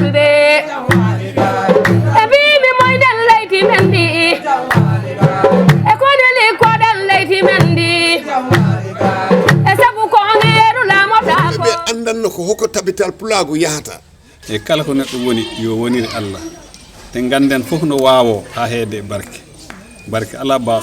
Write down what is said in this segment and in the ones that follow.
Fulbe Ebi moy den layti mendi E koneli ko den layti mendi E sabu ko ngeru la mota ko be andan ko hoko tabital Pulaagu yahata e kala ko neddo woni yo woniri Allah te ganden fof no waawo ha heede barke ala ba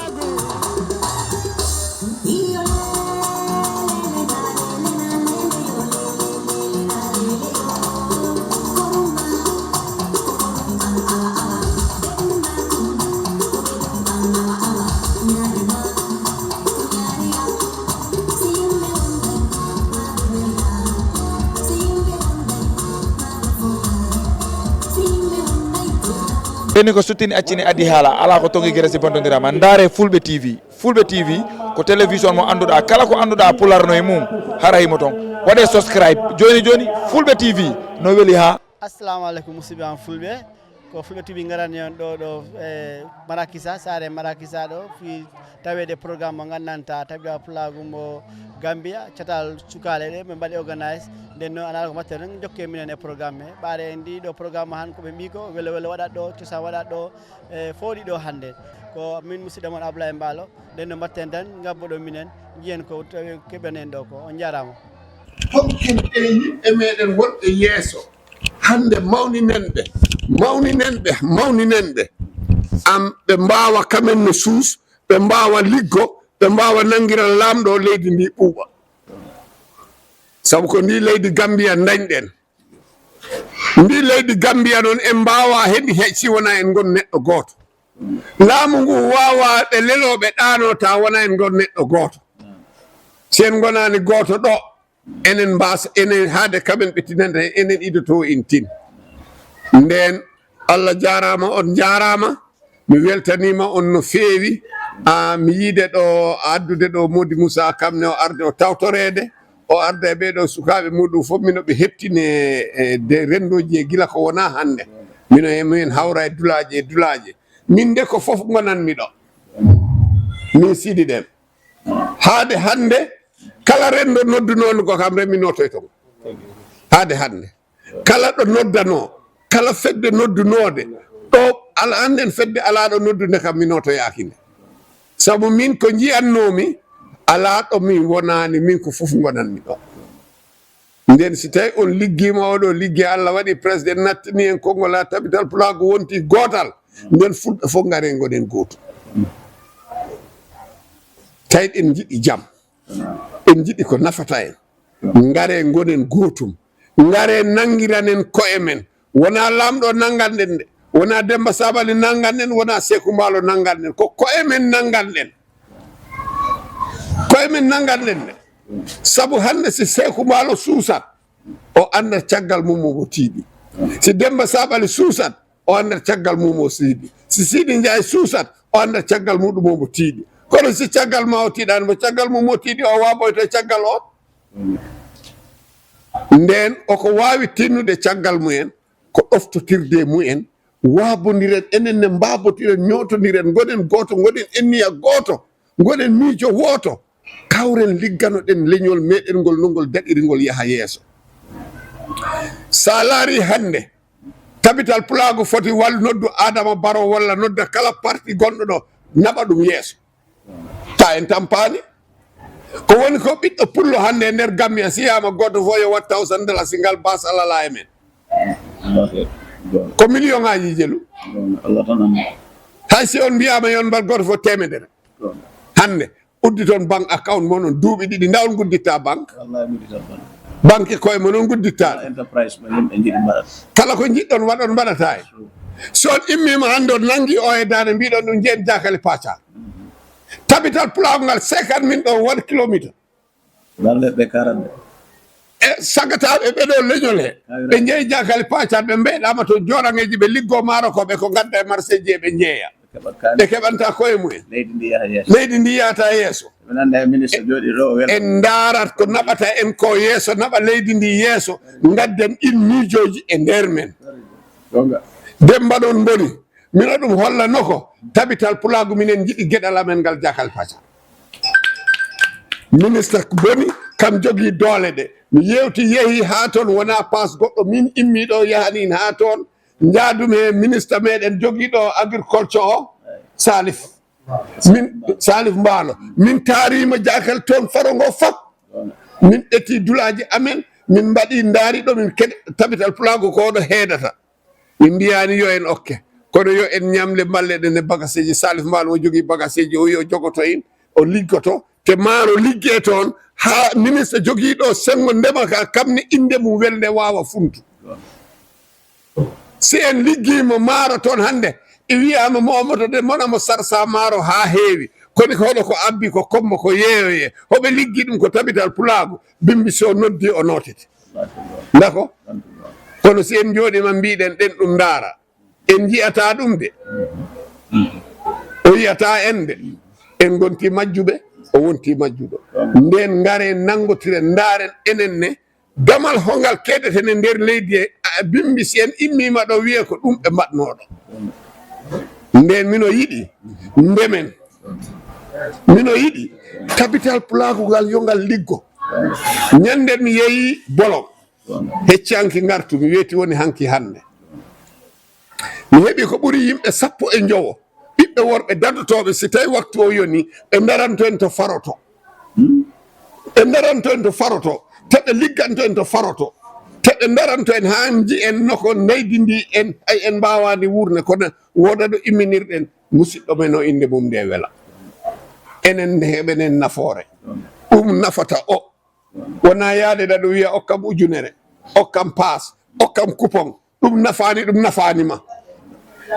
eni ko suttini accini adi haala ala ko tongi gere si bontondirama ndaare Fulbe TV ko télévision mo anduɗa kala ko anduɗa pularno e mum harayimo ton waɗe subscribe joni Fulbe TV no weeli ha. Assalamu alaikum musidɓe am Fulbe ko Fulbe TV garani on ɗo e Marakisa sare Marakisa ɗo fi tawede programme mo gandanta Tabital Pulaagu mo Gambia catal cukale ɗe ɓe mbaɗi organise nden noon anala ko matte tan jokke minen e programme he ɓaade en ndi ɗo programme han koɓe mbi ko wele waɗat ɗo cosan waɗat ɗo e fooɗi ɗo hannde ko min musidɗo moon Ablaye Mballo nden no mbatten tan gabboɗo minen jiyen ko keɓanen ɗo ko on jarama honken e yiɗɓe meɗen wonɓe yeeso hande mawninen ɓe am ɓe mbawa kamen no suus ɓe mbawa liggo ɓe mbawa nangira lamɗo leydi ndi ɓuuɓa sabu ko ndi leydi Gambia dañɗen ndi leydi Gambia noon en mbawa heɗi si wona en gon neɗɗo goto laamu ngu wawa ɓe leloɓe ɗano ta wona en gon neɗɗo goto si en gonani goto ɗo enen mbasa enen haade kamen ɓe tinanta enen idoto en tin nden Allah jarama on jarama mi weltanima on no feewi mi yiide ɗo addude ɗo Modi Moussa kamne o arde o tawtorede o arda e ɓeɗo sukaɓe muɗum fof mino ɓe heptine de rendoji e gila ko wona hande mino min hawra e dulaje min de ko fof gonanmi ɗo min Sidi Déme haade hande kala rendo noddunoon ko kam remi notoy ton haade hande kala ɗo noddano kala fedde noddunode ɗo ala anden fedde ala ɗo noddude kam mi notoyakinde sabu min ko jiyannomi ala ɗo min wonani min ko fof gonanmi ɗo nden si tawi on liggima oɗo ligge Allah waɗi président nattini en konngol Tabital Pulaagu wonti gotal nden fulɓe fof gare goɗen goto tawi en jiɗi jaam en jiɗi ko nafata en ngare gonen gotum ngare nangiranen koye men wona lamɗo nanganɗen de wona Demba Sabali nanganɗen wona Sekou Mballo nanganɗen ko koye men nanganɗen de sabu hande si Sekou Mballo suusat o anda caggal mum o tiiɗi si Demba Sabali suusat o anda caggal mum o tiiɗi si Sidi Ndiaye suusat o anda caggal muɗum o tiiɗi kono si caggal ma o tiiɗani mo caggal mum o tiiɗi o waɓoyto caggal o nden oko wawi tinnude caggal mumen ko ɗoftotirde mumen wabodiren enen ne mbabodiren ñotodiren goɗen goto goɗen enniya goto goɗen miijo woto kawren ligganoɗen leñol meɗen ngol nongol daɗiri ngol yaaha yeeso sa laari hande Tabital Pulaagu foti noddu Adama Barrow walla nodda kala parti gonɗo ɗo naɓa ɗum yeeso ta en tampani ko woni ko ɓiɗɗo pullo hande e nder Gambia siyama goto fo yo wat $1,000 ngal bas alala e men ko million ngaji jelu hay si on mbiyama yon mbal goto fo temedere hande uddi toon banque account mo noon duuɓi ɗiɗi nda on gudditta banque banque koye mo noon gudditta kala ko jiɗɗon waɗon mbaɗata e so on immima hande on nangi o e dane mbiɗon ɗum jeen jakale pacal Tabital Pulaagu ngal 50 min ɗon 1 kilométre e sagataɓe ɓeɗo leñol he ɓe jeeyi jakale pacal ɓe mbeɗama to joɗangeji ɓe liggo marokoɓe ko gadda e marché ji ɓe jeeya ɓe keɓanta koye mumen leydi ndi yahata yeeso en daarat ko naɓata en ko yeeso naɓa leydi ndi yeeso gadden miijoji e nder men Demba ɗon boni mino ɗum hollano ko Tabital Pulaagu minen jiɗi gueɗal amen ngal jakal paca ministre boni kam jogui doole ɗe mi yewti yehi ha toon wona passe goɗɗo min immiɗo yahanin ha toon jaadumi e ministre meɗen joguiɗo agriculture o Salif Mbaalo min taarima jakal toon faro ngo fop min ƴetti dulaji amen min mbaɗi daari ɗo min keɗe tabital Pulaagu ko ɗo heedata min mbiyani yo en okke kono yo en ñamle malleɗen e bagageji Salif Mbaalo o jogui bagageji o yo jogoto en o liggoto te maaro ligge toon ha ministre joguiɗo sengo ndema ka kamne inde mum welde wawa funtu si en liggimo maaro toon hande e wiyama momoto de monamo sarsa maaro ha heewi koni hoɗo ko abbi ko kommo ko yeeyoye hoɓe liggi ɗum ko tabital Pulaagu bimbi so noddi o notete dako kono si en jooɗima mbiɗen ɗen ɗum daara en jiyata ɗum de o yiyata en de en gonti majjuɓe o wonti majjuɗo nden ngare nangotiren daaren enen ne damal hongal keɗeten e nder leydi e bimbi si en immima ɗo wiye ko ɗum ɓe mbaɗnoɗo nden mino yiɗi ndemen mino yiɗi tabital Pulaagu ngal yo ngal liggo ñanden mi yeeyi bolon heccanki gartu mi weeti woni hanki hande mi heeɓi ko ɓuri yimɓe 10 ɓiɓɓe worɓe dadotoɓe si tawi waktu o yoni ɓe daranto en to faroto ɓe daranto en to faroto teɓe ligganto en to faroto teɓe daranto en ha ji en noko naydi ndi en ay en mbawani wurne kono woda ɗo imminirɗen musidɗo men o inde mum nde wela enen heɓenen nafoore ɗum nafata o wona yaade ɗaɗo wiya okkam ujunere okkam paas okkam coupon ɗum nafanima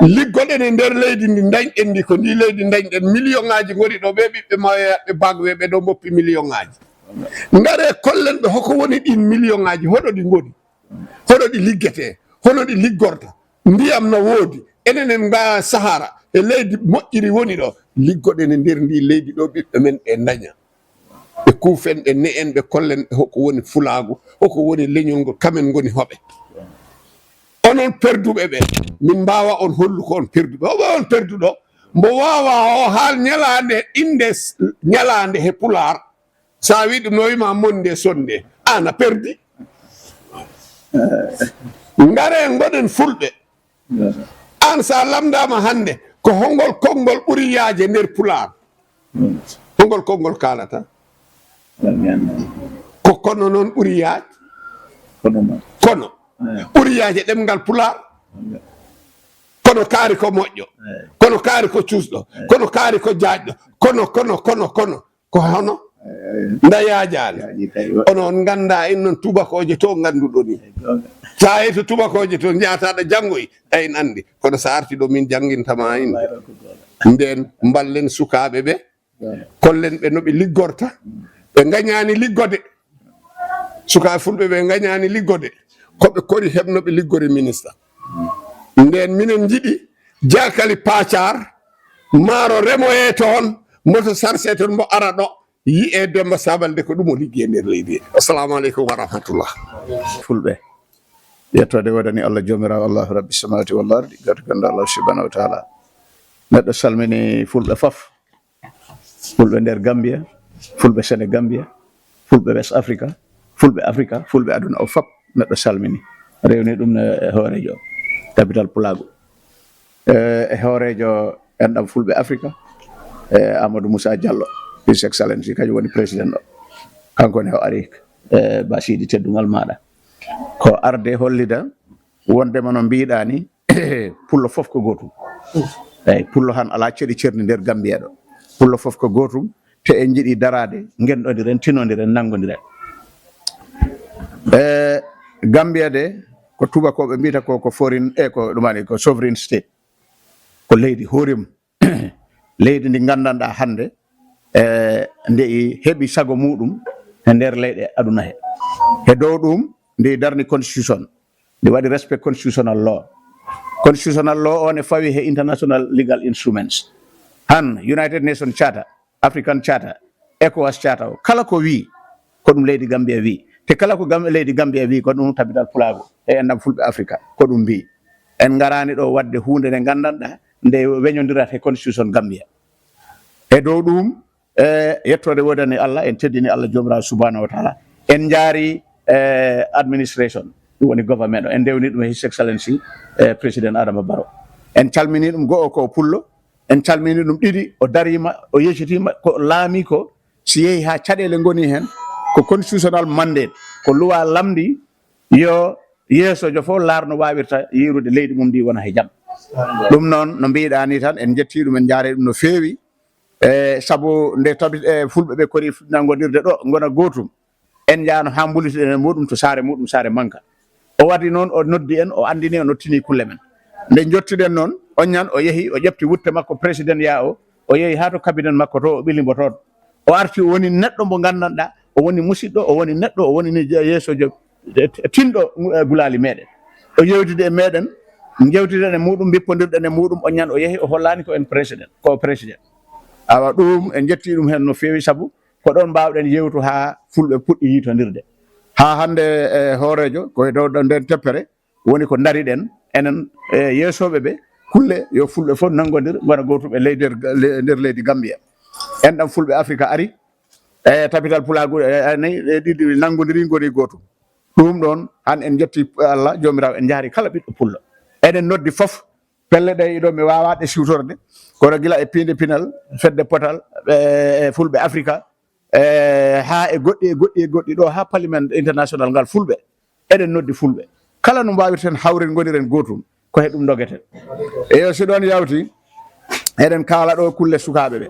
liggoɗen e nder leydi ndi dañɗen ndi ko ndi leydi dañɗen million ngaji goni ɗo ɓe ɓiɓɓe mayaɓe bagwe ɓe ɗo mboppi million ngaji ngare kollen ɓe hoko woni ɗin million ngaji hoɗo ɗi goni hoɗo ɗi liggete hono ɗi liggorta ndiyam no woodi enen en nga sahara e leydi moƴƴiri woni ɗo liggoɗen e nder ndi leydi ɗo ɓiɓɓe men ɓe daña ɓe kuufen ɓe ne en ɓe kollen ɓe hoko woni Fulaagu hoko woni leñol ngol kamen goni hoɓe onon perduɓe ɓe min mbawa on hollu ko on perduɓe hoɓe on perduɗo mbo wawa o haal ñalande inde ñalande he Pulaar sa wi ɗum no wima monde sonde an a perdi ngare goɗen Fulɓe an sa lamdama hande ko hongol konngol ɓuri yaaje nder Pulaar hongol konngol kalata ko kono noon ɓuri yaaj kono ɓuri yaaje ɗemngal Pulaar kono kaari ko moƴƴo kono kaari ko cuusɗo kono kaari ko jaajɗo kono ko hono nda yaajaani onon ganda en noon tubakoje to ngannduɗo ni sa yehi to tubakoje to jeyataɗo janngoy en anndi kono so arti ɗo min janngintama inde nden mballen sukaaɓe ɓe kollen ɓe no ɓe liggorta ɓe ngañaani liggode sukaaɓe Fulɓe ɓe ngañaani liggode koɓe kori heɓno ɓe liggore ministre nden minen jiɗi jakali pacar maaro remoye toon moto sarse toon mbo ara ɗo yi'e Demba Sabalde ko ɗum o liggi e nder leydi assalamu aleykum wa rahmatullah Fulɓe yettode waɗani Allah jomirawo Allahu rabbi samawati wal ardi gato ganda Allah subhanahu wa taala neɗɗo salmini Fulɓe fof Fulɓe nder Gambia Fulɓe Sénégambia Fulɓe West Africa Fulɓe Africa Fulɓe aduna o fof neɗɗo salmini rewni ɗum e hoorejo tabital Pulaagu e hoorejo enɗam Fulɓe Africa Amadou Moussa Diallo his excellency kañum woni président o kankone o ari basidi teddugal maɗa ko arde hollida wondema no mbiɗa ni pullo fof ko gotum eyyi pullo han ala ceeɗi cerni nder Gambia ɗo pullo fof ko gotum te en jiiɗi darade genɗodiren tinodiren nanggodiren Gambia de ko tubakoɓe mbiyata ko foreign ko ɗumani ko sovereign state ko leydi hoorima leydi ndi gandanɗa hande nde heeɓi sago muɗum e nder leyɗe aduna he dow ɗum ndi darni constitution ndi waɗi respect constitutional law on e fawi he international legal instruments han United Nations Charter African Charter ECOWAS Charter o kala ko wi ko ɗum leydi Gambia wi te kala ko leydi Gambia wi ko ɗum tabital Pulaagu e enɗam Fulɓe Africa ko ɗum mbi en garani ɗo wadde hunde nde gandanɗa nde weñodirata e constitution Gambia e dow ɗum yettode wodani Allah en teddini Allah jomirawo subhanahu wa taala en jaari administration ɗum woni government o en ndewni ɗum his excellency président Adama Barrow en calmini ɗum go'o ko pullo en calmini ɗum ɗiɗi o darima o yeccitima ko laami ko si yeehi ha caɗele ngoni hen ko constitutional mandate ko loi lamdi yo yeesojo fof laarno wawirta yirude leydi mum ndi wona he jaam ɗum noon no mbiɗa ni tan en jetti ɗum en jaare ɗum no feewi sabu nde tabi fulɓe ɓe kori nangodirde ɗo gona gotum en jahano ha mbulitɗen muɗum to saare muɗum saare manka o waɗi noon o noddi en o andini o nottini kulle men nde jottiɗen noon on ñan o yeehi o ƴefti wutte makko président ya o yeehi ha to cabinet makko to o ɓilimbo toon o arti o woni neɗɗo mo gandanɗa o woni musiɗɗo o woni neɗɗo o woni ni yeesojo tinɗo gulali meɗen o yewtide e meɗen jewtiden e muɗum bippodirɗen e muɗum on ñan o yeehi o hollani ko en président awa ɗum en jetti ɗum hen no feewi sabu ko ɗon mbawɗen yewtu ha fulɓe puɗɗi yitodirde ha hande hoorejo koye dow nden teppere woni ko dariɗen enen yeesoɓe ɓe kulle yo fulɓe fof nangodir gona gotum e nder leydi Gambia en ɗam fulɓe Afrique ari tabital Pulaagu nayi ɗiɗi nangodiri goni gotum ɗum ɗon han en jetti Allah jomirawo en jaari kala ɓiɗɗo pullo eɗen noddi fof pelle ɗe ɗo mi wawaɗe siwtorde kono gila e pinde pinal fedde potal fulɓe Afrique ha e goɗɗi ɗo ha parliament international ngal fulɓe eɗen noddi fulɓe kala no mbawirten hawren goniren gotum ko he ɗum dogeten eyo si ɗon yawti eɗen kaala ɗo kulle sukaɓe ɓe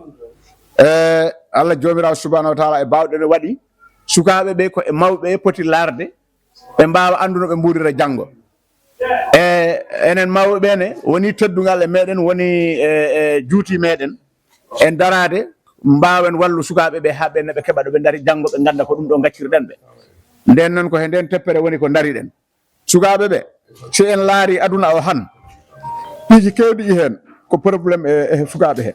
Allah jomirawo subhanahu wa taala e bawɗe no waɗi sukaɓe ɓe ko e mawɓe poti larde ɓe mbawa anduno ɓe mburira janggo enen mawɓe ɓene woni teddugal e meɗen woni juuti meɗen en darade mbawen wallu sukaɓe ɓe ha ɓenne ɓe keɓa ɗo ɓe daari janggo ɓe ganda ko ɗum ɗo gaccirɗen ɓe nden noon ko he nden teppere woni ko daariɗen sukaɓe ɓe si en laari aduna o han piiji kewɗi hen ko probléme e sukaɓe he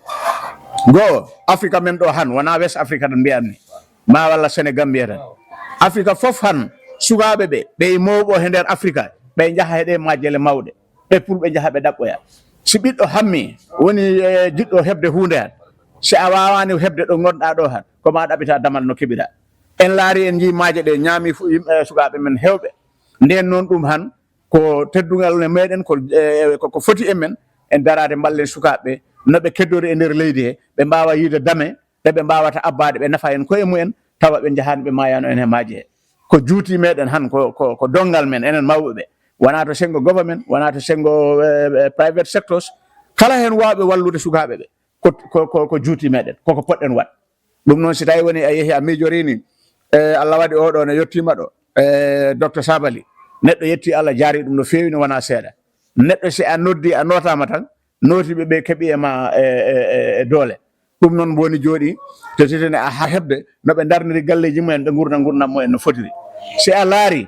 goho Afrique men ɗo han wona West Afrique tan mbiyanni ma walla Sénégal mbiyatan Afrique fof han sukaɓe ɓe mawɓo he nder Afrique ɓe jaaha heɗe majjele mawɗe ɓe pour ɓe jaaha ɓe ɗaɓɓoya si ɓiɗɗo hammi woni jiɗɗo hebde hunde han si a wawani hebde ɗo gonɗa ɗo han koma ɗaɓita damal no keɓiɗa en laari en jii maaje ɗe ñaami yimɓe sukaɓe men hewɓe nden noon ɗum han ko teddugal ne meɗen ko foti e men en darade mballen sukaɓe noɓe keddori e nder leydi he ɓe mbawa yiide dame ɗeɓe mbawata abbade ɓe nafa en koye mumen tawa ɓe jahani ɓe mayano en he maaji he ko juuti meɗen han ko dongal men enen mawɓe ɓe wona to sengo government wona to sengo private sectors kala hen wawɓe wallude sukaɓe ɓe ko juuti meɗen koko poɗɗen wat ɗum noon si tawi woni a yeehi a miijorini Allah waɗi oɗo ne yettima ɗo docteur Sabali neɗɗo yetti Allah jaari ɗum no feewi no wona seeɗa neɗɗo si a noddi a notama tan notiɓe ɓe keeɓi ema doole ɗum noon woni jooɗi to titene a hebde noɓe darniri galleji mumen ɓe gurdam mumen no fotiri si a laari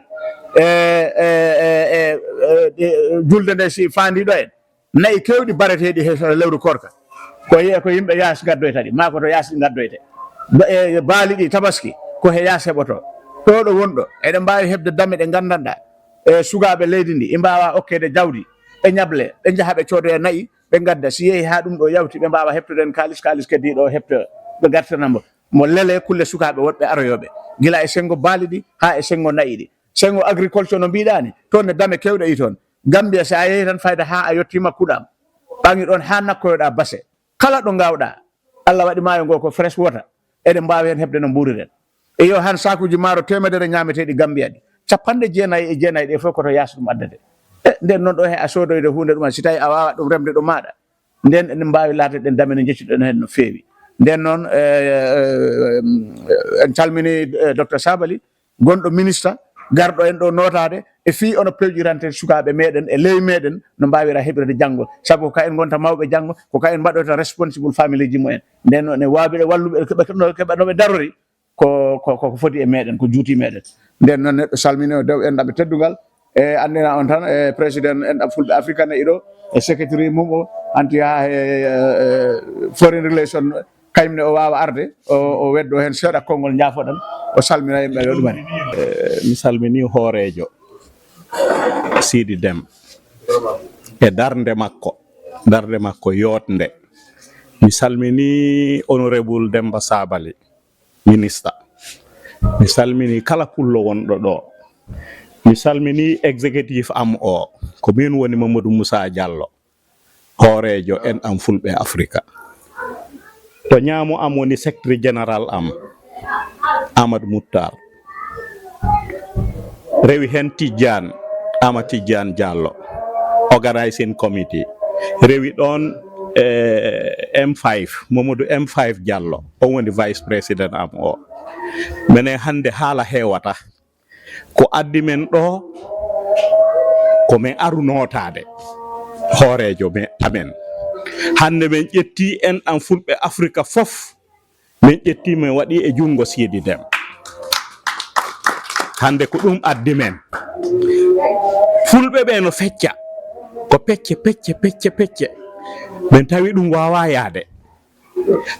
julde nde si fandiɗo en nayi kewɗi bareteɗi he lewru korka ko yimɓe yaas gaddoytaɗi ma ko to yaas ɗi gaddoyte baali ɗi tabaski ko he yaas heɓoto ɗo ɗo wonɗo eɗen mbawi hebde damme ɗe gandanɗa sukaɓe leydi ndi i mbawa okkede jawdi ɓe ñable ɓe jaaha ɓe coodoya nayyi ɓe gadda si yeehi ha ɗum ɗo yawti ɓe mbawa heptoden kalis keddiɗo hepto ɓe gartanamo mo lele kulle sukaɓe woɗɓe aroyoɓe gila e sengo baali ɗi ha e sengo nayyi ɗi sengo agriculture no mbiɗani toon ne dame kewɗe yi toon Gambia si a yeehi tan fayda ha a yettima kuɗam ɓangi ɗon ha nakkoyoɗa base kala ɗo gawɗa Allah waɗi maayo ngo ko fresh water eɗen mbawi hen hebde no mburiren e yo han sakuji maaro temedere ñameteɗi Gambia ɗi 99 ɗe fof koto yaasa ɗum addete nden noon ɗo he a sodoyde hunde ɗuman si tawi a wawa ɗum remde ɗo maɗa nden enen mbawi laatade ɗen damen no jecciɗen hen no feewi nden noon en calmini docteur Sabali gonɗo ministre garɗo en ɗo notade e fi ono pewƴirante sukaɓe meɗen e ley meɗen no mbawira heɓirde janggo saabu ko en gonta mawɓe janggo ko kayen mbaɗoyta responsible family ji mumen nden noon e waɓe walluɓe keɓa noɓe darori ko foti e meɗen ko juuti meɗen nden noon neɗɗo salmini o dew enɗaɓe teddugal e andina on tan e président enɗam fulɓe africaine iɗo e secrétaire mum o anti ha foreign relation kaymne o wawa arde o weddo hen seeɗa konngol jaafoɗam o salmina yimɓe yo ɗumani mi salmini hoorejo Sidi Dem e darde makko yotnde mi salmini honorable Demba Sabali ministre mi salmini kala pullo wonɗo ɗo mi salmini executive am o ko min woni Mamadou Moussa Diallo hoorejo en am Fulbe Africa to ñaamo am woni secretary général am Amadou Mouttar rewi hen Tidiane Ama Tidiane Diallo organizing committee rewi ɗon M5 Mamadou M5 Diallo on woni vice president am o minen hande haala hewata ko addi men ɗo ko min aru notade hoorejo men amen hande min ƴetti en an Fulɓe Africa fof min ƴetti min waɗi e jungo Sidi Dem hande ko ɗum addi men Fulɓe ɓe no fecca ko pecce min tawi ɗum wawa yaade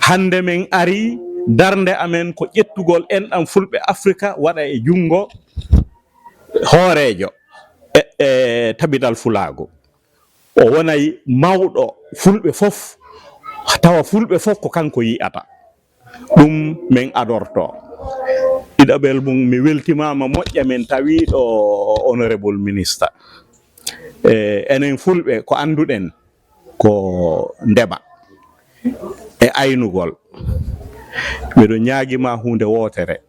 hande min ari darde amen ko ƴettugol en an Fulɓe Africa waɗa e jungo hoorejo e Tabital Pulaagu o wonay mawɗo Fulɓe fof tawa Fulɓe fof ko kanko yi'ata ɗum min adorto ɗiɗaɓel mum mi weltimama moƴƴa min tawi ɗo honorable ministre enen Fulɓe ko anduɗen ko ndema e aynugol miɗo ñaaguima hunde wotere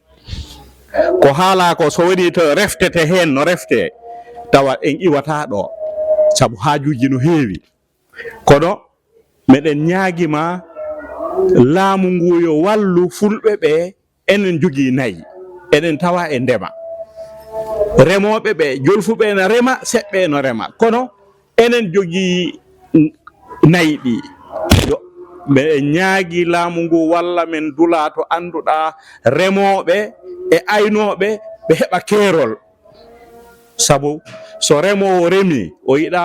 ko haala ko so woni to reftete hen no refte tawa en iwata ɗo sabu haajuji no heewi kono meɗen ñaaguima laamu ngu yo wallu Fulɓe ɓe enen jogii nayi eɗen tawa e ndema remoɓe ɓe jolfuɓe no rema seɓɓe no rema kono enen jogii nayi ɗi ɓe ñaagi laamu ngu walla men dula to anduɗa remoɓe e aynoɓe ɓe heɓa keerol sabu so remowo remi o yiɗa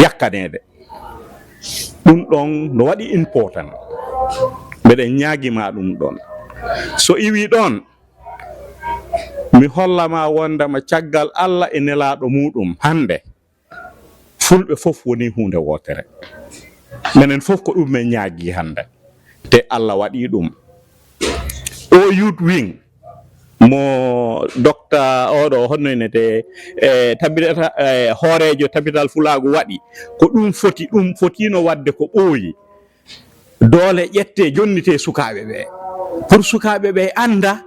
yakkanede ɗum ɗon no waɗi important mbeɗen ñaagima ɗum ɗon so iwi ɗon mi hollama wondema caggal Allah e nelaɗo muɗum hande Fulɓe fof woni hunde wotere minen fof ko ɗum min ñaagui hande te Allah waɗi ɗum o youth wing mo docteur oɗo honnoynete tabita hoorejo Tabital Pulaagu waɗi ko ɗum fotino wadde ko ɓooyi doole ƴette jonnite sukaɓe ɓe pour sukaɓe ɓe anda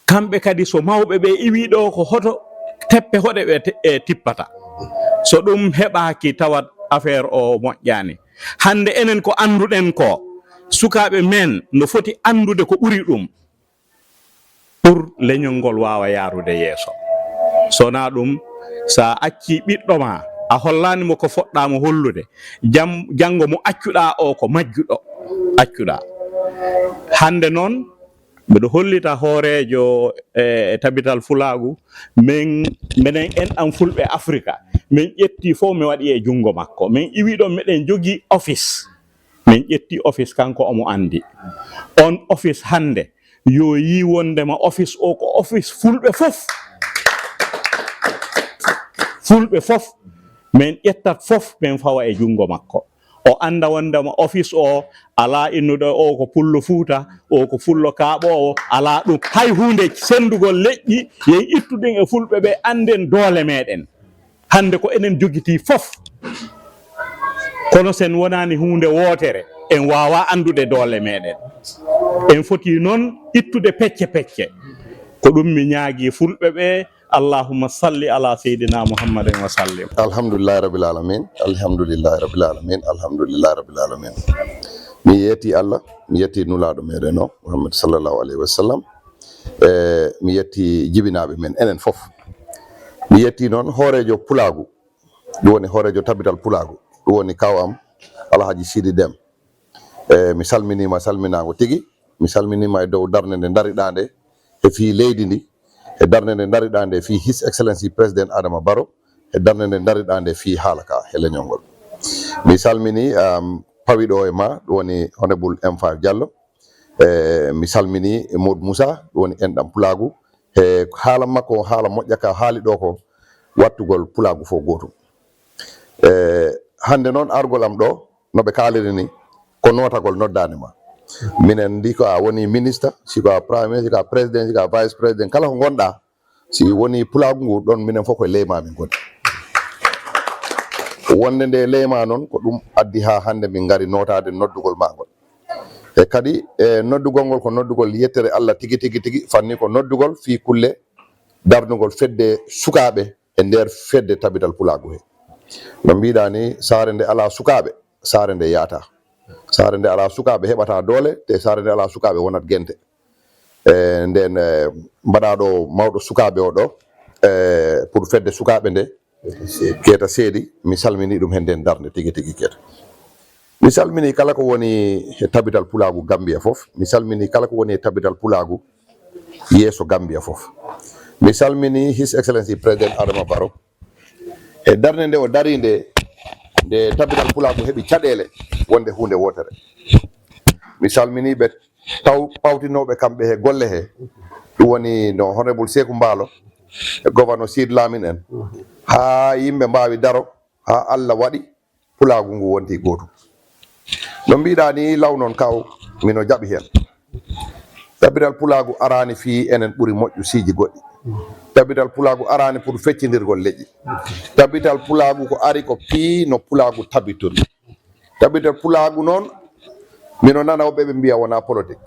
kamɓe kadi so mawɓe ɓe iwi ɗo ko hoto teppe hoɗe ɓe tippata so ɗum heɓaki tawat affaire o moƴƴani hande enen ko anduɗen ko sukaɓe men no foti andude ko ɓuri ɗum pour leñol ngol wawa yarude yeeso sona ɗum sa acci ɓiɗɗo ma a hollanimo ko foɗɗamo hollude janggo mo accuɗa o ko majjuɗo accuɗa hande noon mbiɗo hollita hoorejo e Tabital Pulaagu minen en an Fulɓe Africa min ƴetti fof mi waɗi e jungo makko min iwi ɗon meɗen jogui office min ƴetti office kanko omo andi on office hande yo yi wondema office o ko office Fulɓe fof min ƴettat fof min fawa e jungo makko o anda wondema office o ala innuɗo o ko pullo Fuuta o ko fullo Kaaɓowo ala ɗum hay hunde sendugol leƴƴi yen ittuɗen e Fulɓe ɓe anden doole meɗen hande ko enen jogiti fof kono sen wonani hunde wotere en wawa andude doole meɗen en foti noon ittude pecce ko ɗum mi ñaagui Fulɓe ɓe allahumma salli ala seydina muhammadin wa sallim alhamdulillahi rabbil alamin alhamdulillahi rabbil alamin alhamdulillahi rabbil alamin mi yetti Allah mi yetti nulaɗo meɗen o Muhammad sallallahu alayhi wa sallam mi yetti jibinaɓe men enen fof mi yetti noon hoorejo Pulaagu ɗum woni hoorejo Tabital Pulaagu ɗum woni kaw am Alhaji Sidi Dem mi salminima salminago tigui mi salminima e dow darde nde dariɗa nde e fi leydi ndi e darde nde dariɗa nde fi His Excellency President Adama Barrow e darde nde dariɗa nde fi haala ka e leñol ngol mi salmini pawiɗo e ma ɗum woni honorable M5 Diallo mi salmini Modou Moussa ɗum woni enɗam Pulaagu e haala makko haala moƴƴa ka haali ɗo ko wattugol Pulaagu fof gotum hande noon argol am ɗo noɓe kaaliri ni ko notagol noddani ma minen ndi ko a woni ministre siko a premier siko a président siko a vice président kala ko gonɗa si woni Pulaagu ngu ɗon minen fof koye leyma min goni wonde nde leyma noon ko ɗum addi ha hande min ngari notade noddugol magol e kadi noddugol ngol ko noddugol yettere Allah tigi tigi tigi fanni ko noddugol fi kulle darnugol fedde sukaɓe e nder fedde Tabital Pulaagu he no mbiɗa ni saare nde ala sukaɓe saare nde yaata saare nde ala sukaɓe heɓata doole te saare nde ala sukaɓe wonat gente nden mbaɗaɗo mawɗo sukaɓe o ɗo pour fedde sukaɓe nde keeta seedi mi salmini ɗum hen nden darde tigi tigi keeta mi salmini kala ko woni e Tabital Pulaagu Gambia fof mi salmini kala ko woni e Tabital Pulaagu yeeso Gambia fof mi salmini His Excellency President Adama Barrow e darde nde o dari nde Tabital Pulaagu heɓi caɗele wonde hunde wotere mi salmini ɓe taw pawtinoɓe kamɓe he golle he ɗum woni no honorable Sekou Mballo e gouverneur Sid Lamin en ha yimɓe mbawi daro ha Allah waɗi Pulaagu ngu wonti gotum no mbiɗa ni law noon kaw mino jaɓi hen Tabital Pulaagu arani fi enen ɓuuri moƴƴu siji goɗɗi Tabital Pulaagu arani pour feccidirgol leƴƴi Tabital Pulaagu ko ari ko pii no Pulaagu tabitori Tabital Pulaagu noon mino nana woɓɓe ɓe mbiya wona politique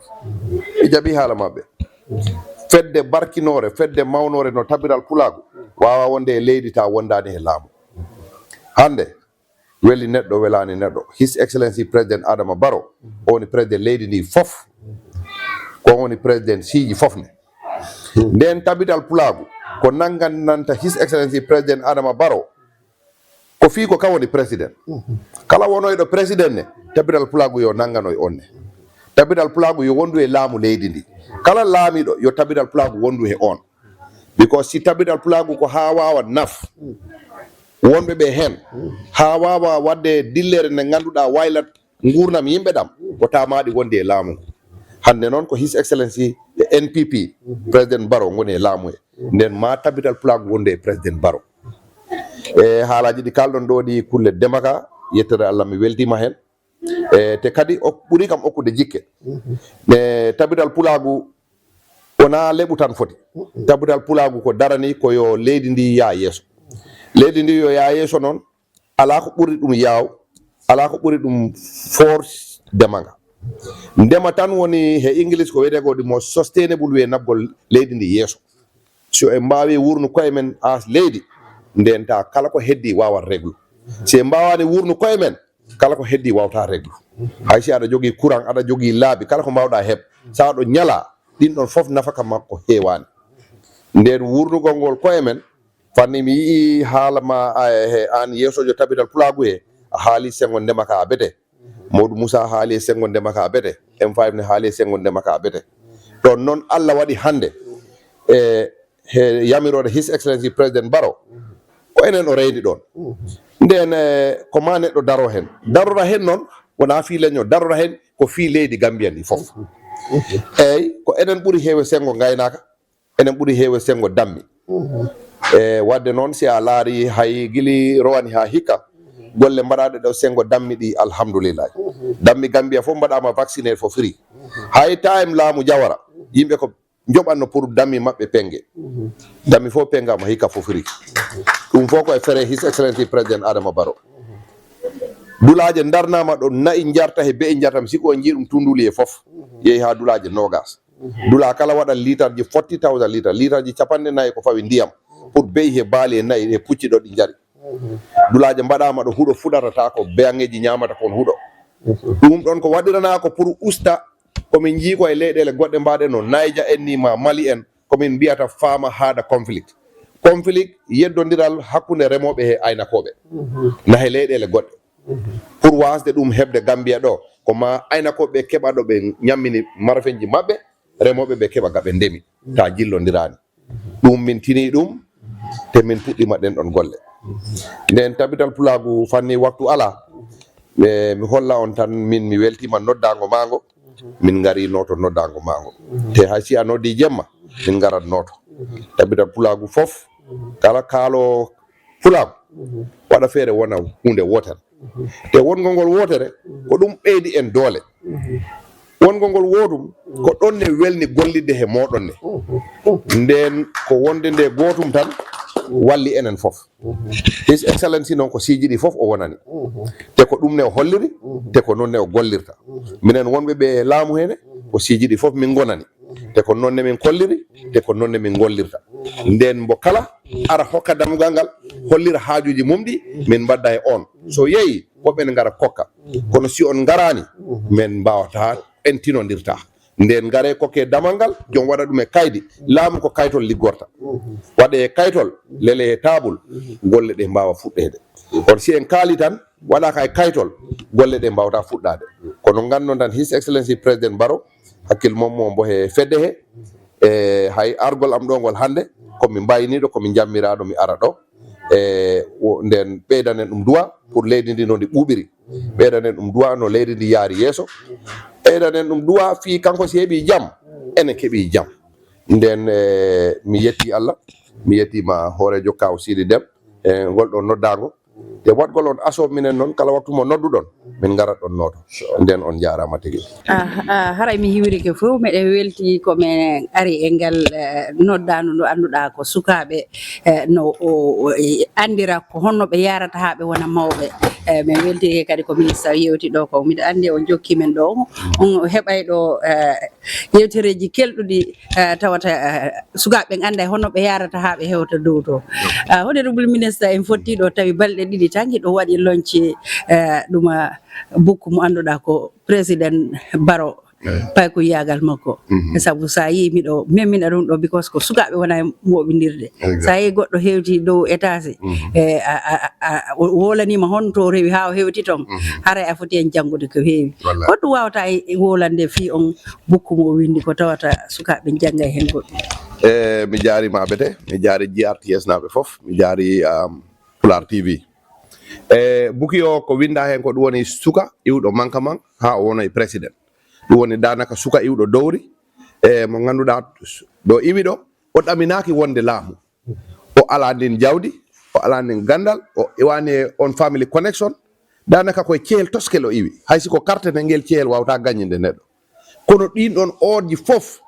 ɓe jaɓi haala mabɓe fedde barkinore fedde mawnore no Tabital Pulaagu wawa wonde e leydi ta wondani e laamu hande weli neɗɗo welani neɗɗo His Excellency President Adama Barrow o woni président leydi ndi fof ko woni président siji fof ne nden Tabital Pulaagu ko nangannanta His Excellency President Adama Barrow ko fii ko kawoni président kala wonoyɗo président ne Tabital Pulaagu yo nangganoy on ne Tabital Pulaagu yo wondu e laamu leydi ndi kala laamiɗo yo Tabital Pulaagu wondu he on because si Tabital Pulaagu ko ha wawa naf wonɓe ɓe hen ha wawa wadde dillere nde ganduɗa waylat gurnam yimɓe ɗam ko tamaɗi wonde e laamu hande noon ko His Excellency e NPP président Barrow goni e laamu he nden ma Tabital Pulaagu wonde e président Barrow e haalaji ɗi kalɗon ɗo ɗi kulle demaka yettere Allah mi weltima hen te kadi ɓuuri kam okkude jikke e Tabital Pulaagu wona leɓu tan foti Tabital Pulaagu ko darani koyo leydi ndi yaa yeeso leydi ndi yo yaa yeeso noon ala ko ɓuri ɗum yaw ala ko ɓuri ɗum force demaga ndema tan woni he English ko wiyete ko ɗimo sustainable way naɓgol leydi ndi yeeso so en mbawi wurnu koye men as leydi nden ta kala ko heddi wawa réglu si en mbawani wurnu koye men kala ko heddi wawta réglu hay si aɗa jogui courant aɗa jogui laabi kala ko mbawɗa heeb sa ɗo ñala ɗin ɗon foof nafaka makko heewani nden wurnugol ngol koye men fanni mi yii haalama an yeesojo Tabital Pulaagu he a haali sengo ndemaka bete Modou Moussa haali e sengo ndemaka bete M5 ne haali e sengo ndemaka bete ɗon noon Allah waɗi hande he yamirode His Excellency President Barrow ko enen o reydi ɗon nden ko ma neɗɗo daro hen darora hen noon wona fi leño darora hen ko fi leydi Gambia ndi foof eyyi ko enen ɓuuri heewe sengo gaynaka enen ɓuuri heewe sengo dammi wadde noon si a laari hay guili rowani ha hikka golle mbaɗaɗe ɗo sengo dammi ɗi alhamdoulillahi dammi Gambia fof mbaɗama vacciné fo free hay time laamu Jawara yimɓe ko joɓanno pour dammi mabɓe penge dammi fof pengama hikka fo free ɗum fof ko e fere His Excellency President Adama Barrow dulaje darnama ɗo nayi jarta he be'i jarta mi sikku on jii ɗum tunduli e foof yeehi ha dulaje nogas dula kala waɗan litre ji 40,000 litre litre ji 49 ko fawi ndiyam pour be'i he baali e nayi e pucci ɗo ɗi jari dulaje mbaɗama ɗo huuɗo fuɗatata ko beyangeji ñamata kon huuɗo ɗum ɗon ko waɗirana ko pour usta komin jii ko e leyɗele goɗɗe mbaɗe no Niger en ni ma Mali en komin mbiyata fama haada conflict yeddodiral hakkude remoɓe he aynakoɓe nahe leyɗele goɗɗe pour wasde ɗum heɓde Gambia ɗo ko ma aynakoɓe keɓa ɗo ɓe ñammini marafenji mabɓe remoɓe ɓe keɓa gaɓe ndemi ta jillondirani ɗum min tini ɗum te min puɗɗima ɗen ɗon golle nden Tabital Pulaagu fanni waktu ala mi holla on tan min mi weltima noddago mago min gari noto noddago mago te hay si a noddi jemma min garat noto Tabital Pulaagu foof kala kaalo Pulaagu waɗa feere wona hunde wotere te wongol ngol wotere ko ɗum ɓeydi en doole wongol ngol woɗum ko ɗon ne welni gollidde he moɗon ne nden ko wonde nde gotum tan walli enen fof his excellency noon ko siiji ɗi fof o wonani te ko ɗum ne o holliri te ko noon ne o gollirta minen wonɓe ɓe laamu hene ko siiji ɗi fof min gonani te ko noon ne min kolliri te ko noon ne min gollirta nden mbo kala ara hokka dammugal ngal hollira haajuji mum ɗi min mbadda e on so yeeyi woɓɓe ngara kokka kono si on garani min mbawata entinodirta nden gare kokke damal ngal jom waɗa ɗum e kaydi laamu ko kaytol liggorta waɗe e kaytol lele e taabul golle ɗe mbawa fuɗɗede on si en kaali tan waɗaka e kaytol golle ɗe mbawata fuɗɗade kono gandon tan his excellency président Barrow hakkille mommo mbo he fedde he e hay argol am ɗo ngol hande komi mbayiniɗo komi jammiraɗo mi ara ɗo e nden ɓeydanen ɗum duwa pour leydi ndi no ndi ɓuuɓiri ɓeydanen ɗum duwa no leydi ndi yaari yeeso ɓeydanen ɗum duwa fi kanko si heeɓi jaam ene keeɓi jaam nden mi yetti Allah mi yettima hoorejo kaw Sidi Dem e ngol ɗon noddago te waɗgol on aso minen noon kala waktu mo nodduɗon min garat ɗon noto nden on jarama tigui haray mi hiwrike fof meɗen welti komin ari e ngal noddanu ndu annduɗa ko sukaɓe no andira ko honno ɓe yarata ha ɓe wona mawɓe min weltike kadi ko ministre yewti ɗo ko miɗa andi on jokki men ɗo on heɓay ɗo yewtereji kelɗuɗi tawata sukaɓe anda honno ɓe yarata ha ɓe hewta dow to honorable ministre en fotti ɗo tawi balɗe ɗiɗi tan hiɗo waɗi lonci ɗuma bukku mo annduɗa ko président Barrow pay ko yagal makko sabu sa yi miɗo memmina ɗum ɗo because ko sukaɓe wona moɓidirde sa yi goɗɗo hewti dow étage wolanima honto rewi ha o hewti toon haray a foti en janggude ko heewi goɗɗum wawata wolande fi on bukku mo windi ko tawata sukaɓe jangga hen goɗɗum mi jaarima ɓete mi jaari GRTS naɓe fof mi jaari Pular TV buki o ko winda hen ko ɗum woni suka iwɗo manquement ha o wona e président ɗum woni danaka suka iwɗo dowri mo ganduɗa ɗo iwi ɗo o ɗaminaki wonde laamu o ala ndin jawdi o ala ndin gandal o iwani e on family connection danaka koye cehel toskel o iwi haysi ko carte ne ngel cehel wawata gañinde neɗɗo kono ɗin ɗon orji fof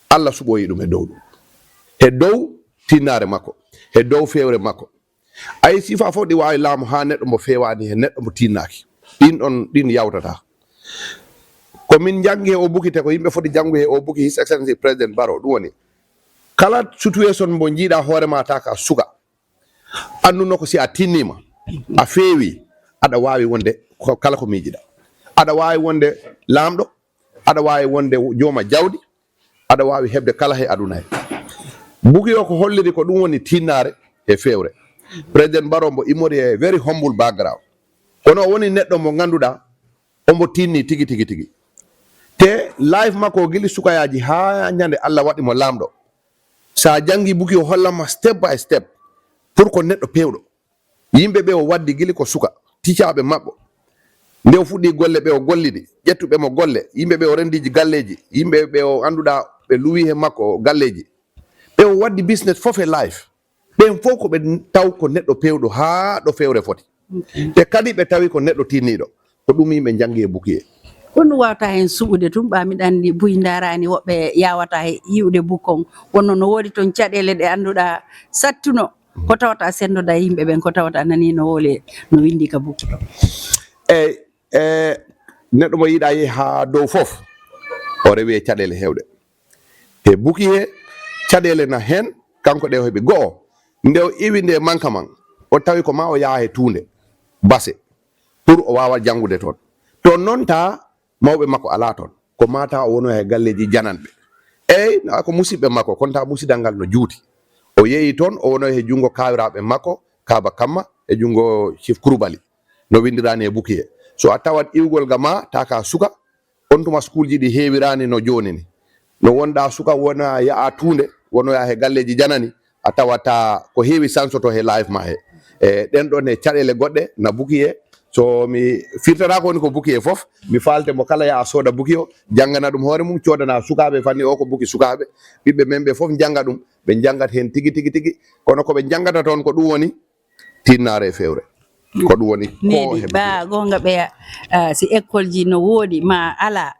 Allah suɓoyi ɗum e dow ɗum e dow tinnare makko e dow fewre makko ay sifa fof ɗi wawi laamu ha neɗɗo mo fewani he neɗɗo mo tinnaki ɗin yawtata komin jangi he o buki te ko yimɓe foti jangu he o buki his excellency président Barrow ɗum woni kala situation mo jiiɗa hoorema ta ka suka anduno ko si a tinnima a feewi aɗa wawi wonde kala ko miijiɗa aɗa wawi wonde lamɗo aɗa wawi wonde jooma jawdi aɗa wawi hebde kala he aduna he buki o ko holliri ko ɗum woni tinnare e fewre président Barrow mbo immori e very humble background kono o woni neɗɗo mo ganduɗa ombo tinni tigi tigi tigi te life makko gili sukayaji ha ñande Allah waɗi mo lamɗo sa jangi buki o hollama step by step pour ko neɗɗo pewɗo yimɓe ɓe o waddi gili ko suka ticaɓe mabɓo nde o fuɗɗi golle ɓe o gollidi ƴettuɓe mo golle yimɓe ɓe o rendiji galleji yimɓe ɓe o annduɗa ɓe luwi he makko galleji ɓe o waddi business fof e life ɓen fof ko ɓe taw ko neɗɗo pewɗo ha ɗo fewre foti te kadi ɓe tawi ko neɗɗo tinniɗo ko ɗum yimɓe jangi e buki e honɗum wawata hen suɓude tum ɓamiɗa andi buy darani woɓɓe yawata he yiwde bukkon wonno no woodi toon caɗele ɗe annduɗa sattuno ko tawata sendoda yimɓe ɓen ko tawata nani no wole no windi ka bukki ɗo neɗɗo mo yiiɗa yehi ha dow fof o rewi e caɗele hewɗe e buki he caɗele na hen kanko ɗe o heeɓi go'o nde o iwi nde manquement o tawi ko ma o yaha he tuunde base pour o wawa jangude toon to noon ta mawɓe makko ala toon ko mata o wono he galleji jananɓe eyyi ko musidɓe makko kono ta musidal ngal no juuti o yeehi toon o wono he junngo kawiraɓe makko Kaba Kamma e junngo Chief Kouroubali no windirani e buki he so a tawat iwgol ga ma taka suka on tuma school ji ɗi heewirani no joni ni no wonɗa suka wona yaha tuunde wono yaha he galleji janani a tawata ko heewi sansoto he life ma he ɗen ɗon e caɗele goɗɗe na buki he so mi firtata ko woni ko buki e fof mi falte mo kala yaha sooda buki o janggana ɗum hoore mum codana sukaɓe fanni o ko buki sukaɓe ɓiɓɓe men ɓe fof jangga ɗum ɓe janggat hen tigi tigi tigi kono koɓe janggata toon ko ɗum woni tinnare e fewre ko ɗum woni ko nedi ba gonga ɓe si école ji no woodi ma ala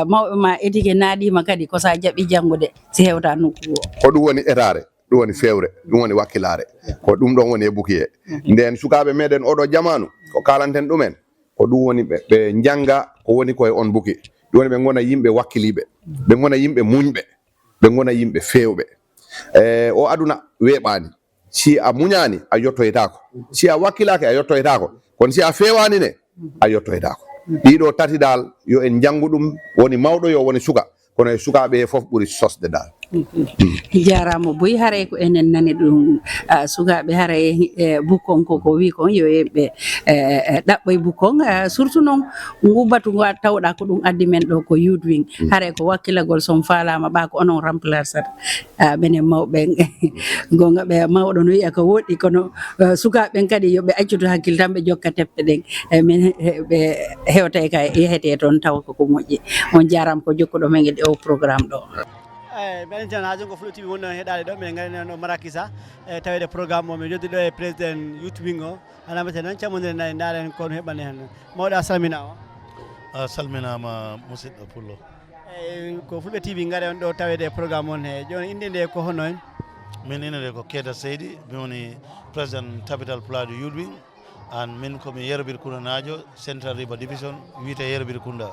mawɓe ma étike naaɗima kadi ko sa jaɓi janngude si hewta nokku o ko ɗum woni etare ɗum woni fewre ɗum woni wakkilare ko ɗum ɗon woni e buki he nden sukaɓe meɗen oɗo jamanu ko kalanten ɗumen ko ɗum woni ɓe janga ko woni koye on buki ɗum woni ɓe gona yimɓe wakkiliɓe ɓe gona yimɓe muñɓe ɓe gona yimɓe fewɓe o aduna weeɓani si a muñani a yettoytako si a wakkilaki a yettoytako kono si a fewani ne a yettoytako ɗiɗo tati dal yo en jangu ɗum woni mawɗo yo woni suka kono e sukaɓe foof ɓuuri sosde dal jarama boyi haray ko enen nani ɗum sukaɓe haray bukkon koko wi kon yo yimɓe ɗaɓɓoye bukkon surtout noon ngubatu ngo tawɗa ko ɗum addi men ɗo ko youth wing haray ko wakkilagol son falama ɓa ko onon remplaçata ɓenen mawɓen gonga ɓe mawɗo no wiya ko woɗɗi kono sukaɓen kadi yoɓe accuto hakkille tan ɓe jokka teppe ɗen min ɓe hewtay ka yehete toon taw koko moƴƴi on jarama ko jokkuɗo men e o programme ɗo mbiɗen tan ha jongo Fulbe TV woni ɗon heɗade ɗo miɗen gari ɗo Marakisa tawede programme o min joddi ɗo e président youth wing o anamate noon cammodire nayi daren kono heɓani hen mawɗo a salminama a salminama musidɗo pullo ko Fulbe TV gari on ɗo tawede programme on he joni inde nde ko hono en min inde nde ko Keita Seydi mi woni président Tabital Pulaagu youth wing an min komi Yerbir Kounda Najo Central River Division wiyete Yerbir Kounda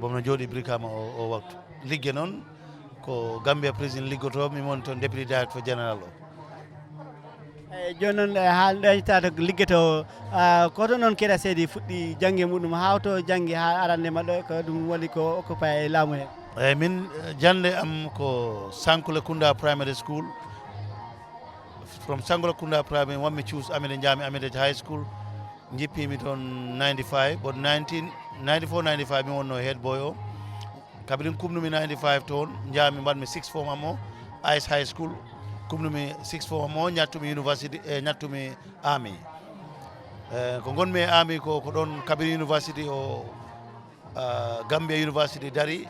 bomi no jooɗi brikama o waktu ligge noon ko Gambia président liggoto mi woni toon député directeur général o joni noon haalɗoytata liggeto koto noon Keita Seydi fuɗɗi jangge muɗum hawto jangge ha arannema ɗo ko ɗum woni ko occupy e laamu he eyyi min jande am ko Sankule Kounda primary school from Sankule Kounda primary wonmi choose amede jaami amede high school jippimi toon 95 but 94-95 mi wonno head boy o kabirin kumnumi 95 toon jaami mbaɗmi 6 form am o Ice High School kumnumi 6 form am o ñattumi university ñattumi army ko gonmi e army ko ɗon Kabiri University o Gambia University dari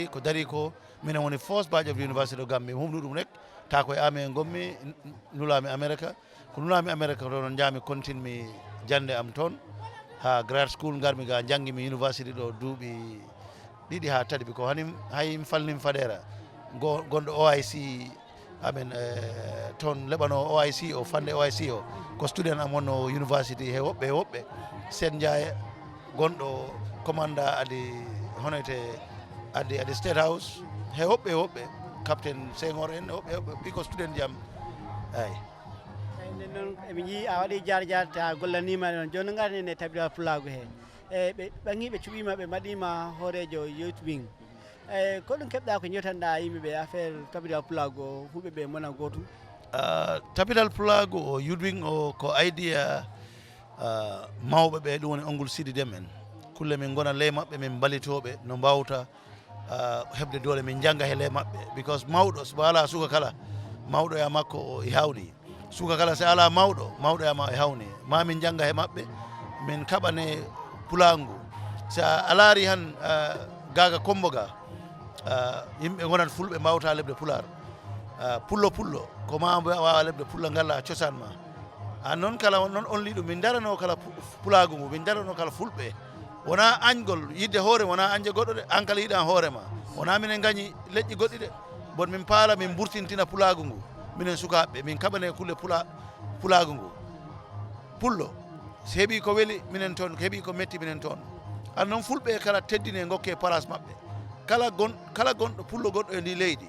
ko dari ko minen woni first batch of the University of Gambia humɗu ɗum rek ta koye army en gommi nulami America ko nulami America to noon jaami continue mi jande am toon ha grade school garmi ga jangimi university ɗo duuɓi ɗiɗi ha tati ko hay mi falnim faɗera gonɗo OIC amen toon leɓano OIC o fande OIC o ko student am wonno university he woɓɓe Sen Ndiaye gonɗo commanda adi honoyte adi State House he woɓɓe capitaine Senghor en woɓɓe ɓiko student jam eyi nden noon eɓe jii a waɗi jaar ta gollanima ɗon joni garni ne Tabital Pulaagu he ɓe ɓangi ɓe cuɓima ɓe mbaɗima hoorejo youth wing ko ɗum keɓɗa ko jotanɗa yimɓeɓe affaire Tabital Pulaagu o huɓe ɓe mona gotum Tabital Pulaagu o youth wing o ko idea mawɓe ɓe ɗum woni ongol sidi dem en kulle min gona ley maɓɓe min ballitoɓe no mbawta heɓde doole min jangga he ley maɓɓe because mawɗo so ala suka kala mawɗo ya makko o hawni suka kala so ala mawɗo ya ma e hawni ma min jangga he maɓɓe min kaɓane Pulaagu so a laari han gaga Kombo ga yimɓe gonat fulɓe mbawta lebde pular pullo ko ma wawa lebde pulla ngalla cosaan ma an noon kala noon on liɗum min darano kala Pulaagu ngu min darano kala fulɓe wona añgol yidde hoore wona añde goɗɗo de an kala yiɗan hoorema wona minen gañi leƴƴi goɗɗi de bon min paala min burtintina Pulaagu ngu minen sukaɓe min kaɓane kulle Pulaagu ngu pullo so heeɓi ko weeli minen toon heeɓi ko metti minen toon an noon fulɓe kala teddine gokke place maɓɓe kala gonɗo pullo goɗɗo e ndi leydi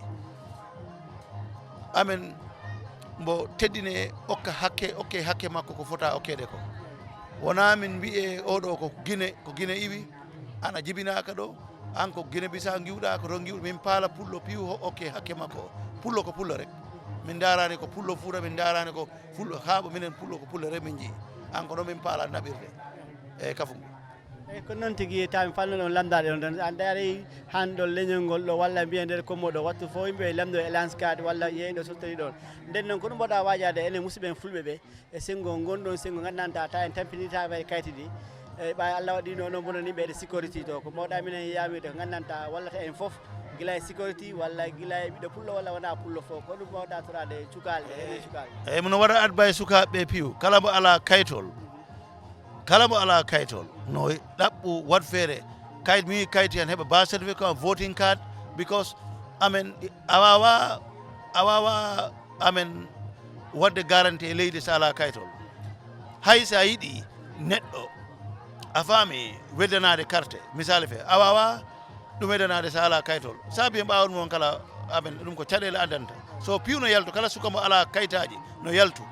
amen mbo teddine okke hakke makko ko fota okkede ko wona min mbiye oɗo ko Guine iwi ana jibinaka ɗo an ko Guine Bissau giwɗa ko to giwɗa min paala pullo piiw okke hakke makko pullo ko pullo rek min darani ko pullo fuura min darani ko fullo haaɓo minen pullo ko pullo rek min jii an ko ɗon min paala naɓirde eyyi kafungu eyyi ko noon tigui tami falno ɗon lamdade on tan an daari han ɗo leñol ngol ɗo walla mbiya nder kommoɗo wattu fo yimɓe lamdo e lanskade walla yeeyɗo sottori ɗon nden noon ko ɗum mbaɗa wajade enen musidɓe en fulɓe ɓe e sengo gonɗon sengo gandanta ta en tampinitama e kayti ɗi eyyi ɓa Allah waɗino noon bonaniɓe e sécurité to ko mbawɗa minen yamirde ko gandanta wallata en foof gila security walla gila ɓiɗo pullo walla wona pullo fof ko ɗum wawɗa torade cukalɓe heɓe cukalɓe eyyi mino waɗa advice sukaɓe piw kala mo ala kaytol no ɗaɓɓu wat feere kayit mi kayit hen heɓa bas certificate voting card because amen a wawa amen wadde garantie e leydi so ala kaytol hay sa yiɗi neɗɗo a faami weddanade carte misali fe a wawa ɗum weddanade so ala kaytol saabi ɓawon mon kala amen ɗum ko caɗele addanta so piw no yaltu kala suka mo ala kayitaji no yaltu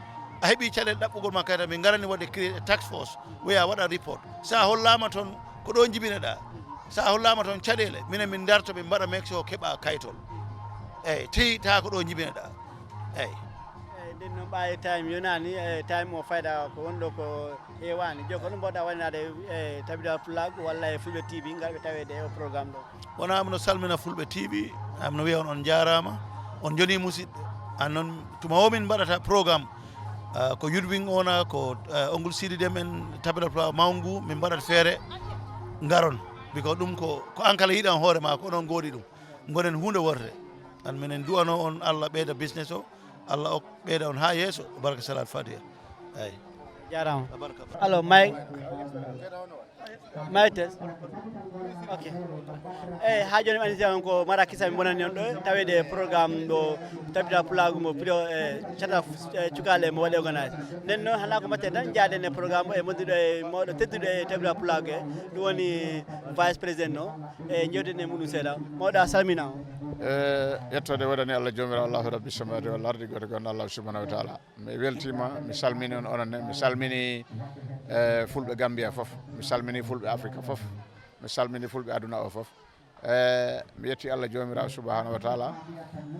a heeɓi caɗele ɗaɓɓugol ma kayita min garani wadde créé taxe force wiya waɗa report sa hollama toon ko ɗo jibineɗa sa hollama toon caɗele minen min darto ɓe mbaɗa make sure keɓa kaytol eyyi teyita ko ɗo jibineɗa eyyi nden noon ɓawi time yonani time o fayda ko wonɗo ko hewani joni ko ɗum mbawɗa waɗanade e Tabital Pulaagu walla e Fulbe TV garɓe tawede e programme ɗo wona mino salmina Fulbe TV amno wiya on jarama on joni musidɓe an noon tuma o min mbaɗata programme ko yudwing ona ko ongol sidi dem en Tabital Pulaagu mawngu min mbaɗat feere garon biko ɗum ko an kala yiɗan hoore ma ko onon goodi ɗum gonen hunde worde an minen duwano on Allah ɓeyda business o Allah o ɓeyda on ha yeeso barka salat fatiha eyyi jarama alors Mike test ok eyyi ha joni mi anditi on ko mara kisa mi bonani on ɗo tawede programme ɗo Tabital Pulaagu mo piɗo cata cukale mo waɗi organise nden noon hana ko mbatte tan jaaden e programme o e modduɗo e mawɗo tedduɗo e Tabital Pulaagu e ɗum woni vice président o e jewteten e muɗum seeɗa mawɗo a salmina o yettode waɗani Allah jomirawo Allahu rabbi samawati wal ardi goto gonɗo Allah subhanahu wa taala mi weltima mi salmini on ononne mi salmini fulɓe Gambia fof mi salmini fulɓe Afrique fof mi salmini fulɓe aduna o fof mi yetti Allah jomirawo subhanahu wa taala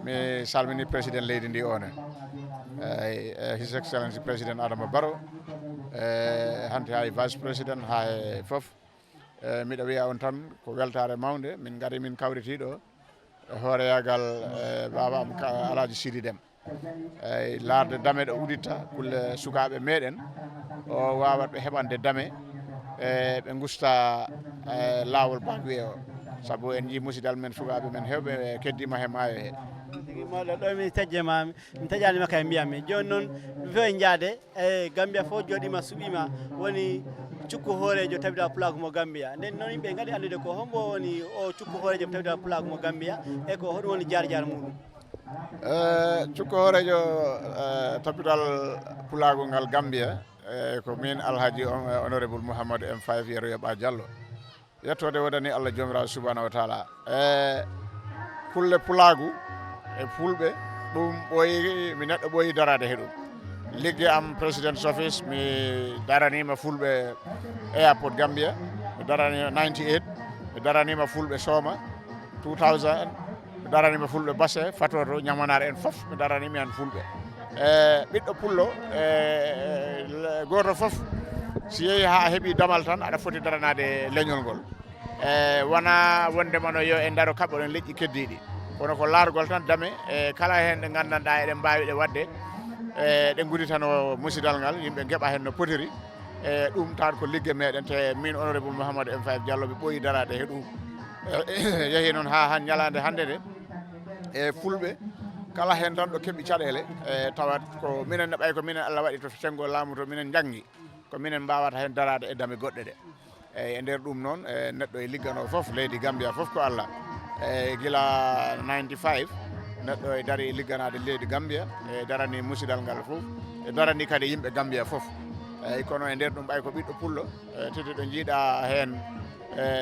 mi salmini président leydi ndi one his excellency président Adama Barrow hande hay vice président hay fof miɗa wiya on tan ko weltare mawde min gari min kawritiɗo hooreyagal baba am Alaji Sidi Dem eyyi laarde dame ɗo uditta kulle sukaɓe meɗen o wawat ɓe heɓande dame ɓe gusta lawol bagwe o saabu en jii musidal men sukaɓe men hewɓe keddima he maayo he tigi mawɗo ɗo mi tajjema mi taƴanima kay mbiyatmi joni noon ɗum fof e jaade e Gambia fof jooɗima suuɓima woni cukku hoorejo Tabital Pulaagu mo Gambia nden noon yimɓe gadi andude ko hombo woni o cukku hoorejo Tabital Pulaagu mo Gambia e ko hoɗum woni jaar muɗum cukku hoorejo Tabital Pulaagu ngal Gambia ko min Alhaji honorable Mouhamadou M5 Yeroya Ba Diallo yettode waɗani Allah jomirawo subhanahu wa taala kulle Pulaagu e fulɓe ɗum ɓooyi mi neɗɗo ɓooyi darade he ɗum ligge am président's office mi daranima fulɓe airport Gambia mi daranima 98 mi daranima fulɓe Soma 2000 mi daranima fulɓe Basse Fatoto Ñamanare en fof mi daranimi hen fulɓe ɓiɗɗo pullo goto fof si yeehi ha heeɓi damal tan aɗa foti daranade leñol ngol wona wondema no yo e daro kaɓoɗen leƴƴi keddiɗi kono ko laargol tan dame kala hen ɗe gandanɗa eɗen mbawi ɗe wadde ɗe gudditano musidal ngal yimɓe geɓa hen no potiri ɗum tan ko ligge meɗen te min honorable Mouhamadou M5 Diallo ɓe ɓooyi darade he ɗum yeehi noon ha ñalade hande nde e fulɓe kala hen tan ɗo keeɓi caɗele tawat ko minen ne ɓay ko minen Allah waɗi to sengo laamu to minen janggi ko minen mbawata hen darade e dame goɗɗe ɗe eyyi e nder ɗum noon neɗɗo e liggano foof leydi Gambia foof ko Allah gila 95 neɗɗo e dari ligganade leydi Gambia e darani musidal ngal fof e darani kadi yimɓe Gambia fof eyyi kono e nder ɗum ɓay ko ɓiɗɗo pullo tedde ɗo jiiɗa hen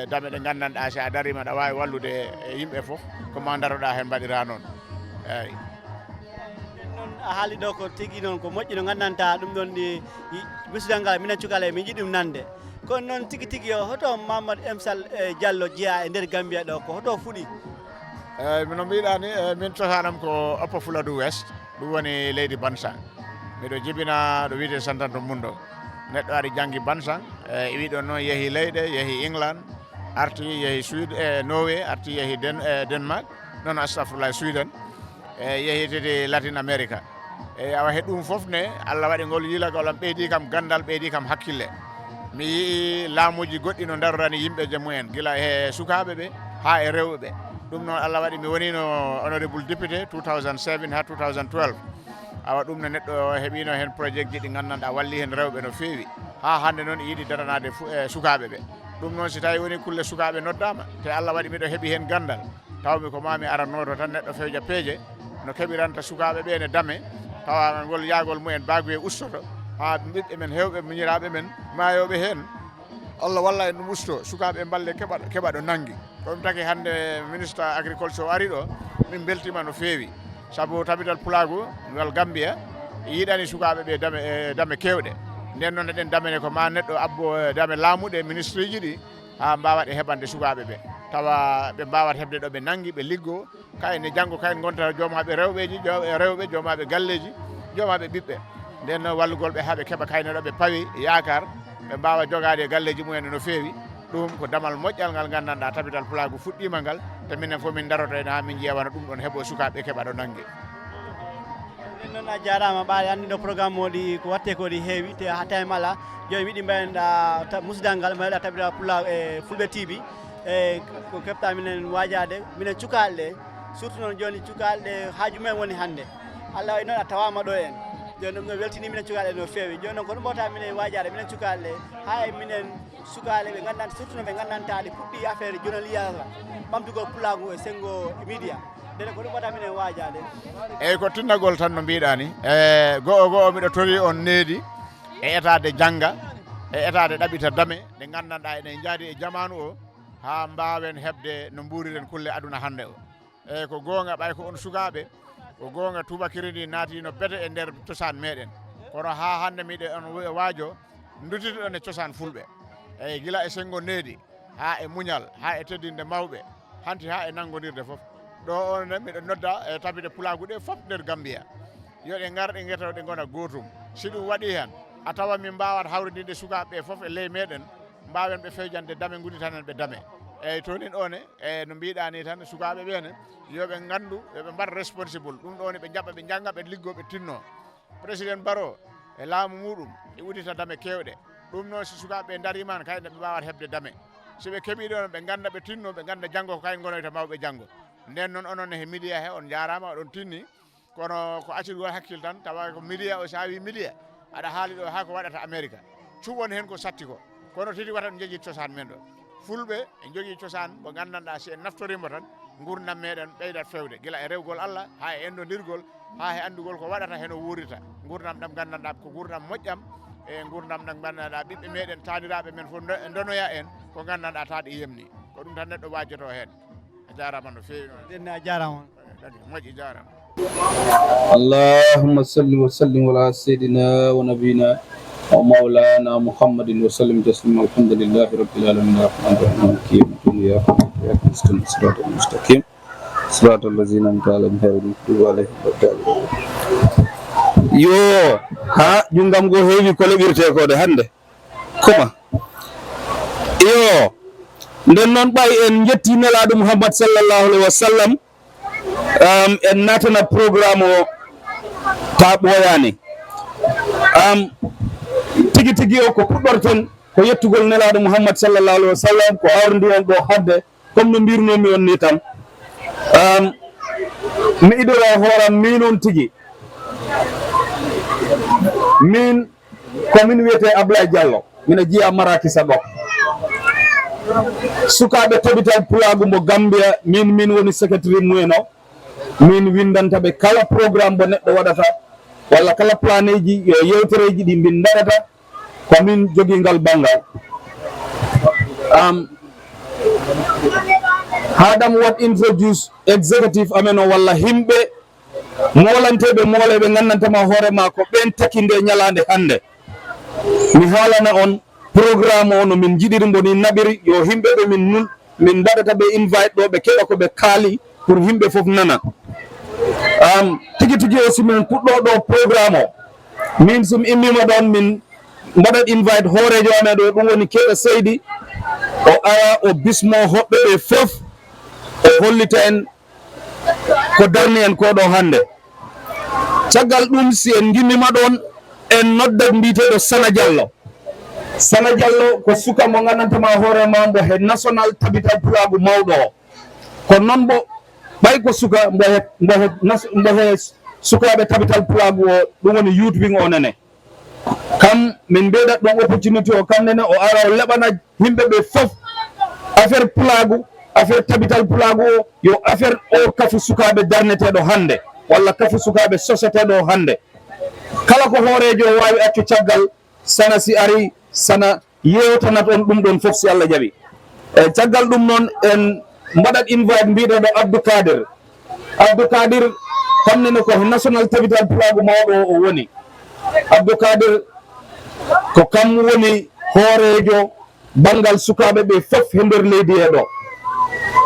dame ɗe gandanɗa si a darima ɗa wawi wallude yimɓe fof ko ma daroɗa hen mbaɗira noon eyyi noon a haali ɗo ko tigui noon ko moƴƴi no gandanta ɗum ɗon ɗi musidal ngal minen cukale min jiiɗi ɗum nande kono noon tigui tigui o hoto Mamadou Emsal Diallo jeeya e nder Gambia ɗo ko hoto fuuɗi eyyi mino mbiɗa ni min cosanam ko Upper Fuladu West ɗum woni leydi Bansang miɗo jibina ɗo wiyete Santanto Mundo neɗɗo ari janggi Bansang e wiɗon noon yeehi leyɗe yeehi England arti yeehi Sweden Norway arti yeehi Denmark non astafurlah Sweden yeehi tede Latin America eyyi awa he ɗum foof ne Allah waɗi ngol yilagol am ɓeydi kam gandal ɓeydi kam hakkille mi yii laamuji goɗɗi no darorani yimɓe mumen gila e sukaɓe ɓe ha e rewɓe ɓe ɗum noon Allah waɗi mi wonino honorable député 2007 ha 2012 awa ɗum no neɗɗo heeɓino hen projet ji ɗi gandanɗa walli hen rewɓe no feewi ha hande noon yiiɗi daranade sukaɓe ɓe ɗum noon si tawi woni kulle sukaɓe noddama te Allah waɗi miɗo heeɓi hen gandal tawmi ko mami arannoto tan neɗɗo fewja peeje no keɓiranta sukaɓe ɓe ne dame tawa ngol yaagol mumen bague ustoto ha ɓiɓɓe men hewɓe muñiraɓe men mayoɓe hen Allah walla en ɗum usto sukaɓe balle keɓa ɗo nanggui ɗum taki hande ministre agriculture o ari ɗo min beltima no feewi saabu tabital Pulaagu ngal Gambia yiiɗani sukaɓe ɓe dame kewɗe nden noon eɗen damene ko ma neɗɗo abbo dame laamuɗe ministre ji ɗi ha mbawaɗe heɓande sukaɓe ɓe tawa ɓe mbawat hebde ɗo ɓe nanggui ɓe liggo kayne janggo kayen gonta jomaɓe rewɓe jomaɓe galleji jomaɓe ɓiɓɓe nden noon wallugol ɓe haaɓe keeɓa kayne ɗo ɓe pawi yakar ɓe mbawa jogade galleji mumen no feewi ɗum ko damal moƴƴal ngal gandanɗa tabital Pulaagu fuɗɗima ngal te minen fof min daroto hen ha min ƴewana ɗum ɗon heeɓo sukaɓe keeɓa ɗo nangue nden noon a jarama ɓaade anndi ɗo programme oɗi ko watte ko ɗi heewi te ha time ala joni wiɗi mbaɗenɗa musidal ngal mbaɗeɗa tabital Pulaagu e Fulbe TV e ko keɓta minen wajade minen cukalɗe ɗe surtout noon joni cukalɗe ɗe haaju mumen woni hannde Allah waɗi noon a tawama ɗo en joni ɗum noon weltini minen cukalɗe no feewi joni noon ko ɗum mbawta minen wajade minen cukalɗe ha e minen sukaɓe ɓe gandanta surtout no ɓe gandanta ɗi puɗɗi affaire journaliyal ɓamtugol Pulaagu e sengo média ndene ko ɗum mbawta minen wajade eyyi ko tinnagol tan no mbiɗani go'o miɗo tori on needi e etade jangga e etade ɗaɓita dame nde gandanɗa eɗen jaadi e jamanu o ha mbawen hebde no mburiren kulle aduna hande o eyyi ko gonga ɓay ko on sukaɓe ko gonga tubakiri ndi naatino bete e nder cosaan meɗen kono ha hande miɗe on waajo dutito ɗon e cosaan fulɓe eyyi gila e sengo needi ha e muñal ha e teddinde mawɓe hanti ha e nanggodirde foof ɗo on miɗo nodda e tabide Pulaagu ɗe foof nder Gambia yoɗe gar ɗe guetoɗe ɗe gona gotum si ɗum waɗi hen a tawa min mbawat hawridinde sukaɓeɓe foof e ley meɗen mbawen ɓe fewjande dame gudditanen ɓe dame eyyi tonin one e no mbiɗa ni tan sukaɓe ɓene yoɓe gandu yoɓe mbat responsible ɗum ɗon ɓe jaɓa ɓe jangga ɓe liggo ɓe tinno président Barrow e laamu muɗum e uddita dame kewɗe ɗum noon si sukaɓe darimani kayne ɓe mbawat hebde dame si ɓe keeɓi ɗon ɓe ganda ɓe tinno ɓe ganda janggo ko kayen gonoyta mawɓe janggo nden noon onon he média he on jarama oɗon tinni kono ko accirgol hakkille tan tawa ko média o sa wi média aɗa haali ɗo ha ko waɗata Amérique cuɓon hen ko satti ko kono titi wata ɗum jogui cosaan men ɗo fulɓe e jogui cosaan mo gandanɗa si en naftorimo tan gurdam meɗen ɓeydat fewde gila e rewgol Allah ha e endodirgol ha e andugol ko waɗata heno wuurita gurdam ɗam gandanɗa ko gurdam moƴƴam e gurdam ɗam gandanɗa ɓiɓɓe meɗen taniraɓe men fof donoya en ko gandanɗa taɗe yemni ko ɗum tan neɗɗo wajjoto hen a jarama no feewi noon a jarama moƴƴi jarama اللهم صل وسلم على سيدنا ونبينا ومولانا محمد وسلم تسليما الحمد لله رب العالمين الرحمن الرحيم مالك يوم الدين اياك نعبد واياك نستعين صراط المستقيم صراط الذين انعمت عليهم غير المغضوب عليهم ولا الضالين yo ha jungam go heewi ko leɓirte ko de hande koma yo nden noon ɓay en jetti nelaɗo Muhammad sallallahu alaihi wasallam en natana programme o ta ɓoyani tigi tigi o ko puɗɗorten ko yettugol nelaɗo Muhammad sallallahu alaihi wasallam ko awrndi en ɗo hadde comme no mbirnomi on ni tan mi idora hooram min on tigi min komin wiyete Ablaye Diallo mina jiya Marakisa ɗo sukaɓe tabital Pulaagu mo Gambia min woni secrétaire mumen o min windantaɓe kala programme bo neɗɗo waɗata walla kala planeji yewtereji ɗi min daɗata komin jogui ngal banggal haɗam wat introduce executive amen o walla himɓe molanteɓe mooleɓe gandantama hoorema ko ɓen takinde ñalande hande mi haalana on programme o no min jiɗiri mbo ni naɓiri yo himɓeɓe min daɗata ɓe invite ɗo ɓe keɓa ko ɓe kaali pour himɓe foof nana tigi tigi o simin puɗɗo ɗo programme o min somi immima ɗon min mbaɗat invite hoorejo amen ɗo ɗum woni keɗa seydi o ara o bismo hoɓɓe ɓe fof o hollita en ko darni en koɗo hande caggal ɗum si en gimmima ɗon en noddat mbiteɗo Sana Diallo ko suka mo gandantama hoorema mbo he national tabital Pulaagu mawɗo o ko non bo ɓay ko suka mbohe sukaɓe tabital Pulaagu o ɗum woni youth wing o nene kam min mbeɗat ɗon opportunité o kam nene o ara o leɓana yimɓe ɓe fof affaire Pulaagu affaire tabital Pulaagu o yo affaire o kafu sukaɓe darneteɗo hande walla kafu sukaɓe sociétéɗo hande kala ko hoorejo o wawi accu caggal sana si ari sana yewtanat on ɗum ɗon fof si Allah jaaɓi e caggal ɗum noon en mbaɗat invite mbiɗoɗo Abdou Kadir kamnene ko national tabital Pulaagu mawɗo o woni Abdou Kadir ko kam woni hoorejo bangal sukaɓe ɓe fof he nder leydi he ɗo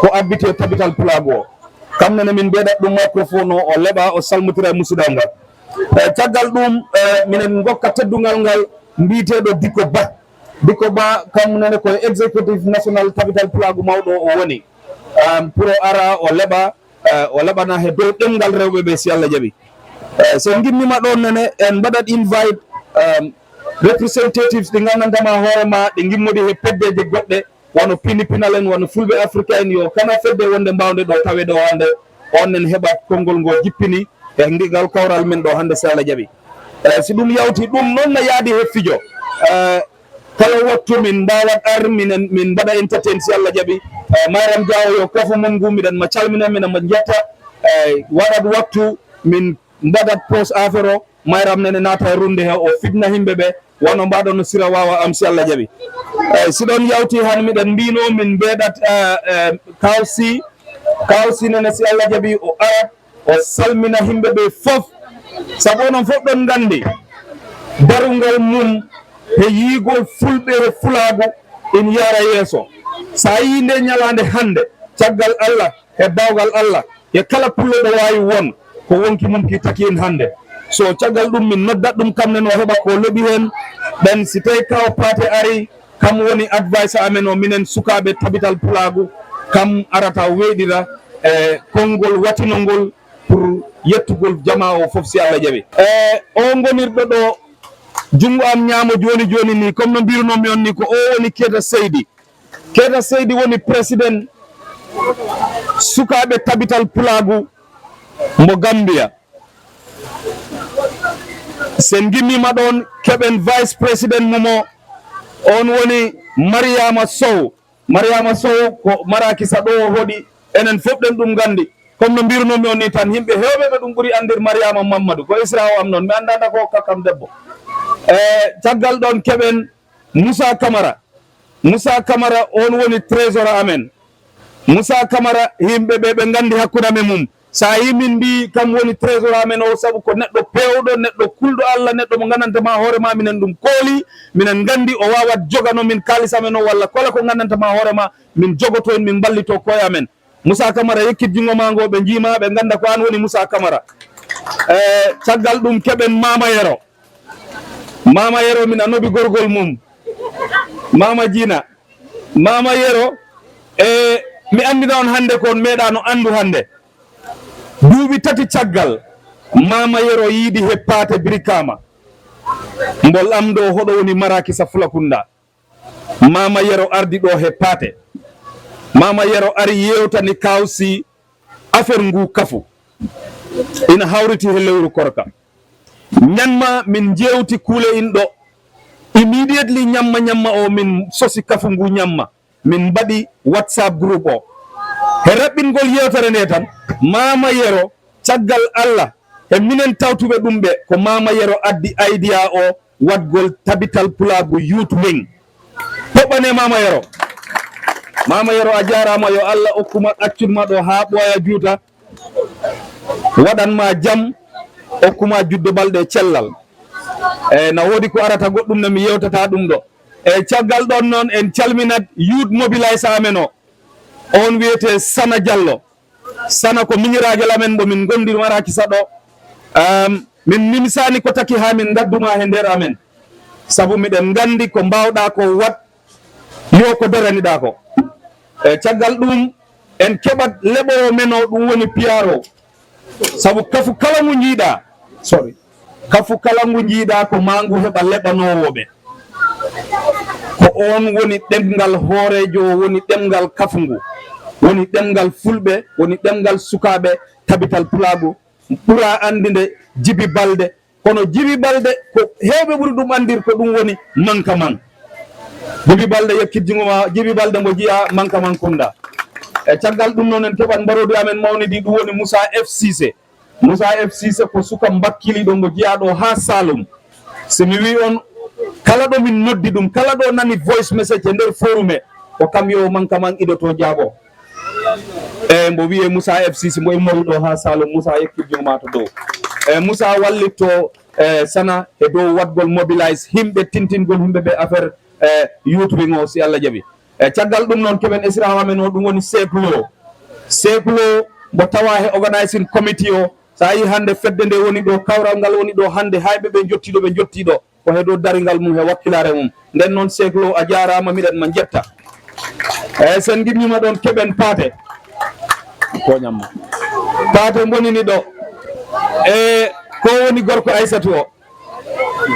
ko abbite tabital Pulaagu o kamnene min mbeɗat ɗum microphone o leɓa o salmotira e musidal ngal caggal ɗum minen gokka teddugal ngal mbiteɗo Dikko Ba kamnene koye exécutif national tabital Pulaagu mawɗo o woni pour o ara o leɓa o leɓana he dow ɗemgal rewɓe ɓe si Allah jaaɓi so gimmima ɗon nene en mbaɗat invite representatives ɗi gandantama hoorema ɗi gimmodi he peddeje goɗɗe wono pinipinal en wono fulɓe africain yo kana fedde wonde mbawde ɗo tawe ɗo hande onnen heɓa konngol ngol jippini e ndigal kawral men ɗo hande si Allah jaaɓi si ɗum yawti ɗum noon no yaadi he fijo kala wattu min mbawat ar min mbaɗa entertain si Allah jaaɓi Mariam Diaw yo kafu mon ngu miɗen ma calmina minen ma jetta waɗat wattu min mbaɗat pose affaire o Mariam nene naata e runde he o fitna himɓe ɓe wono mbaɗo no sira wawa am si Allah jaaɓi si ɗon yawti han miɗen mbino min mbeɗat kawsi nene si Allah jaaɓi o arat o salmina himɓe ɓe fof sabu onon fof ɗon gandi darungal mum he yiigol fulɓe e Fulaagu in yara yeeso sa yi nde ñalande hande caggal Allah e bawgal Allah e kala pulloɗo wawi won ko wonki mum ki taki en hande so caggal ɗum min noddat ɗum kam nen o heɓa ko looɓi hen ɓen si tawi kaw paate ari kam woni advice amen o minen sukaɓe tabital Pulaagu kam arata weeɗira e konngol watinolngol pour yettugol jama o fof si Allah jaaɓi o gonirɗo ɗo jungo am ñaamo joni ni comme no mbirunomi on ni ko o woni Keita Seydi woni président sukaɓe tabital Pulaagu mo Gambia sen gimmima ɗon keɓen vice président mumo on woni Mariama Sow ko Marakisa ɗo o hoɗi enen fof ɗen ɗum gandi comme no mbirunomi on ni tan yimɓe hewɓe ɓe ɗum ɓuuri andir Mariama Mamadou ko Isra o am noon mi andanda ko kakkam debbo caggal ɗon keɓen Moussa Camara on woni trésor amen Moussa Camara yimɓe ɓe gandi hakkude amen mum sa yi min mbi kam woni trésor amen o saabu ko neɗɗo pewɗo neɗɗo kulɗo Allah neɗɗo mo gandantama hoorema minen ɗum kooli minen gandi o wawat jogano min kalis amen o walla kala ko gandantama hoorema min jogoto en min ballito koye amen Moussa Camara yekkit jungo ma ngo ɓe jiima ɓe ganda ko an woni Moussa Camara caggal ɗum keɓen Mama Yero min anobi gorgol mum Mama Jina Mama Yero mi andina on hande kon meeɗano andu hande duuɓi tati caggal Mama Yero yiiɗi heppate Brikama mbol am ɗo hoɗo woni Marakisa Fulakunda Mama Yero ardi ɗo heppate Mama Yero ari yewtani kawsi affaire ngu kafu ina hawriti he lewru korka ñamma min jewti kuule in ɗo immediately ñamma o min sosi kafu ngu ñamma min mbaɗi WhatsApp groupe o he raɓɓingol yewtere nde tan Mama Yero caggal Allah e minen tawtuɓe ɗum ɓe ko Mama Yero addi idea o wadgol tabital Pulaagu youth wing toɓɓane Mama Yero a jarama yo Allah okkuma accudma ɗo ha ɓooya juuta waɗanma jam okkuma juddo balɗe cellal na woodi ko arata goɗɗum ne mi yewtata ɗum ɗo caggal ɗon noon en calminat youth mobilise amen o on wiyete Sana Diallo Sana ko miñiragel amen ɗo min gondi Marakisa ɗo min nimsani ko taki ha min dadduma he nder amen sabu miɗen gandi ko mbawɗa ko wat yo ko daraniɗa ko caggal ɗum en keɓat leɓowo men o ɗum woni piyaro sabu kafu kala ngu jiiɗa ko mangu heɓa leɓanowoɓe ko on woni ɗemgal hoorejo woni ɗemgal kafu ngu woni ɗemgal fulɓe woni ɗemgal sukaɓe tabital pulaagu ɓura andinde Jibi Balde kono Jibi Balde ko hewɓe ɓuri ɗum andir ko ɗum woni mankaman Jibi Balde yekkitjingoma Jibi Balde mo jiya mankaman kunda e caggal ɗum noon en keɓat mbarodu amen mawnidi ɗum woni Moussa F Cissé ko suka bakkiliɗo mo jiyaɗo ha Salum somi wi on kala ɗo min noddi ɗum kala ɗo nani voice message e nder forum e ko kam yo mankaman idoto jaabo e mbo wiye Moussa F Cissé mbo e mawɗo ha Salum Moussa yekkitjingoma to dow e Moussa wallitto sana e dow waɗgol mobilise himɓe tintingol himɓe ɓe affaire youturing o si Allah jaaɓi e caggal ɗum noon keɓen esiraha men o ɗum woni seklo mo tawa he organising committee o sa yi hande fedde nde woni ɗo kawral ngal woni ɗo hande hayɓe ɓe jottiɗo ko he dow daringal mum he wakkilare mum nden noon seklo a jarama miɗen ma jetta eyyi sen gimmima ɗon keɓen paate toñamma paate bonini ɗo e ko woni gorko Aissatou o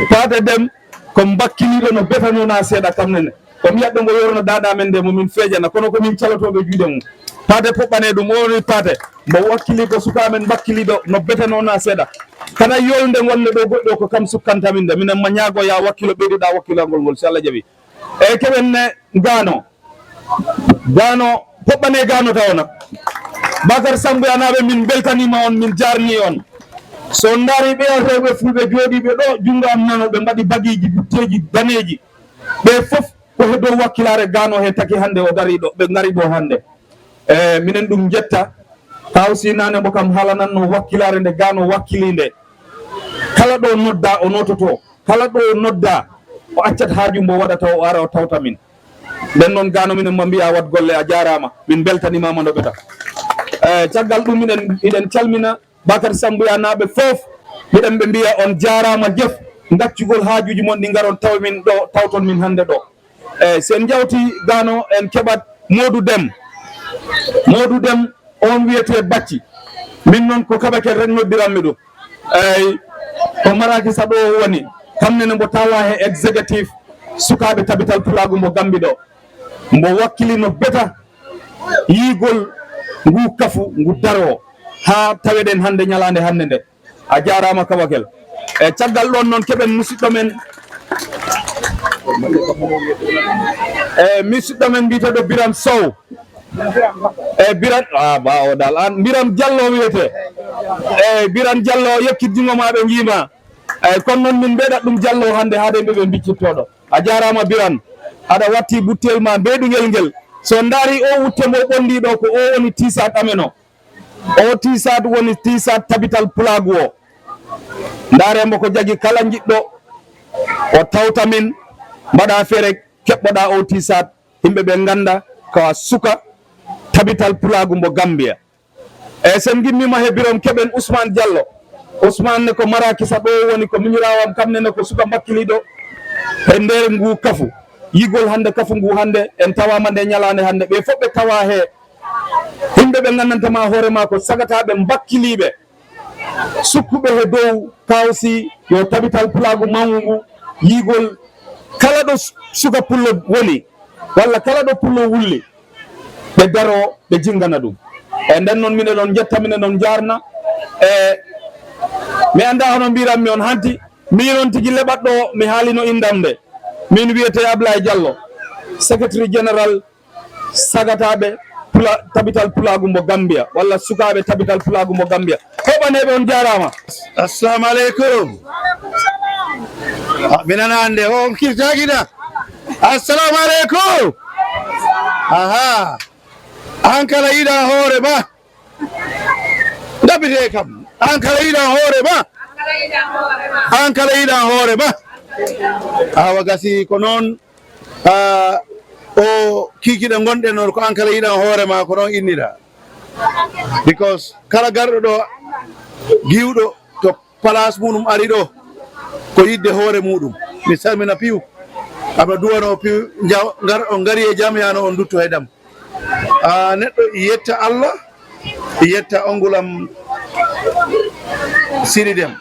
paate dem ko bakkiliɗo no betanona seeɗa kamnene ko mi yadɗo ngo yorno dada men nde momin feejana kono komin calotoɓe juuɗe mum paate poɓɓane ɗum o woni paate mbo wakkili ko suka men bakkiliɗo no betanona seeɗa kana yolde gonne ɗo goɗɗo ko kam sukkantamin nde minen ma ñaago ya wakkilo ɓeyduɗa wakkilangol ngol si Allah jaaɓi eyyi keɓen ne gano poɓɓane gano tawona Bakar Samboya naɓe min beltanima on min jarni on so daari ɓe rewɓe fulɓe jooɗiɓe ɗo jungo am nano ɓe mbaɗi bagiji butteji daneji ɓe foof ko heddo wakkilare gano he taki hande o dari ɗo ɓe gari ɗo hande minen ɗum jetta tawsi nane mo kam halananno wakkilare nde gano wakkilinde kala ɗo nodda o nototo kala ɗo nodda o accat haaju mbo waɗata o ara o tawta min nden noon gano minen mo mbiya wat golle a jarama min beltanimama no ɓeta caggal ɗum iɗen calmina Bakar Samboya naɓe foof miɗen ɓe mbiya on jarama jef gaccugol haajuji mon ɗi garon taw min ɗo tawton min hande ɗo sen jawti gano en keɓat Modou Dem on wiyete Bacci min noon ko kaɓakel rek noddiranmi ɗum eyyi ko Marakisa ɗo woni kamnene mbo tawa he exécutif sukaɓe tabital Pulaagu mbo Gambi ɗo mbo wakkili no beta yigol ngu kafu ngu daro ha taweɗen hande ñalande hande nde a jarama kaɓakel e caggal ɗon noon keɓen musidɗo men mbiteɗo Biram Sow Biram bawo dal an Biram Diallo wiyete Biram Diallo yekkitjingomaɓe jiima kono noon min mbeɗat ɗum Diallo hande haade ɓeɓe biccittoɗo a jarama Biram aɗa watti buttel ma mbeɗugel ngel so daari o wutte mo ɓondiɗo ko o woni tisat amen o tisat woni tisat tabital Pulaagu o daremo ko jagui kala jiɗɗo o tawta min mbaɗa feere keɓɓoɗa o tisat yimɓeɓe ganda kawa suka tabital Pulaagu mbo Gambia e sen gimmima he Biram keɓen Ousmane Diallo Ousmane ne ko Marakisa ɗo woni ko miñirawam kamnene ko suka bakkiliɗo e nder ngu kafu yigol hande kafu ngu hande en tawama nde ñalande hande ɓe fof ɓe tawa he himɓe ɓe gandantama hoorema ko sagataɓe bakkiliɓe sukkuɓe he dow kawsi yo tabital Pulaagu mangu ngu yigol kala ɗo suka pullo woni walla kala ɗo pullo wulli ɓe daro ɓe jingana ɗum e nden noon mine ɗon jetta mine ɗon jarna e mi anda hono mbiranmi on hanti min on tigui leɓat ɗo mi haalino indam nde min wiyete Ablaye Diallo secrétaire général sagataɓe tabital Pulaagu mbo Gambia walla sukaɓe tabital Pulaagu mbo Gambia hoɓaneɓe on jarama. Assalamu aleykum mi nana hande on kirtaguiɗa assalamu aleykum aha an kala yiɗa hoore ma ɗaɓɓite kam an kala yiɗa hoore ma an kala yiɗa hoore ma awa gasi ko noon o kikiɗe gonɗen on ko an kala yiɗan hoore ma ko noon innira because kala garɗo ɗo giwɗo to place muɗum ari ɗo ko yidde hoore muɗum mi salmina piw aɓa duwano piw on gari e jaam yano on dutto e ɗam neɗɗo yetta Allah yetta ongulam Siri Dem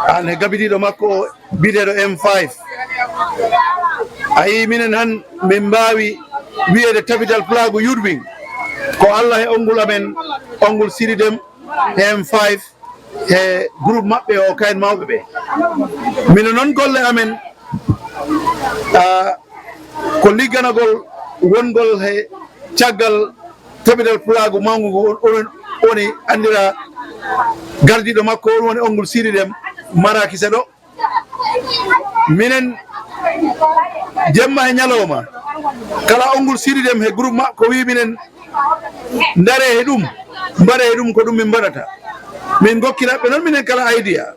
an e gabitiɗo makko biteɗo M5 ayi minen han min mbawi wiyede tabital Pulaagu yurɓing ko Allah e ongul amen ongul siridem M5 e groupe maɓɓe o kayen mawɓe ɓe mino noon golle amen ko ligganagol wongol he caggal Tabital Pulaagu mangu ngu woni andira gardiɗo makko on woni ongol siridem marakisa ɗo minen jemma e ñalawma kala ongol siridem he groupe makko wi minen ndare he ɗum mbaɗe he ɗum ko ɗum min mbaɗata min gokkiraɓe noon minen kala idea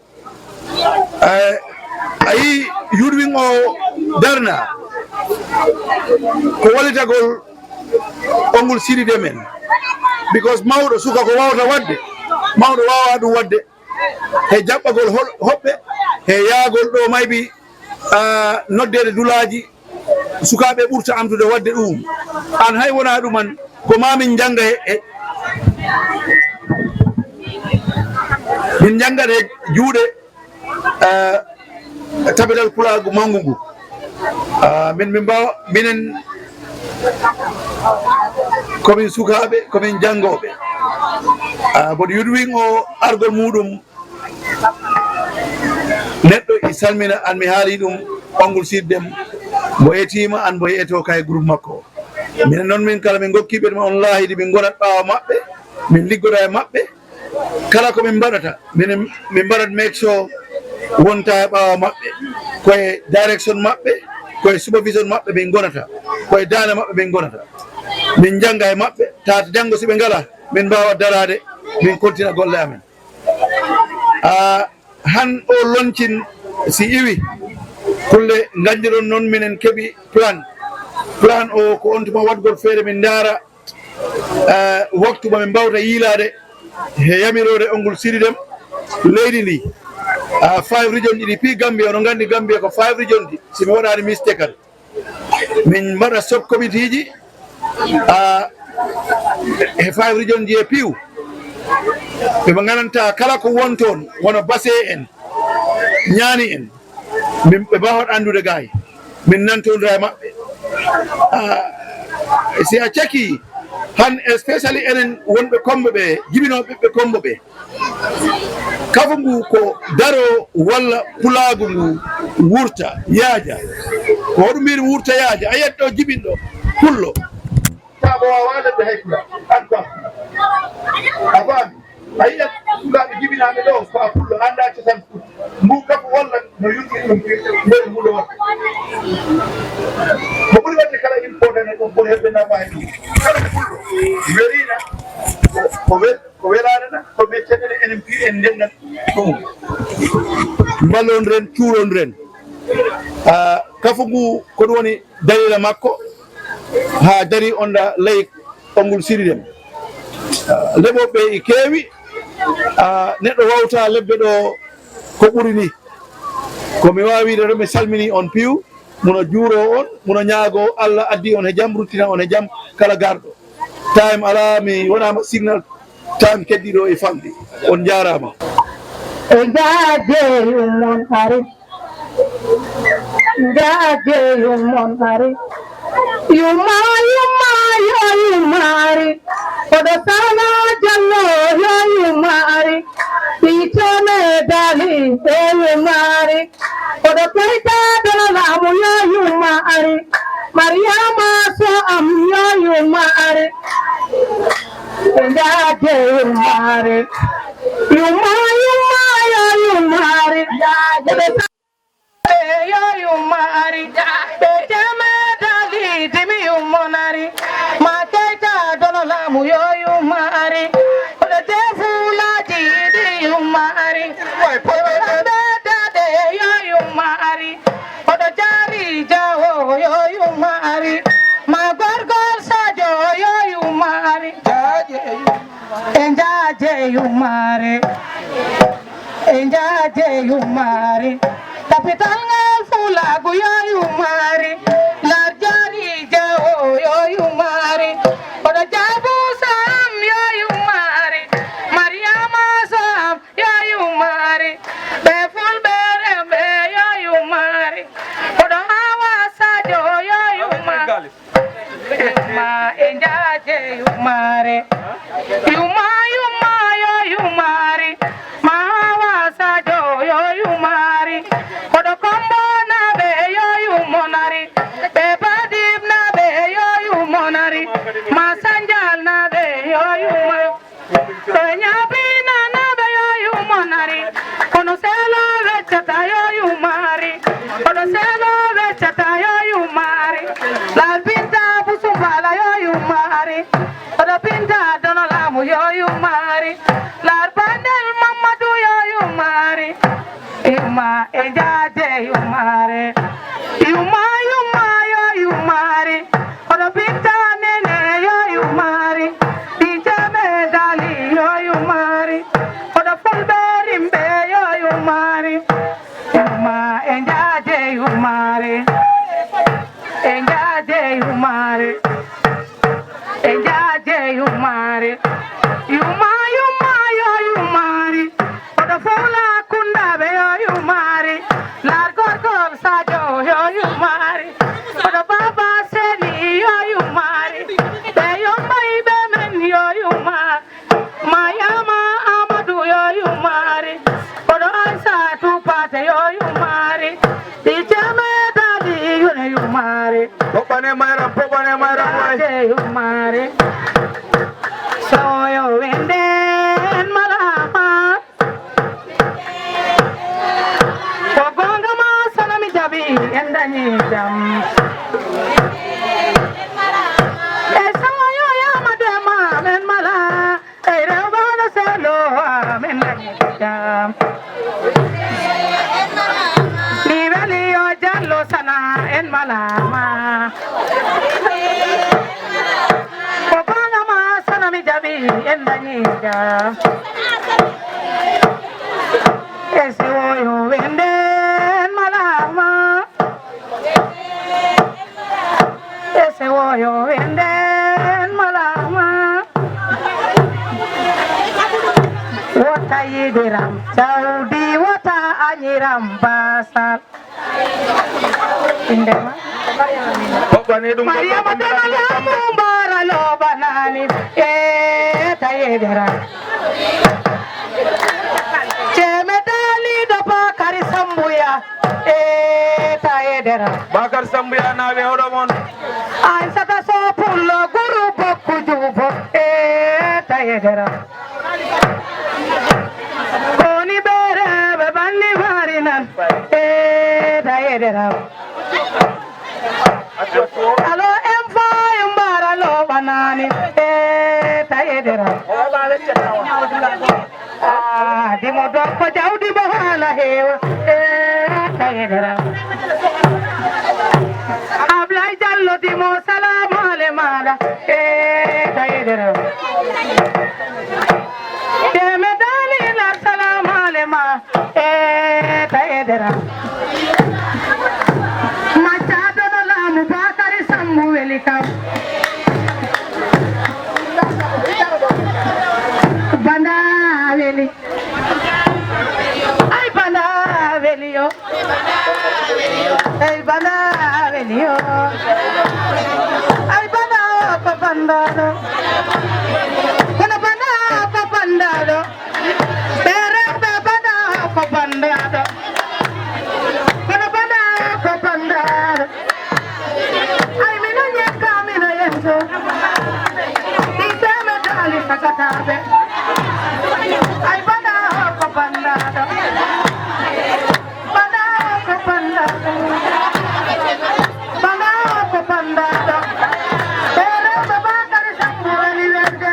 ayi yurwin o darna ko walitagol ongol siride men because mawɗo suka ko wawata wadde mawɗo wawa ɗum wadde he jaɓɓagol hoɓɓe he yaagol ɗo mayɓi noddede dulaji sukaɓe ɓurta amtude wadde ɗum an hay wona ɗuman ko mamin janga min jangat e juuɗe Tabital Pulaagu mangu ngu min mbawa minen komin sukaɓe komin jangoɓe boɗo yudwin o argol muɗum neɗɗo i salmina an mi haali ɗum ongol sirdem mo etima an mo yeeto kay groupe makko minen noon min kala min gokkiɓe ɗum on laahidi min gonat ɓawa maɓɓe min liggoɗa e maɓɓe kala ko min mbaɗata min mbaɗat make sure wonta e ɓawa maɓɓe koye direction maɓɓe koye supervision maɓɓe min gonata koye dane maɓɓe min gonata min janga e maɓɓe tata janggo si ɓe ngala min mbawa darade min continue golle amen han o loncin si iwi kulle gandiron noon minen keeɓi plan o ko on tuma waɗgol feere min daara waktu mo min mbawta yiilade he yamirode ongol siridem leydi ndi 5 region ɗiɗi pi Gambia ono gandi Gambia ko 5 region ɗi si mi waɗani mistake kadi min mbaɗa sub committee ji e 5 region ji e piiw ɓe gananta kala ko won toon wono base en ñaani en min ɓe mbawat andude gaay min nantodira e maɓɓe si a caki han especially enen wonɓe komɓe ɓe jibinoɓe ɓiɓɓe kombo ɓe kafa ngu ko daro walla Pulaagu ngu wurta yaaja ko hoɗum mbimi wurta yaaja a yiyat ɗo jibinɗo pullo taabo wawa ledde hay pula an kam a faami a yiyat sukaɓe jibinaɓe ɗo ko a pullo anda cosan fut ngu kafa walla no yurtiri ɗum nder muɗo watta ko ɓuri wadde kala important e ɗum ɓuri heɓɓe nafa e ɗum kala pullo welina ko welanana ko meccedene enen pi en ndennan ɗum mballodiren cuurodiren kafu ngu ko ɗum woni dalila makko ha dari onda ley ongol siridem leɓoɓe e keewi neɗɗo wawta lebbe ɗo ko ɓuri ni komi wawide ɗo mi salmini on piiw muno juuro on muno ñaago Allah addi on he jaam ruttina on he jaam kala garɗo time ala mi wonama signal time keddiɗo e famɗi on jarama e jaajeyum mon ari jaajeyum mon ari yuma yo yumari oɗo sana jallo yo yumari ɓitone dali e yumari oɗo ɓeyta dalalamu yo yumari mariama so am yo yumari e jaajeyum mari yuma yo yumari yo yumari ɓeteme dali dimi yumonari ma keyta donolamu yo yumari oɗo defulaji ɗi yumari ɓedade yo yumari oɗo jari jawo yo yumari ma gorgol sadio yo yumari e jaje yumari e jaje yumari Tabital ngal Pulaagu yo yumari larjari jawo yo yumari oɗo jabu sam yo yumari mariama sam yo yumari ɓe fulɓe remɓe yo yumari oɗo hawa sadio yo yumari ma e jaje yumari yuma enjaje yumare yuma yuma yo yumare odo pinta nene yo yumare pinta medali yo yumare odo fulberimbe yo yumare yuma enjaje yumare enjaje yumare enjaje yumare yuma yuma yo yumare odo fola kunda be yo yumare lar gorgol sajo yo yumare odo baba seni yo yumare be yo mai be men yo yumare mayama amadu yo yumare odo ansa tupate yo yumare dijame dali yo yumare popane mayra yumare soyo wenden malama kogonga ma sanami jabi endani jam soyo ya madema men mala rewba no selo men jam ni veli yo jallo sana en malama jam ese oyo venden malama ese oyo venden malama wata yidiram saudi wata anyiram basal indema Maria madala mumbara lo banani tayedera Chemedali do bakari sambuya tayedera bakar sambuya na be hodomon ay sata so pullo guru bokku jubo tayedera koni bere be banni varinan tayedera alo emfa yumbara lo banani tayedera dimo do ko jawdi bo hala hewa tayedera ablay jallo dimo salam ale mala tayedera teme dali la salam ale ma tayedera machado no la mubakari sambu welcome banda veli ay banda veli yo ay banda veli yo ay banda ko banda do kono banda ko banda do bere be banda ko banda do kono banda ko banda do ay mino nyaka mino yenso iseme dali sakatabe ay banda ko banda do banda ko banda do banda ko banda do bere baba kare sangu ali werde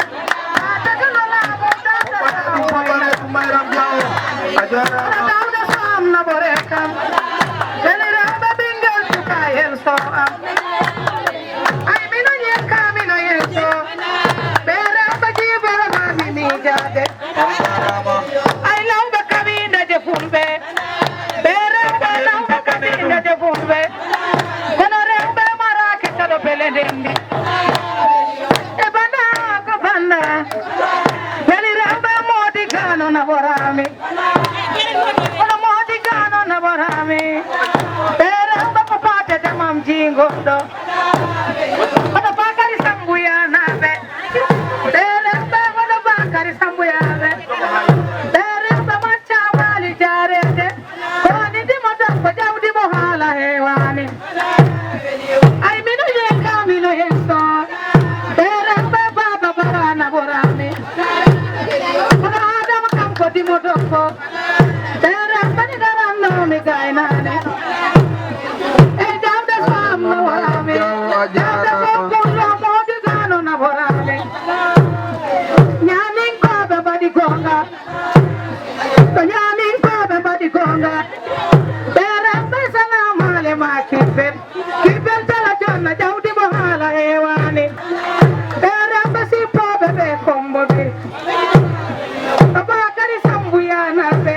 ata no la bota popane mayra jaw ajara dawda sam na bore kam genera babingal kayel so am ay mino nyeka mino yeso bere baji bere mami mi jade ay lawbe kabinda je fulbe bere lawbe kabinda je fulbe kono rewbe marake tado peledendi e banda ko banda weli rewbe modi gano na borami kono modi gano na borami bere ko pate de mam jingo do kono bakari sambuya na be bere kono bakari sambuya be bere macha wali jarede koni di mo ko jawdi mo hala hewani ay mino ye kamino yeso bere baba barana borami kono adam kam ko di mo ko bere bani garando mi gainane e jawde sam no warami Bera besana male ma kibel kibel tala jonna jawdi bo hala ewani bera besi pobe be kombo be baba kari sambu ya na be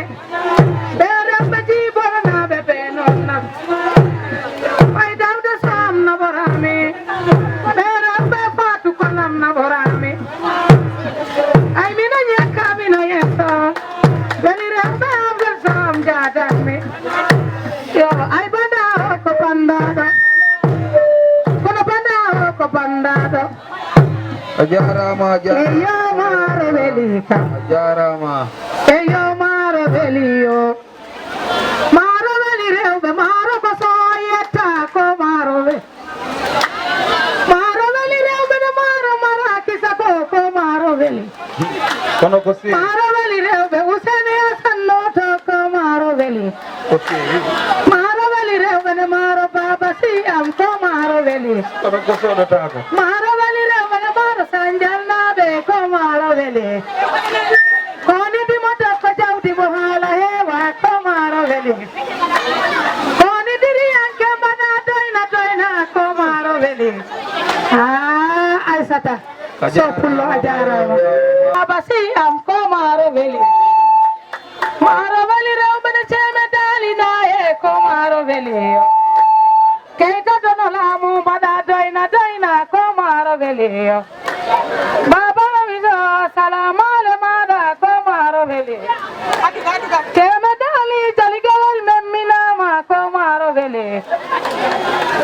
bera beti bo na be be nonna ay dawda sam na borame bera be fatu kolam na borame ay mina nyaka mina yeso beli rembe ambe sam jadak me yo ay banda ko pandado kono banda ko pandado ajarama yo maro velika ajarama yo maro velio maro veli rewbe maro ko soyeta ko maro ve maro veli rewbe de maro marakisa ko maro veli kono ko si maro veli rewbe usene asalloto ko maro veli maro veli rewbe de maro baba si am ko maro veli kono ko sodata ko maro veli rewbe de maro sanjal nabe ko maro veli koni di moto ko jawdi bo hala hewa ko maro veli koni diri anke bana doina ko maro veli aisata so pullo ajarama baba si am ko maro veli rewbe de cheme dali na e ko maro veli keita dono lamu bada doina ko maro veli baba wizo salamale mada ko maro veli cheme dali jaligal memmina ma ko maro veli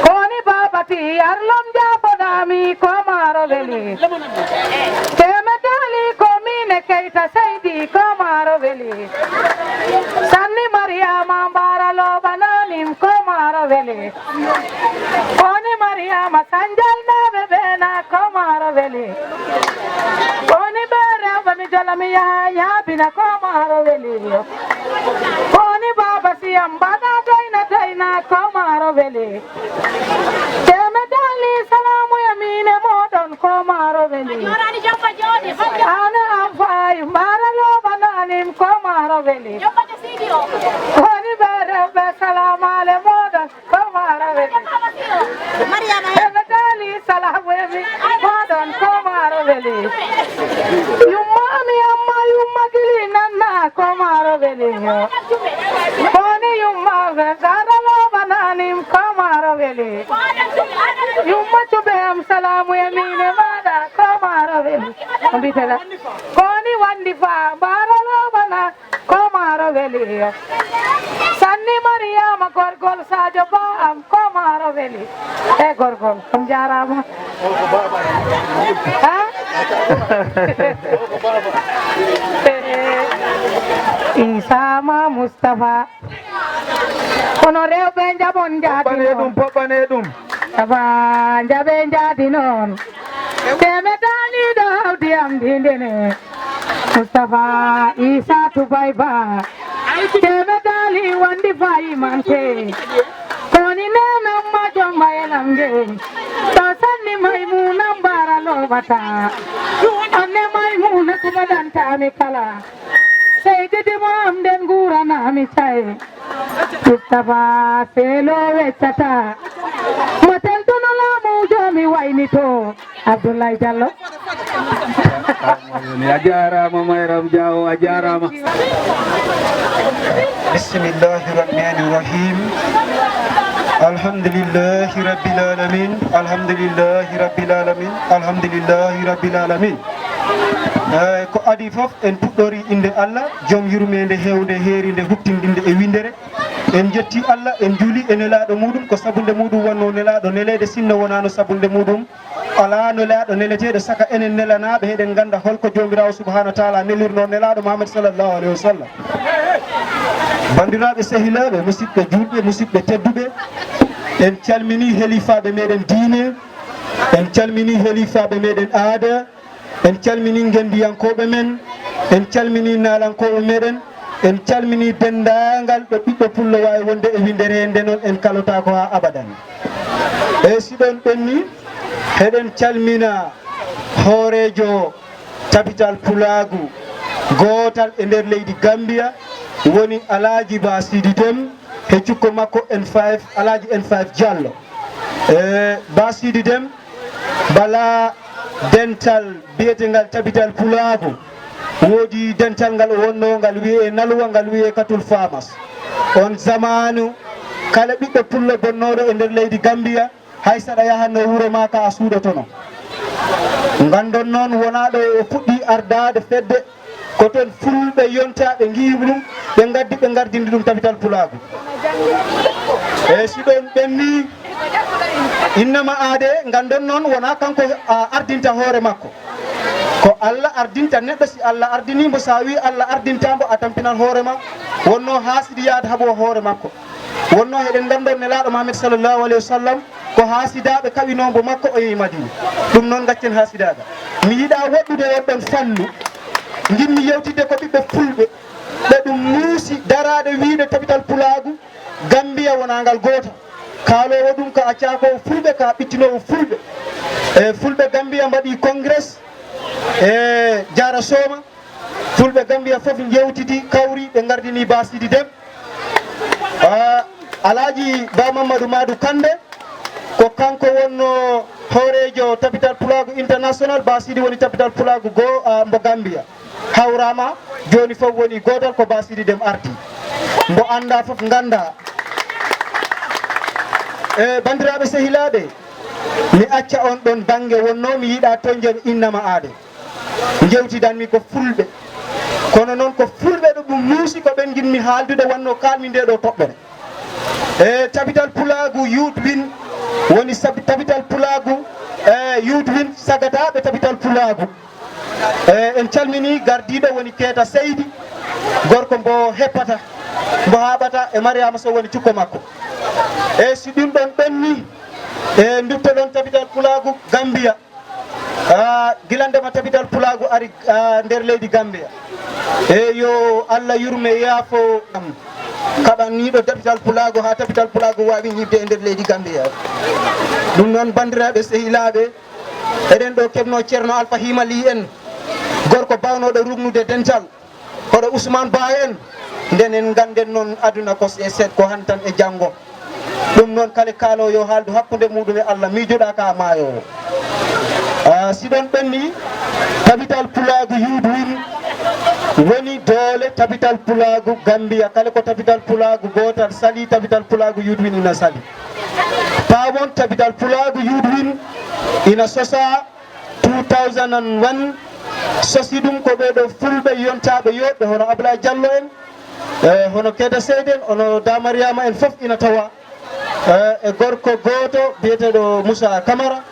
koni baba ti arlom jabodami ko maro veli cheme dali ko mine keita saidi ko maro veli sanni mariama baralo bananim ko maro veli koni mariama sanjal na bebena ko maro veli koni bere bami jalami ya bina ko maro veli koni baba siam bada doina ko maro veli teme dali salamu yamine modon ko maro veli ana amfai baralo bananim ko maro veli koni bere be salamale modon ko maro veli teme dali salamu yamine modon ko maro veli yumami amma yumma gili nanna ko maro veli koni yumma garalo bananim ko maro veli yumma chubem salamu yamine mada ko maro veli ambitela koni wandifa baralo bana ko maro veli sanni mariama gorgol sajo ba am ko maro veli e gorgol jarama ha Isama Mustafa kono rewbe jabon jadi popane dum aba jabe jadi non teme dali do diam dindene Mustafa Isa tubai ba teme dali wandi fai mante koni neme majo mayelamge to sanni maimuna baralo bata anne maimuna kumadanta mi kala Sayyidi Imam den gura na mi chai Mustafa selo wechata matel tono la mu jomi waini to Abdullah Jallo ajarama mayram jaw ajarama Bismillahirrahmanirrahim Alhamdulillahi rabbil alamin Alhamdulillahi rabbil alamin Alhamdulillahi rabbil alamin ko adi fof en puɗɗori inde Allah joom yurmede hewde heerinde huttindinde e windere en jetti Allah en juuli e nelaɗo muɗum ko sabunde muɗum wonno nelaɗo nelede sinno wonano sabunde muɗum ala nelaɗo neleteɗo saka enen nelanaɓe heɗen ganda holko jomirawo subhanahu wa taala nelirno nelaɗo Muhammad sallallahu alaihi wa sallam bandiraɓe sehilaɓe musidɓe julɓe musidɓe tedduɓe en calmini helifaɓe meɗen diine en calmini helifaɓe meɗen aada en calmini gendiyankoɓe men en calmini nalankoɓe meɗen en calmini dendagal ɗo ɓiɗɗo pullo wawi wonde e windere nde noon en kalota ko ha abadan e siɗon ɓenni heɗen calmina hoorejo Tabital Pulaagu gotal e nder leydi Gambia woni Alaaji Ba Sidi Dem he cukko makko N5 Alaaji N5 Diallo Ba Sidi Dem bala dental biyetengal Tabital Pulaagu woodi dental ngal wonno ngal wiye naluwa ngal wiye Katul Farmers on zamanu kala ɓiɓɓe pullo bonnoɗo e nder leydi Gambia hay saɗa yahanno wuro ma ka a suudotono gandon noon wona ɗo o fuɗɗi ardade fedde ko toon fulɓe yontaɓe giimu ɗum ɓe gaddi ɓe gardindi ɗum Tabital Pulaagu e si ɗon ɓenni innama aade gandon noon wona kanko ardinta hoore makko ko Allah ardinta neɗɗo si Allah ardinimo sa wi Allah ardintamo a tampinan hoore ma wonno hasidi yaade haɓo hoore makko wonno heɗen gandon nelaɗo Muhammad sallllahu alayhi wa sallam ko hasidaɓe kaɓinomo makko o yehi Madina ɗum noon gaccen hasidaga mi yiiɗa woɗɗude wonɗon fannu jinmi yewtidde ko ɓiɓɓe fulɓe ɓe ɗum muusi darade wiide Tabital Pulaagu Gambia wonangal goota kaalowo ɗum ko accako fulɓe ka ɓittinowo fulɓe e fulɓe Gambia mbaɗi congrès e Jara Soma fulɓe Gambia fof jewtidi kawri ɓe gardini Ba Sidi Dem Alaaji Ba Mamadou Madou Kande ko kanko wonno horejo Tabital Pulaagu international Ba Sidi woni Tabital Pulaagu go mbo Gambia hawrama joni fof woni gotal ko Ba Sidi Dem ardi mbo anda fof ganda e bandiraɓe sehilaɓe mi acca on ɗon banggue wonno mi yiiɗa toon joni innama aade jewtidanmi ko fulɓe kono noon ko fulɓe ɗo ɗum muusi ko ɓen jinmi haaldude wanno kalmi nde ɗo toɓɓere e Tabital Pulaagu youth win woni Tabital Pulaagu youth win sagataɓe Tabital Pulaagu en calmini gardiɗo woni Keeta Seydi gorko mbo heppata mbo haɓata e Mariama Sow woni cukko makko e si ɗum ɗon ɓenni e duttoɗon Tabital Pulaagu Gambia gilandema Tabital Pulaagu ari nder leydi Gambia e yo Allah yurme yaafo kaɓanniɗo Tabital Pulaagu ha Tabital Pulaagu wawi yibde e nder leydi Gambia ɗum noon bandiraɓe sehilaɓe eɗen ɗo keɓno ceerno Alpha Himali en gorko bawnoɗo rugnude dental koɗo Ousmane Ba en nden en ganden noon aduna ko e seed ko han tan e janggo ɗum noon kala kaalo yo haaldu hakkude muɗum e Allah miijoɗa ka maayowo si ɗon ɓenni Tabital Pulaagu youth win woni doole Tabital Pulaagu Gambia kala ko Tabital Pulaagu gotal sali Tabital Pulaagu youth win ina sali pamon Tabital Pulaagu youth win ina sosa 2001 sosi ɗum ko ɓeɗo fulɓe yontaɓe yoɓɓe hono Abdoulaye Diallo en hono Keeta Seydi en ono Da Mariama en fof ina tawa e gorko goto biyeteɗo Moussa Camara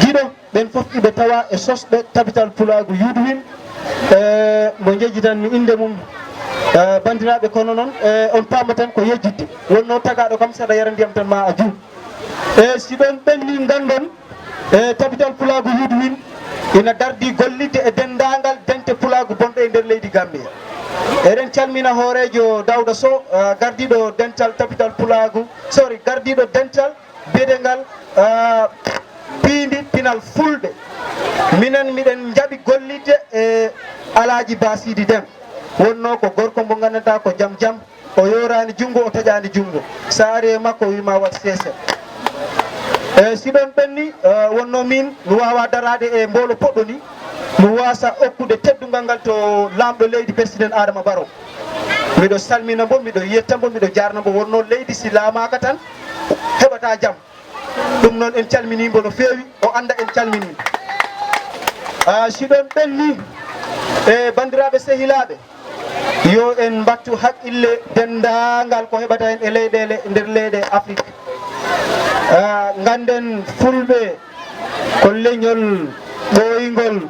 giɗo ɓen fof iɓe tawa e sosɓe Tabital Pulaagu youth win mo jejjitanmi inde mum bandiraɓe kono noon on paama tan ko yejjidde wonno tagaɗo kam saɗa yara ndiyam tan ma a juum e si ɗon ɓenni gandon e Tabital Pulaagu youth win ina dardi gollidde e dendagal dente Pulaagu bonɗo e nder leydi Gambia eɗen calmina hoorejo Dawda Sow gardiɗo dental Tabital Pulaagu sorry gardiɗo dental biyetengal piindi pinal fulɓe minen miɗen jaaɓi gollidde e Alaaji Ba Sidi Dem wonno ko gorko mo gandanɗa ko jaam jaam o yorani junggo o taƴani junggo sa ari e makko wima wat sese e si ɗon ɓenni wonno min mi wawa darade e mbolo poɗɗo ni mi wasa okkude teddugal ngal to lamɗo leydi président Adama Barrow miɗo salmina mbo miɗo yetta mbo miɗo jarna mbo wonno leydi si laamaka tan heɓata jaam ɗum noon en calminimo no feewi o anda en calmini si ɗon ɓenni e bandiraɓe sehilaɓe yo en battu haqqille dendagal ko heɓata hen e leyɗele nder leyɗe Afrique ganden fulɓe ko leñol ɓoyngol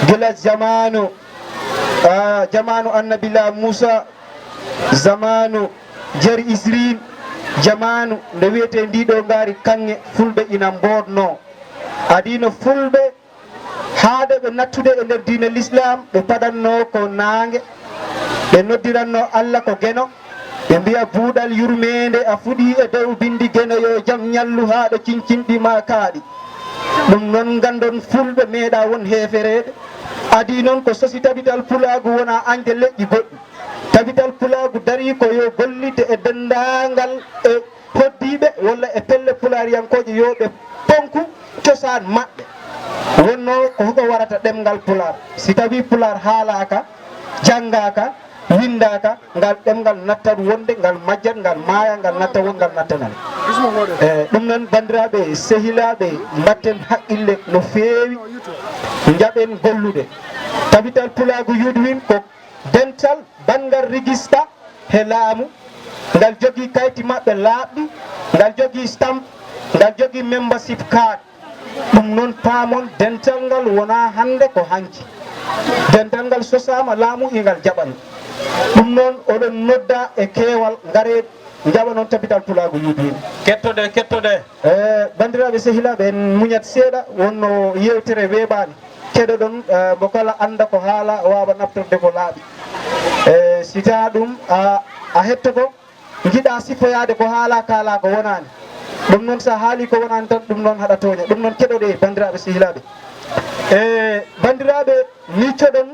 gila jamanu jamanu annabila Moussa zamanu jeri Isril jamanu nde wiyete ndiɗo ngari kanŋe fulɓe ina mbodno adino fulɓe haade ɓe nattude e nder diine l'islam ɓe paɗanno ko nangue ɓe noddiranno Allah ko geno ɓe mbiya buuɗal yurmede a fuɗi e dow bindi geno yo jaam ñallu haɗo cincinɗi ma kaaɗi ɗum noon gandon fulɓe meeɗa won heeferede adi noon ko sosi Tabital Pulaagu wona añde leƴƴi goɗɗi Tabital Pulaagu dari ko yo gollide e dendaangal e hoddiiɓe walla e pelle pulaariyankoje yo ɓe ponku cosaan maɓɓe wonno ko hoko warata ɗemngal pular si tawi pular haalaka janngaka windaka ngal ɗemngal nattat wonde ngal majjat ngal maaya ngal natta won ngal nattanal ɗum noon bandiraɓe sehilaɓe mbatten haqqille no feewi jaɓen gollude Tabital Pulaagu Youth Wing ko dental bangal registre he laamu ngal jogii kayti maɓɓe laaɓɗi ngal jogii stamp ngal jogii membership card ɗum noon paamon dental ngal wona hannde ko hanki dental ngal sosama laamu ingal jaɓan ɗum noon oɗon nodda e keewal ngare jaɓa noon Tabital Pulaagu Youth Wing kettode bandiraɓe sehilaɓe en muñat seeɗa wonno yewtere weeɓani keɗo ɗon mo kala anda ko haala wawa naftorde ko laaɓi si tawa ɗum a hettoto jiiɗa siffoyade ko haala kaala ko wonani ɗum noon sa haali ko wonani tan ɗum noon haɗa toña ɗum noon keɗoɗe bandiraɓe sehilaɓe bandiraɓe miccoɗen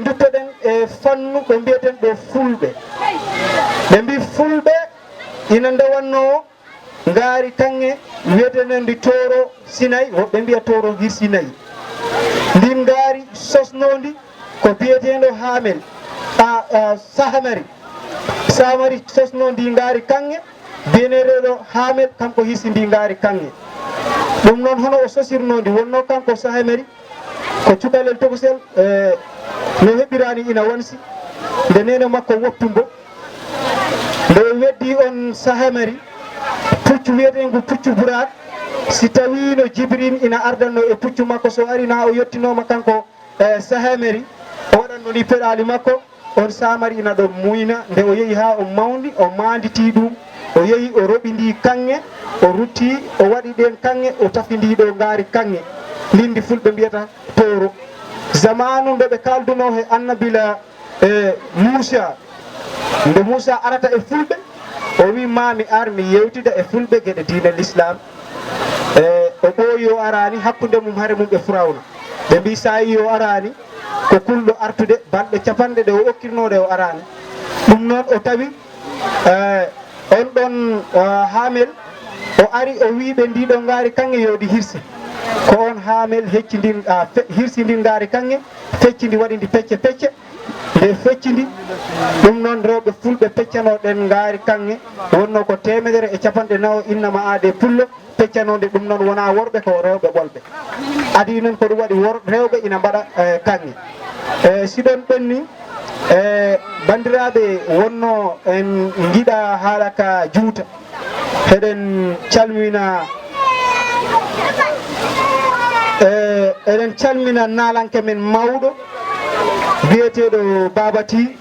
duttoɗen e fannu ko mbiyeten ɗo fulɓe ɓe mbi fulɓe ina ndewanno ngaari kanŋe wiyetenen ndi toro sinayi woɓɓe mbiya toro hir sinayi ndin ngaari sosnondi ko biyeteɗo hamel sahamari samari sosno ndi ngaari kanŋe biyeneɗo hamel kanko hirsi ndi ngaari kanŋe ɗum noon hono o sosirnondi wonno kanko sahamari ko cukalel tokosel no heɓirani ina wansi nde nene makko woptumbo nde weddi on sahamari puccu wiyetengu puccu burak si tawi no Jibrin ina ardanno e puccu makko so ari na o yettinoma kanko sahamari o waɗanno ni peɗali makko on samari ina ɗon muyna nde o yeehi ha o mawdi o manditi ɗum o yeehi o roɓidi kanŋe o rutti o waɗi ɗen kanŋe o tafidi ɗo ngaari kanŋe lindi fulɓe mbiyata toro zamanu nde ɓe kalduno he annabila Moussa nde Moussa arata e fulɓe o wi mami ar mi yewtida e fulɓe gueɗe diina l'islam o ɓooyi o arani hakkude mum haare mum e Firawna ɓe mbi sa yi o arani ko kulɗo artude balɗe capanɗe ɗe o okkirnoɗe o arani ɗum noon o tawi on ɗon hamel o ari o wiɓe ndiɗo ngaari kanŋe yodi hirsi ko on hamel heccidi hirsidi ngaari kanŋe feccidi waɗidi pecce pecce nde feccidi ɗum noon rewɓe fulɓe peccanoɗen ngaari kanŋe wonno ko 190 innama aade pullo peccanode ɗum noon wona worɓe ko rewɓe ɓolɓe adi noon ko ɗum waɗi rewɓe ina mbaɗa kanŋe siɗon ɓenni bandiraɓe wonno en giɗa haala ka juuta eɗen calmina eɗen calmina nalanke men mawɗo biyeteɗo babati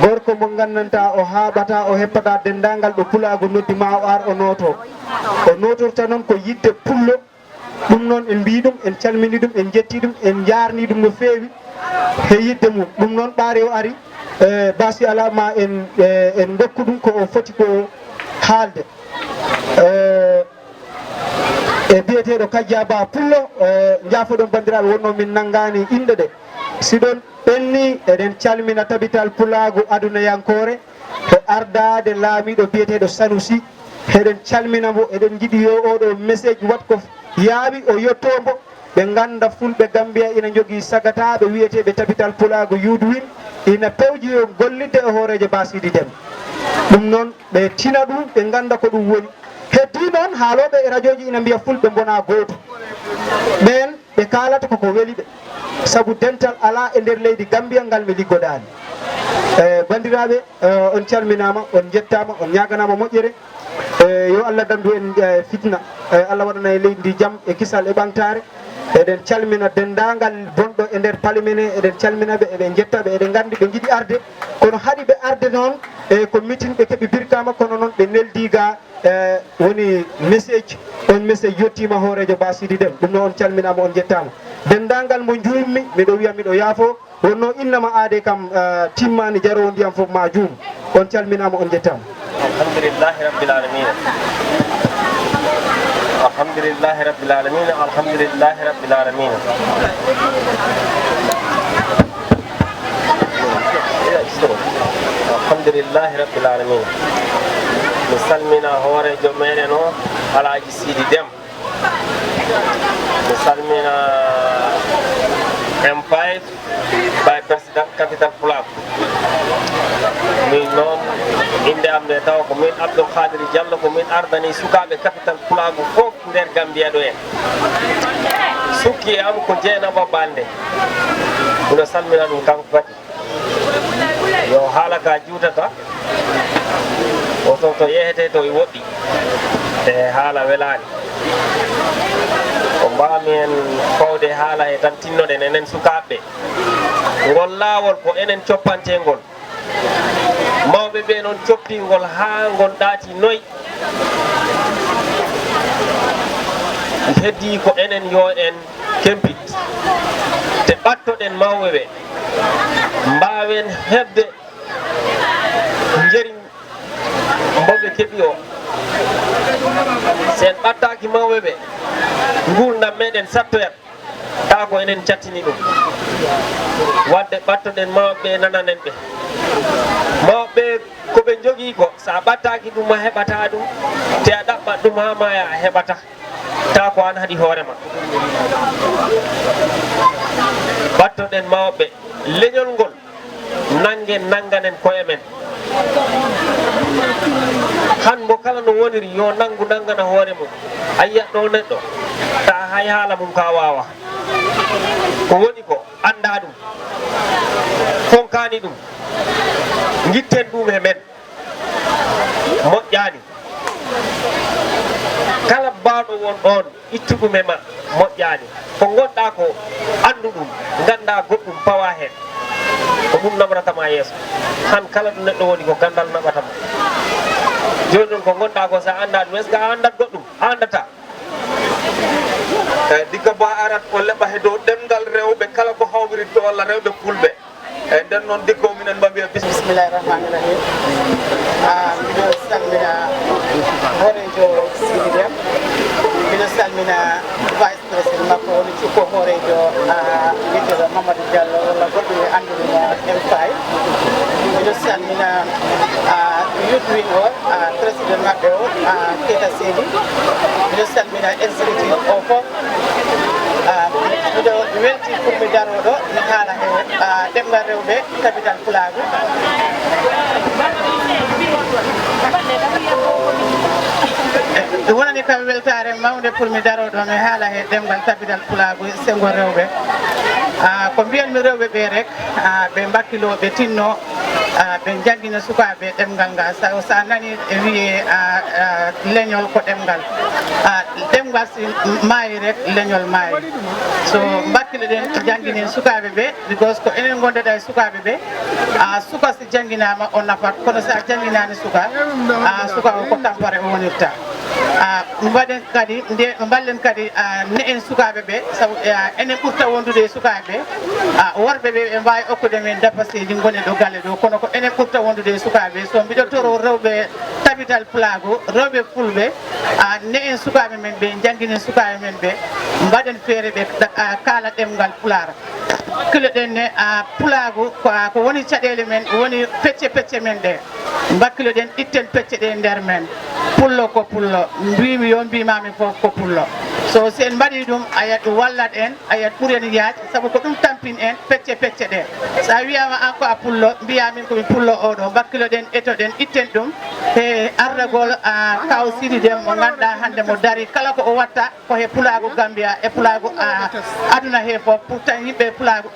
gorko mo gandanta o haɓata o heppata dendagal ɗo Pulaagu noddi ma o ar o notorta noon ko yidde pullo ɗum noon en mbi ɗum en calmini ɗum en jetti ɗum en jarni ɗum no feewi he yidde mum ɗum noon ɓaare o ari basi alama en dokku ɗum ko o foti ko haalde e biyeteɗo Kajja Ba Pullo jaafoɗon bandiraɓe wonno min nanggani inde ɗe siɗon ɓenni eɗen calmina Tabital Pulaagu adunayankore e ardade laamiɗo biyeteɗo Sanusi eɗen calmina mo eɗen jiiɗi yo oɗo message wat ko yaawi o yettombo ɓe ganda fulɓe Gambia ina jogui sagataɓe wiyeteɓe Tabital Pulaagu Youth Wing ina pewji yo gollidde e hoorejo Basidi Déme ɗum noon ɓe tina ɗum ɓe ganda ko ɗum woni heddi noon haaloɓe e radio ji ina mbiya fulɓe bona gooto ɓen ɓe kalata koko weeli ɓe saabu dental ala e nder leydi Gambia ngal mi liggoɗani bandiraɓe on calminama on jettama on ñaganama moƴƴere yo Allah dandu en fitna Allah waɗana e leydi ndi jaam e kisal e ɓamtare eɗen calmina dendagal bonɗo e nder palimene eɗen calminaɓe eɗen jettaɓe eɗen gandi ɓe jiiɗi arde kono haaɗi ɓe arde noon e ko meeting ɓe keeɓi birkama kono noon ɓe neldiga woni message on message yettima hoorejo Basidi Déme ɗum noon on calminama on jettama dendagal mo juummi miɗo wiya miɗo yaafo wonno innama aade kam timmani jarowo ndiyam fof ma juum on calminama on jettama alhamdulillahi rabbil alamin alhamdulillahi rabbil alamin alhamdulillahi rabbil alamin nasturu alhamdulillahi rabbil alamin mi salmina hoorejo meɗen o Alaaji Sidi Dem mi salmina M5 by President Tabital Pulaagu min noon inde am nde taw ko min Abdou Khadri Diallo ko min ardani sukaɓe capital Pulaagu fof nder Gambia ɗo en sukki am ko Jeynaba Bande miɗo salmina ɗum kanko kadi yo haala ka juutata o to yehete to e woɗɗi e haala welani ko mbawmi en fawde haala e tan tinnoɗen enen sukaɓe ngol laawol ko enen coppantengol mawɓe ɓe noon coppingol ha ngol ɗaati noyi heddi ko enen yo en kempit te ɓattoɗen mawɓe ɓe mbawen hebde njeri mboɓe keeɓi o sen ɓattaki mawɓe ɓe gurdam meɗen sattoyat ta ko enen cattini ɗum wadde ɓattoɗen mawɓe nananen ɓe mawɓe koɓe jogui ko sa ɓattaki ɗum a heɓata ɗum te a ɗaɓɓat ɗum ha maya a heɓata ta ko an haɗi hoorema ɓattoɗen mawɓe leñol ngol nangen nanganen koye men han mo kala no woniri yo nangu nangana hoore mum a yiyat ɗo neɗɗo ta hay haala mum ka wawa ko woni ko anda ɗum fonkani ɗum guitten ɗum e men moƴƴani kala bawɗo won ɗon ittu ɗum e ma moƴƴani ko gonɗa ko andu ɗum ganda goɗɗum pawa hen ko ɗum namratama yeeso han kala ɗo neɗɗo woni ko gandal naɓatama joni ɗon ko gonɗa ko sa anda ɗum est ce que a andat goɗɗum a andata eyyi digga ba arat o leɓa he dow ɗemgal rewɓe kala ko hawriɗo walla rewɓe fulɓe eyyi nden noon diggo minen mbaɓiya bisimillahi rahmani rahim mbiɗo salmina hoorejo Sidi Dem mbiɗo salmina vice président makko woni cikko hoorejo Yeewtere Mamadou Diallo walla goɗɗo e anduɗumo M5 mbiɗo salmina youth wing o président maɓɓe o Keita Seydi mbiɗo salmina exécutif o fof miɗo welti pour mi daroɗo mi haala e ɗemgal rewɓe capital Pulaagu ɗum wonani kam weltare mawde pour mi daroɗo mi haala he ɗemgal capital Pulaagu sengo rewɓe ko mbiyanmi rewɓe ɓe rek ɓe mbakkilo ɓe tinno ɓe jangguina sukaɓe ɗemgal ngal sa nani e wiye leñol ko ɗemgal ɗemgal si maayi rek leñol maayi so mbakkilo ɗen jangguinen sukaɓe ɓe because ko enen gondeɗa e sukaɓe ɓe suka si jangguinama o nafat kono sa jangguinani suka suka o ko tampare o wonirta mbaɗen kadi nde ballen kadi ne en sukaɓe ɓe sabu enen ɓurta wondude e sukaɓe ɓe worɓe ɓe ɓe mbawi okkude men dapaseji gonen ɗo galle ɗo kono ko enen ɓurta wondude e sukaɓe ɓe so mbiɗo toro rewɓe Tabital Pulaagu rewɓe Fulɓe ne en sukaɓe men ɓe jangguinen sukaɓe men ɓe mbaɗen feere ɓe kaala ɗemgal Pular kilo ɗen ne Pulaagu ko woni caɗele men woni pecce pecce men ɗe mbakkilo ɗen itten pecce ɗe nder men pullo ko pullo mbimi yo mbimami fof ko pullo so si en mbaɗi ɗum ayat wallat en ayat ɓuuren yaaj saabu ko ɗum tampin en pecce pecce ɗe sa wiyama an ko a pullo mbiyamin komi pullo oɗo mbakkilo ɗen eto ɗen itten ɗum e ardagol kaw Sidi Dem mo ganduɗa hande mo dari kala ko o watta ko he Pulaagu Gambia e Pulaagu aduna he fof pour tan yimɓe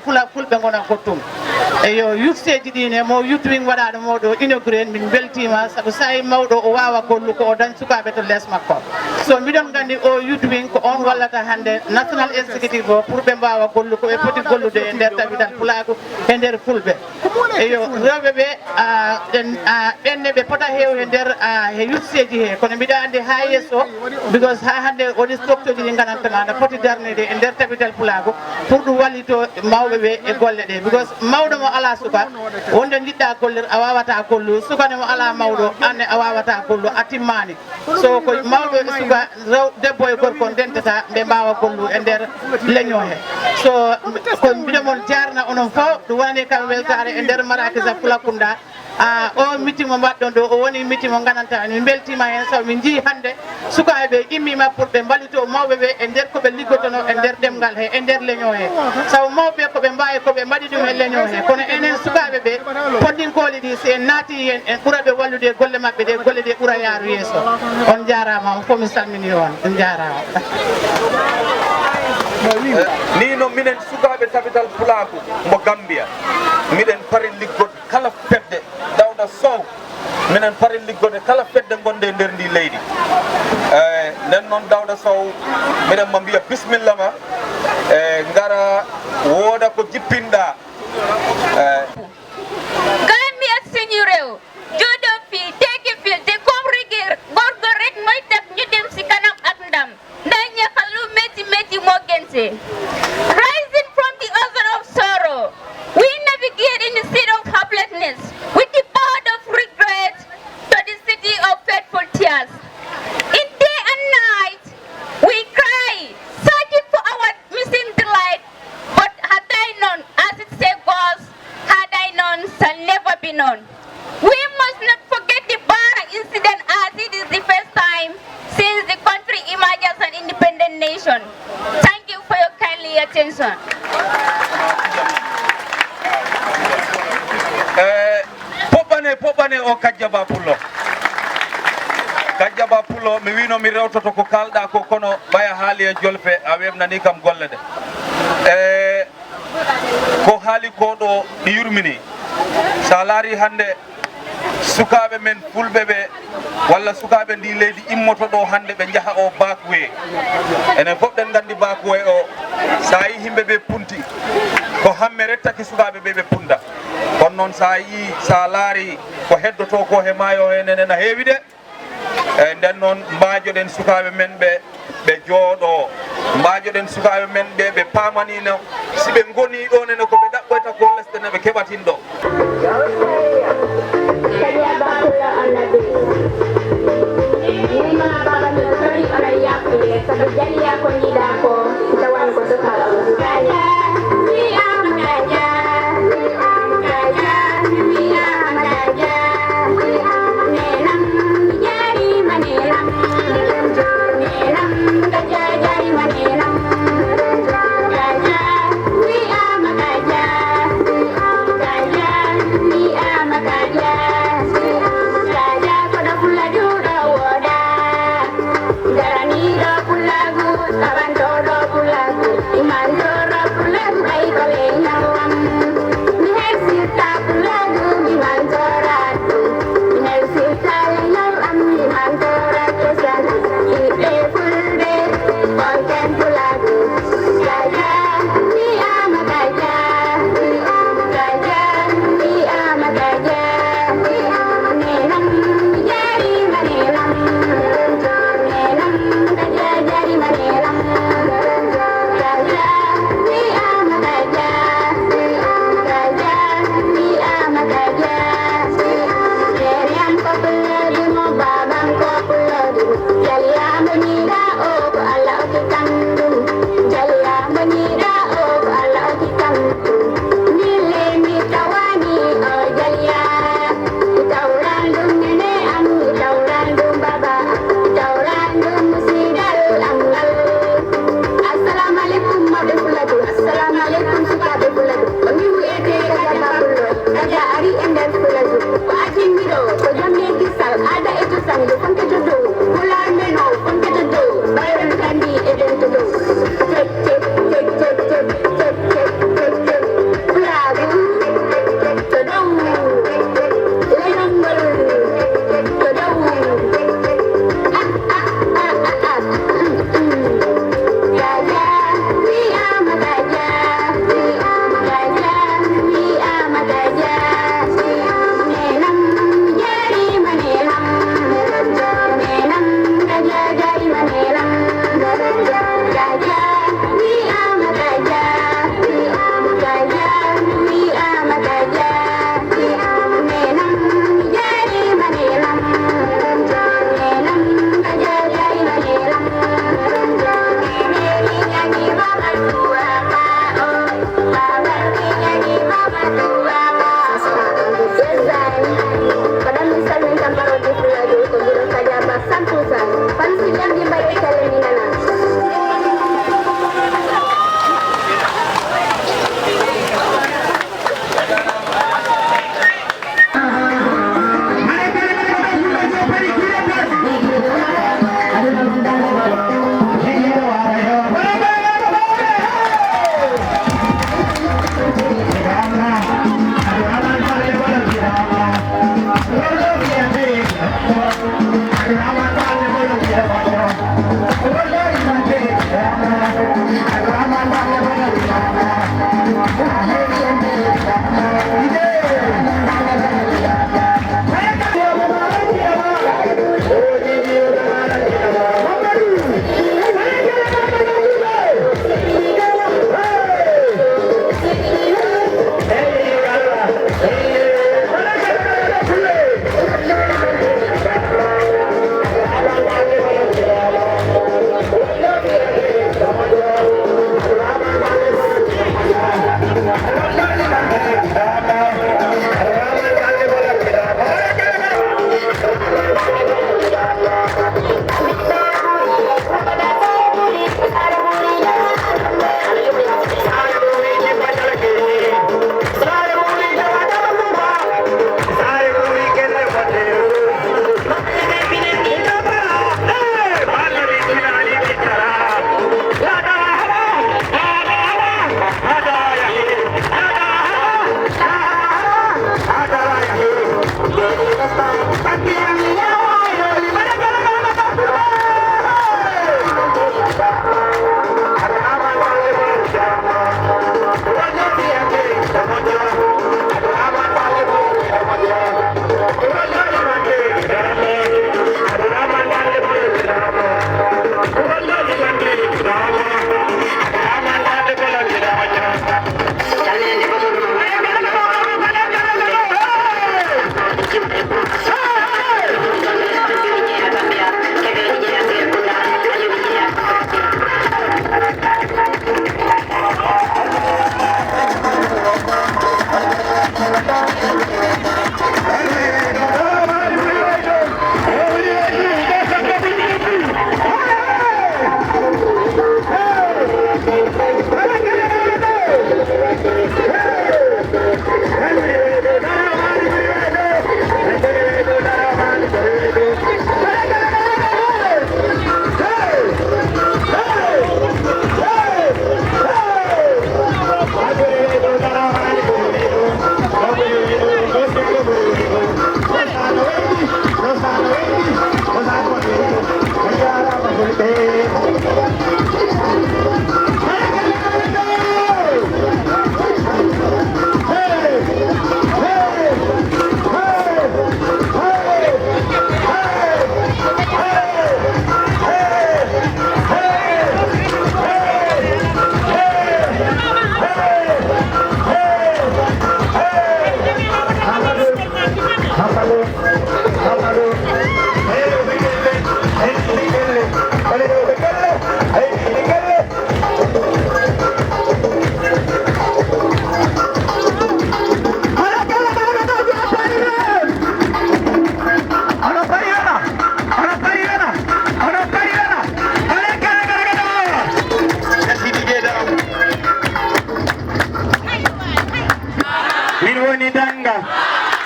Fulɓe gona gottum e yo yufteji ɗine mo yutwing waɗaɗo moɗo inauguré min beltima saabu sa yi mawɗo o wawa gollu ko o dañ sukaɓe to less makko so mbiɗon gandi o yutwing ko on wallata hande national exécutif o pour ɓe mbawa gollu ko ɓe poti gollude e nder Tabital Pulaagu e nder Fulɓe eyo rewɓe ɓe ɓenne ɓe pota heew e nder he yutseji he kono mbiɗa andi ha yesso because ha hande woni structure ji ɗi ganantama ne poti darnede e nder Tabital Pulaagu pour ɗum wallito mawɓe ɓe e golle ɗe because mawɗo mo ala suka wonde jiɗɗa gollir a wawata gollu sukane mo ala mawɗo anne a wawata gollu a timmani so ko mawɓe suka rew debbo e gorko ndentata ɓe mbawa gollu e nder leño he so ko mbiɗo mon jarna onon fof ɗum wonani kam weltare nder marakisa Fulakunda o meeting mo mbaɗɗon ɗo o woni meeting mo gananta min beltima hen sabu min jii hande sukaɓe immima pour ɓe mballito mawɓe e nder koɓe liggotono e nder ɗemgal he e nder leño he sabu mawɓe koɓe mbawi koɓe mbaɗi ɗum e leño he kono enen sukaɓe ɓe poddinkoli ɗi si en naati hen en ɓuura ɓe wallude golle mabɓe ɗe golle ɗe ɓuura yaaru yeeso on jarama on fof mi salmini on jarama ni no minen sukaɓe tabital Pulaagu mo Gambia miɗen pari liggode kala fedde Dawda Sow minen pari liggode kala fedde gonde nder ndi leydi nden noon Dawda Sow miɗen mo mbiya bisimilla ma ngara wooda ko jippinɗa Gambia suñu réew juddoo fii tekki fii te comme rigir gorgo rek mooy tax ñu dem si kanam ak ndam ndax ñaxal lu métti métti moo gënse rising from the ocean of sorrow we navigate in the sea of helplessness with the bound of regret to the city of faithful tears in day and night we cry searching for our missing delight but had I known as it say goes had I known shall never be known. We must not forget the Bara incident as it is the first time since the country emerged as an independent nation. Thank you for your kindly attention. Popane o Kajjaba Pullo. Kajjaba Pullo mi wino mi rewtoto ko kalɗa ko kono ɓaya haali e jolfe a webnani kam golle de. Ko haali ko ɗo ɗi yurmini sa laari hande sukaɓe men fulɓe ɓe walla sukaɓe ndi leydi immoto ɗo hande ɓe jaaha o bakuwe enen fof ɗen gandi bakuwe o sa yi yimɓe ɓe punti ko hamme rettaki sukaɓe ɓe ɓe punta kono noon sa yi sa laari ko heddoto ko he maayo he nenen a heewi de eyyi nden noon mbajoɗen sukaɓe men ɓe jooɗo mbajoɗen sukaɓe men ɓe pamanino si ɓe goni ɗo nene ko ɓe ɗaɓɓoyta ko lesde ne ɓe keɓatin ɗo Fulla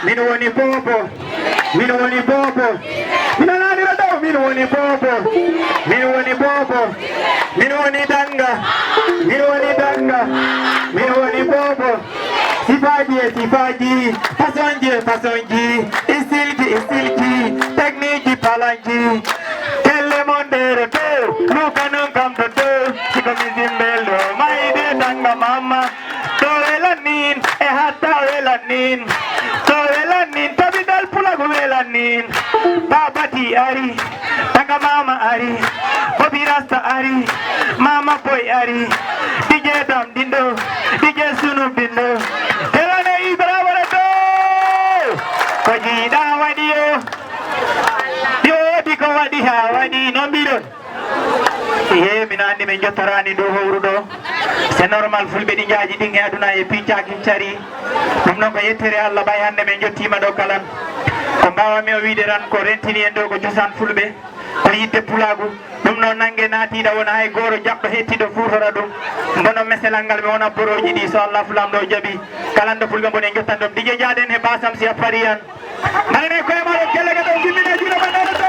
Min woni bobo. Min woni bobo. Min nani rado. Min woni bobo. Min woni bobo. Min woni danga. Min woni danga. Min woni bobo. Sifaji. Fasonji. Isilki. Tekniki palanji. Kelle mondere do. Luka non kam do. Siko mizimbelo. Maide danga mama. Toelanin. Hatta welanin. Toelanin. Tabital Pulaagu welanin. Babati ari. Tanga mama ari. Bobby Rasta ari. Mama boy ari. DJ Dam Dindo. DJ Sunu Dindo. Helane Ibrahim do. Kajida wadiyo. Yo diko wadiha wadi nombidon. Ihe minandi men jottorani do howru do. C'est normal fulbe di jaaji din e aduna e piccaki cari. Dum non ko yettere Allah bay hande men jottima do kalan. Ko mbawami o wiide ran ko rentini en do ko cosaan fulbe. Ko yidde Pulaagu. Dum non nangue naatiɗa wona hay goro jabɗo hettiɗo futora ɗum. Mbono meselal ngal ɓe wona boroji ɗi so Allah fulam ɗo jaaɓi. Kalande fulɓe mboɗen jottan ɗum dije jaaɗen he basam si a pari yan. Mbaɗene koye maɗo kellega ɗo jimmine juuɗo banɗaɗo to.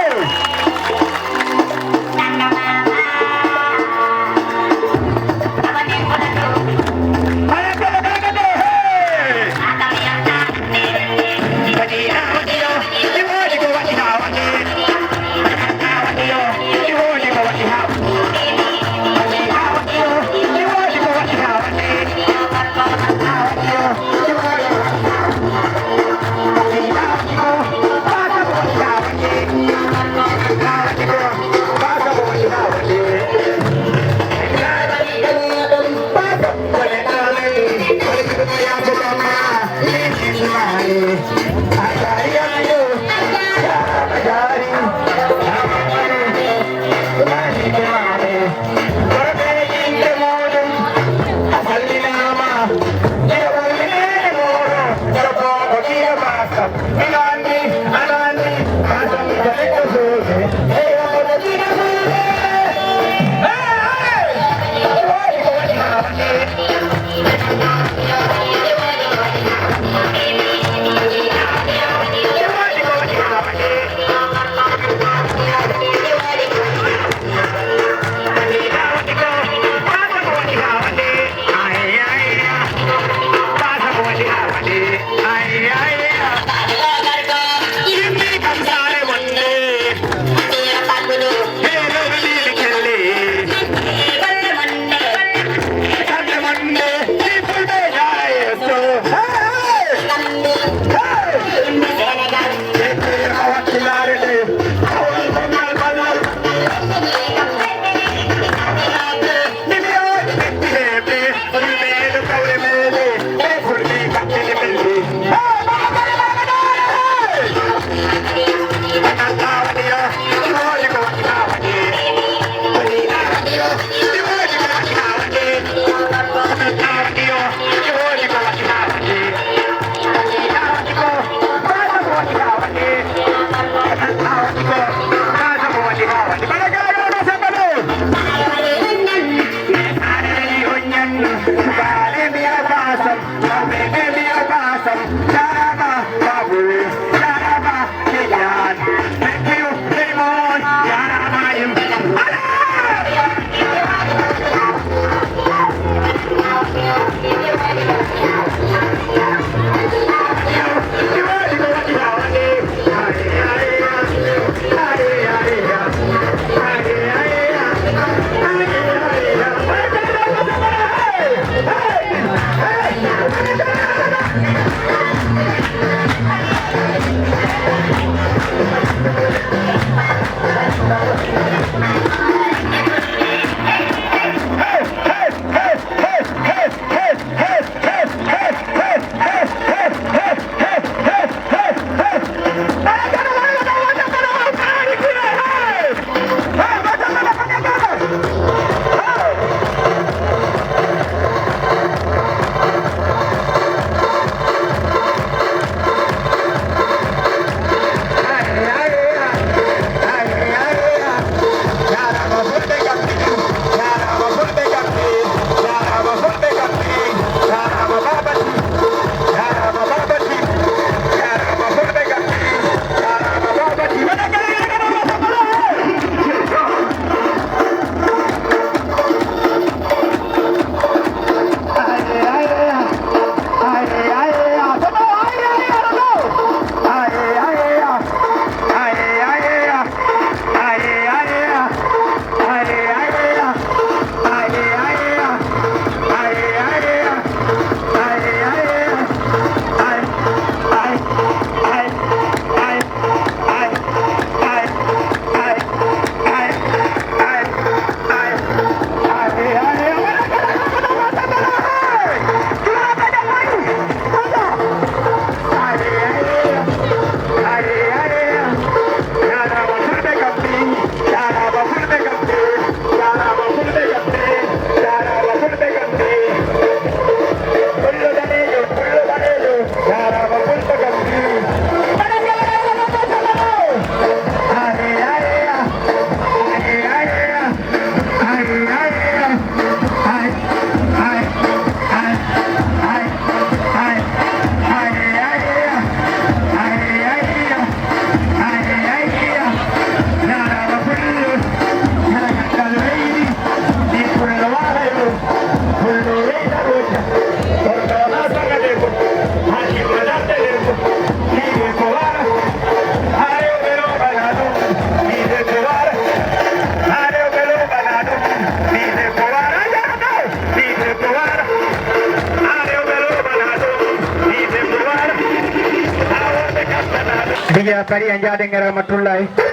Dia kari anja dengan rahmatullahi.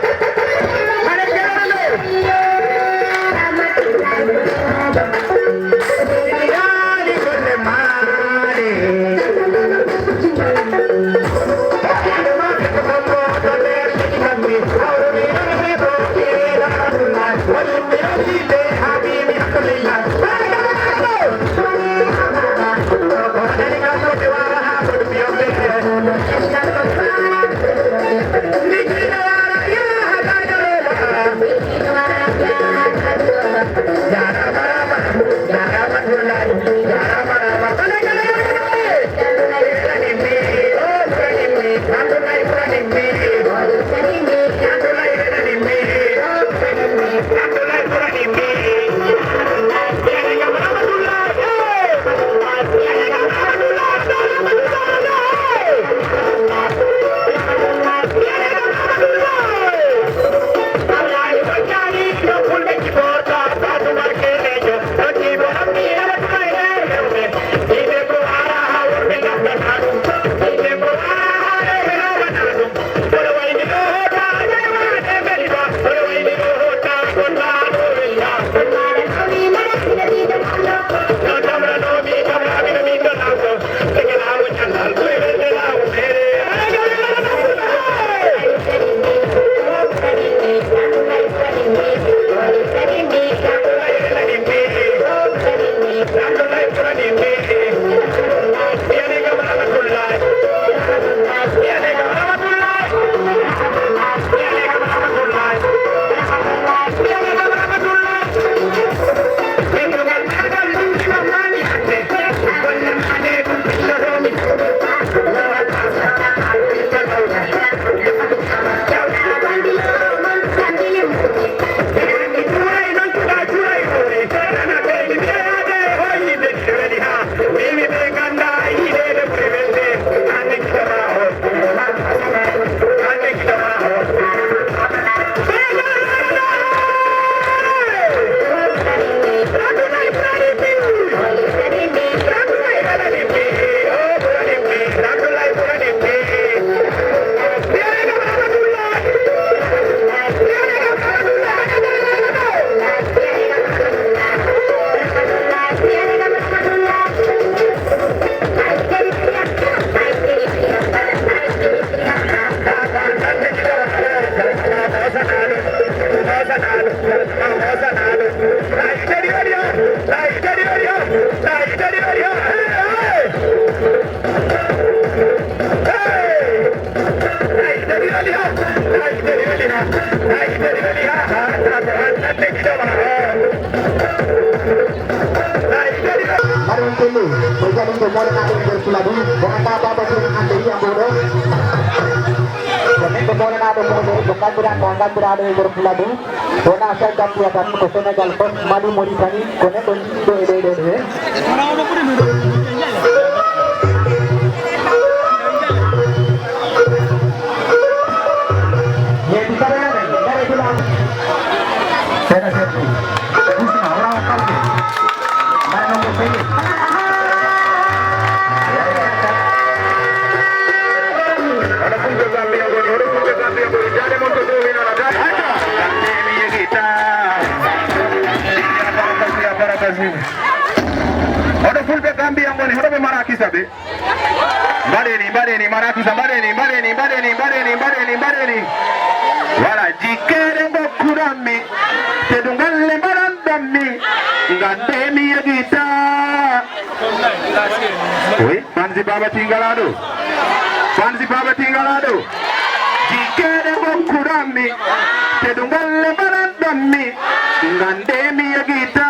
jadi ke mole na dum nder Pulaagu bo anda baba dum ande yi ambodo ko mole na dum mo bo ngandira do nder Pulaagu to na sa Gambia tan ko Senegal ko Mali Mauritanie ko ne don do de Odo Fulbe Gambia ngoni hodo marakisa be badeni marakisa badeni wala jikere bokurami tedungalle barandami ngandemi yagita oi panzi baba tingalado jikere bokurami tedungalle barandami ngandemi yagita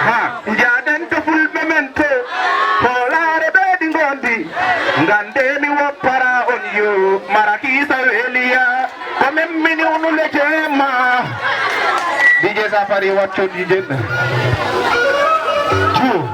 ha jaden to Fulbe mente polare bedi ngondi ngandemi wopara on yo marakisa welia kome mini unule jema DJ Safari wacco DJ chu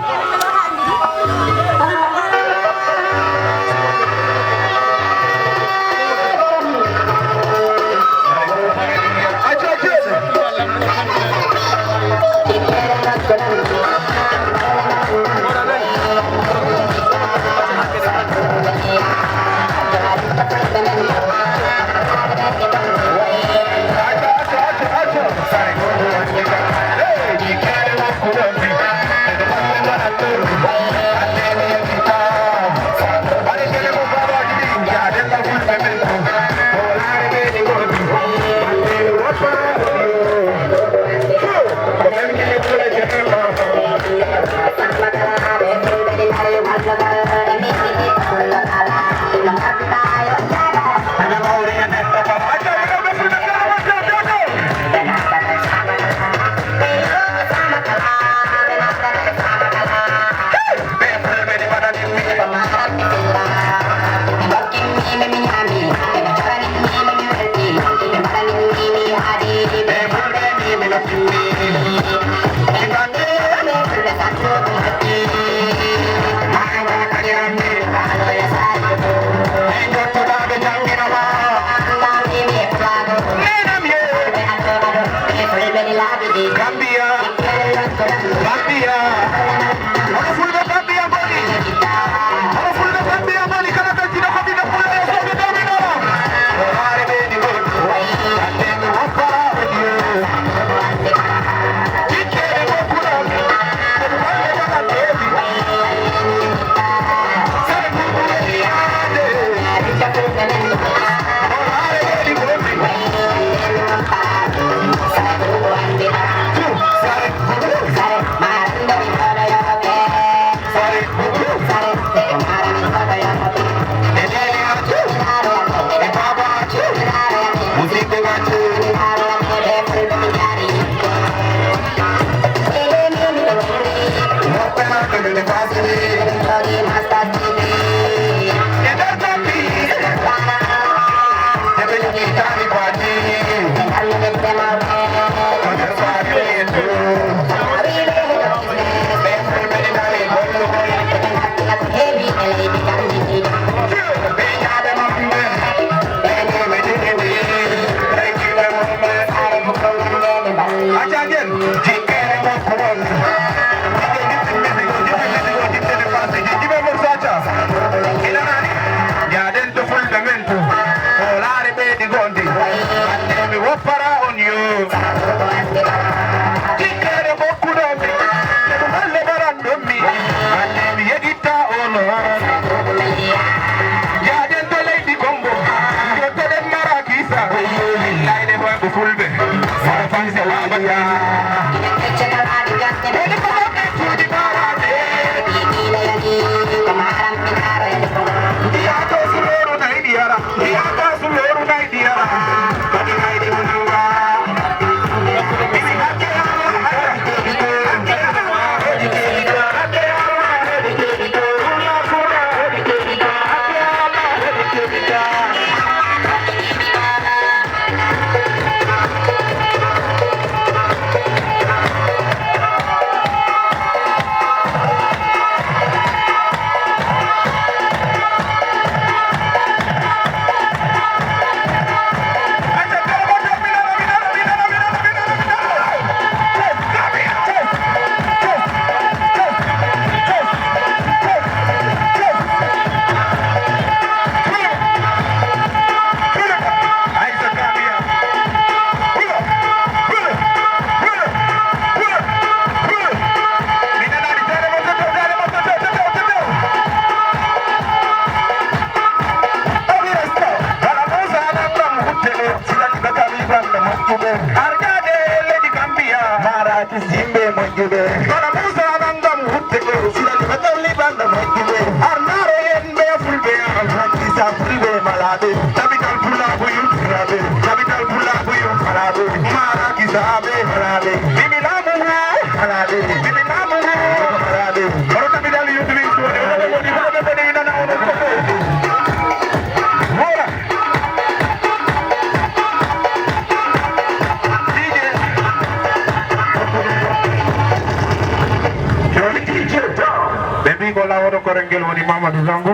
ko lawoto korengel woni Mamadou Zango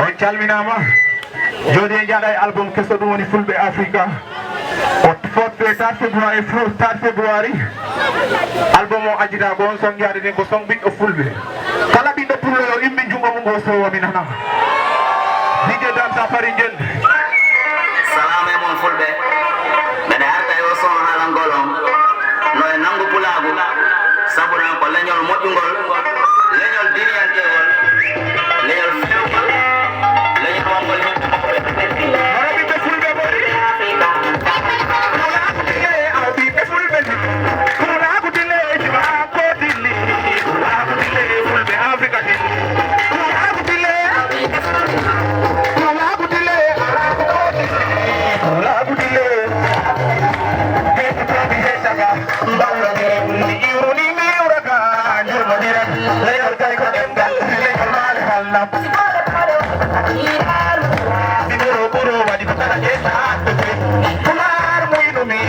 on calminama joni e jaɗa e album kesso ɗum woni Fulbe Africa o fotɓe 4 février 4 février album o ajjita ko on song yaade nden ko song ɓiɗɗo Fulɓe kala ɓiɗɗo Pullo yo immi jungo mum o sowo mi nana DJ Dan Safari Ndiel salamu e mon Fulɓe mbeɗa arta e o son haalangol on no e nanngu Pulaagu saburan ko leñol moƴƴugol leñol diniyantewol leñol fewgol leñol wongol ɓiɓɓe Fulɓe boni ɓiɓɓe Fulɓe Pulaagu dilleji ma ko dilli Pulaagu dille Fulɓe Africa dilli Pulaagu dille Pulaagu dille Pulaagu dille heɗitoɓe heɗɗaga mbawrodire wulli iwroni miwraga jurmodire leyol kay ko ɗemgal leyol maale halnam ɓuro ɓuro waɗi ko kala ƴetta attude pular muynumi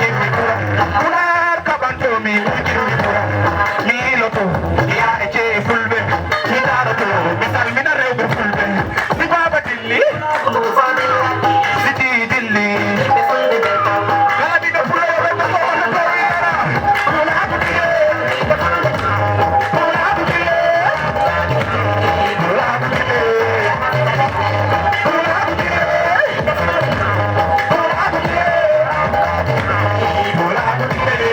ƴimmi ɓura pular kaɓantomi ƴimmi ɓura mi yiloto ya e cee Fulɓe mi daroto mi salmina rewɓe Fulɓe si baba dilli si di dilli kala ɓiɗɗo Fulɓe ɓeɗɗo kowoto yara Pulaagu dille Pulaagu dille Pulaagu dille Pulaagu dille Pulaagu dille Pulaagu dille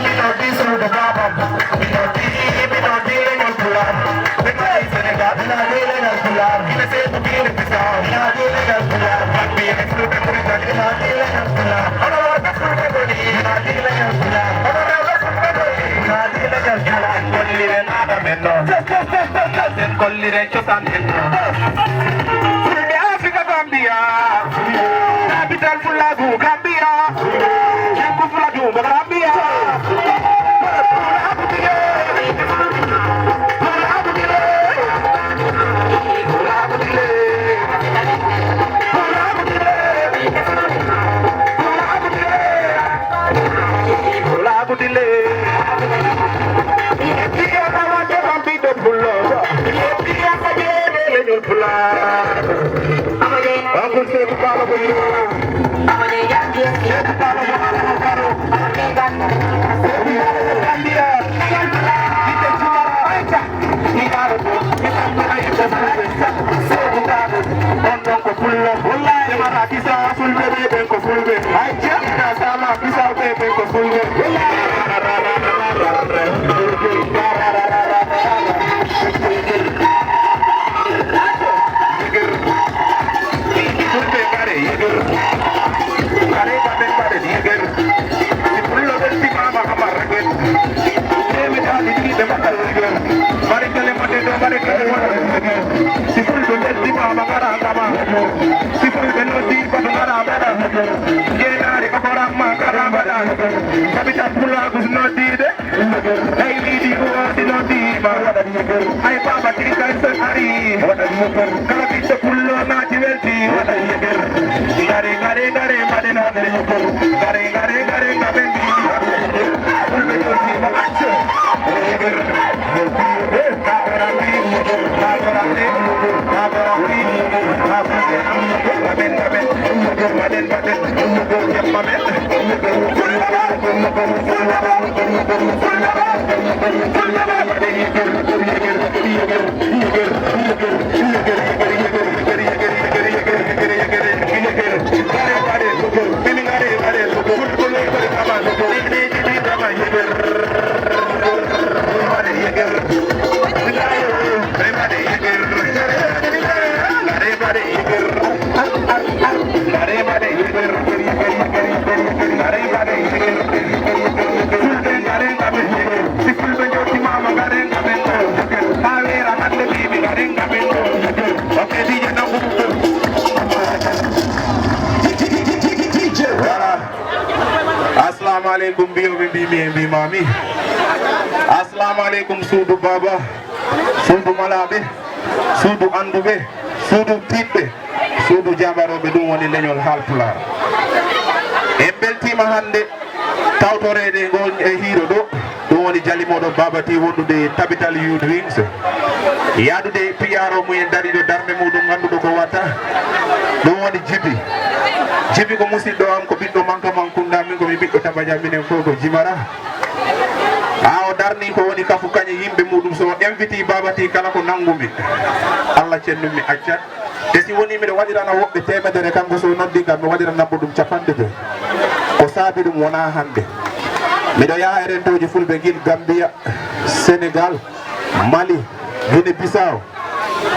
minoti suudu babam minoti leñol Pulaar minoti Sénégal minoti leñol Pulaar ina seetu biire Bissau minoti leñol Pulaar Gambie e Fulɓe Mauritanie minoti leñol Pulaar ono worɓe Fulɓe goni minoti leñol Pulaar ono rewɓe Fulɓe goni minoti leñol Pulaar golliren aɗa men noon sen golliren cosaan men noon Fulɓe Africa Gambia Tabital Pulaagu Gambia Jikku Fuladu Gambia Pulaagu dille Pulaagu dille Pulaagu dille Pulaagu dille Pulaagu dille Pulaagu dille Yettiya kawande ɓamɓiɗo Pullo yettiya ka jeeɗe leñol Pulaar Uncle Seydou Baba ko yiwona Seydou Baba ko alamo karo Seydou Baba ko Gambia Dite Jumara Ayta mi daroto mi sammana yimɓe Fulɓe Seydou Baba on ɗon ko Pullo wallahi mata kisa Fulɓe ɓe ɓen ko Fulɓe ayca ina sama Bisaw ɓe ɓen ko Fulɓe Fulɓe gare yiger gare gamen gare yiger si Pullo ɓestimama hamar regen temedani ɗiɗi mbaɗal yiger marekele mbaɗe ɗo marekele waɗa si Fulɓe ɓestimama gara gama si Fulɓe noddi bato gara mbaɗa jenari okoramma gara mbaɗa Tabital Pulaagu noddide ay wiidi ko wasi noddima ay baba tirikay son ari kala ɓiɗɗo Pullo naati welti gare gare gare mbaɗen hande gare gare gare gaɓen Fulɓe jottima acce kaɓorandi kaɓorandi kaɓorandi kaɓude gaɓen gaɓen mbaɗen mbaɗen jemma men Assalamu alaikum biyoɓe mbimi e mbimami assalamu alaikum suudu baba suudu malaɓe suudu anduɓe suudu tiɗɓe suudu jaɓaroɓe ɗum woni leñol Haalpulaar en beltima hande nawtorede gon e hiiro ɗo ɗum woni jali moɗon babati wondude tabital youth wings yadude piyaro mumen dari ɗo darde muɗum ganduɗo ko watta ɗum woni jibi ko musidɗo am ko ɓiɗɗo manka man kunda min komi ɓiɗɗo tabaja minen fof ko jimara o darni ko woni kafu kañe yimɓe muɗum so inviti babati kala ko nangumi Allah cennumi accat te si woni miɗo waɗirana woɓɓe temedere kanko so noddi kam mi waɗiranambo ɗum 50 ko saabi ɗum wona hande miɗo yaha e rentoji fulɓe guil Gambia Sénégal Mali Guinée Bissau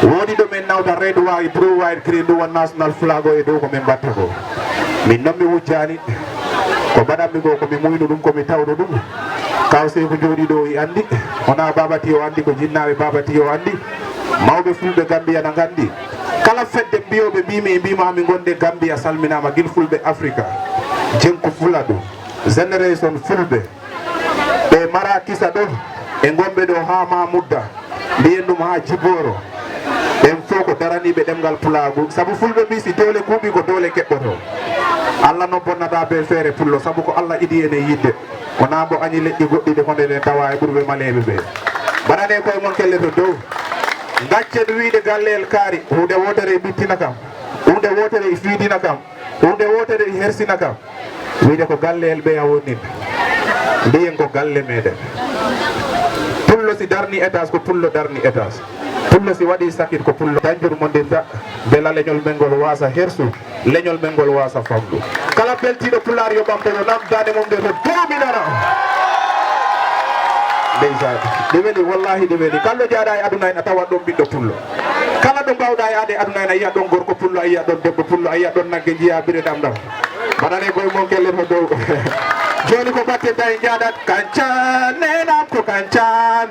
woni ɗo min nawta red wawi pro wide créé ndu won national flag o e dow komin mbatta ko min noon mi wujjani ko mbaɗanmi ko komi muyno ɗum komi tawɗo ɗum kaw seko jooɗi ɗo i andi wona babati o andi ko jinnaɓe babati o andi mawɓe fulɓe Gambia na gandi kala fedde mbiyoɓe mbimi e mbima hami gonde Gambia salminama guil fulɓe Africa jenko fuladu génération fulɓe ɓe mara kisa ɗo e gomɓe ɗo ha ma mudda mbiyen ɗum ha jiboro ɓen fof ko daraniɓe ɗemgal pulaagu saabu fulɓe mbi si doole kuuɓi ko doole keɓɓoto Allah noon bonnata be feere pullo saabu ko Allah iɗi ene yidde wona mbo añi leƴƴi goɗɗiɗe ko ndeɗen tawa e ɓurɓe maleɓe ɓe mbaɗane koye mon kelle to dow gaccen wiide galleyel kaari hunde wotere ɓittina kam hunde wotere e fiidina kam hunde wotere e hersina kam wiide ko galleyel ɓeya wonnin mbiyen ko galle meɗen pullo si darni étage ko pullo darni étage pullo si waɗi sakit ko pullo dañjur mondirta bela leñol men ngol wasa hersu leñol men ngol wasa famɗu kala beltiɗo pular yo ɓamtono namdade mum nde to dominana ndeysan ɗi weli wallahi ɗi weli kallo jaaɗa e aduna en a tawat ɗon ɓiɗɗo pullo kala ɗo mbawɗa e ade aduna en a yiya ɗon gorko pullo a yiya ɗon debbo pullo a yiya ɗon nagge jiya bire ɗamɗam mbaɗane koye mon kelle to dow joni ko battenta e jaaɗat kancan nenam ko kancan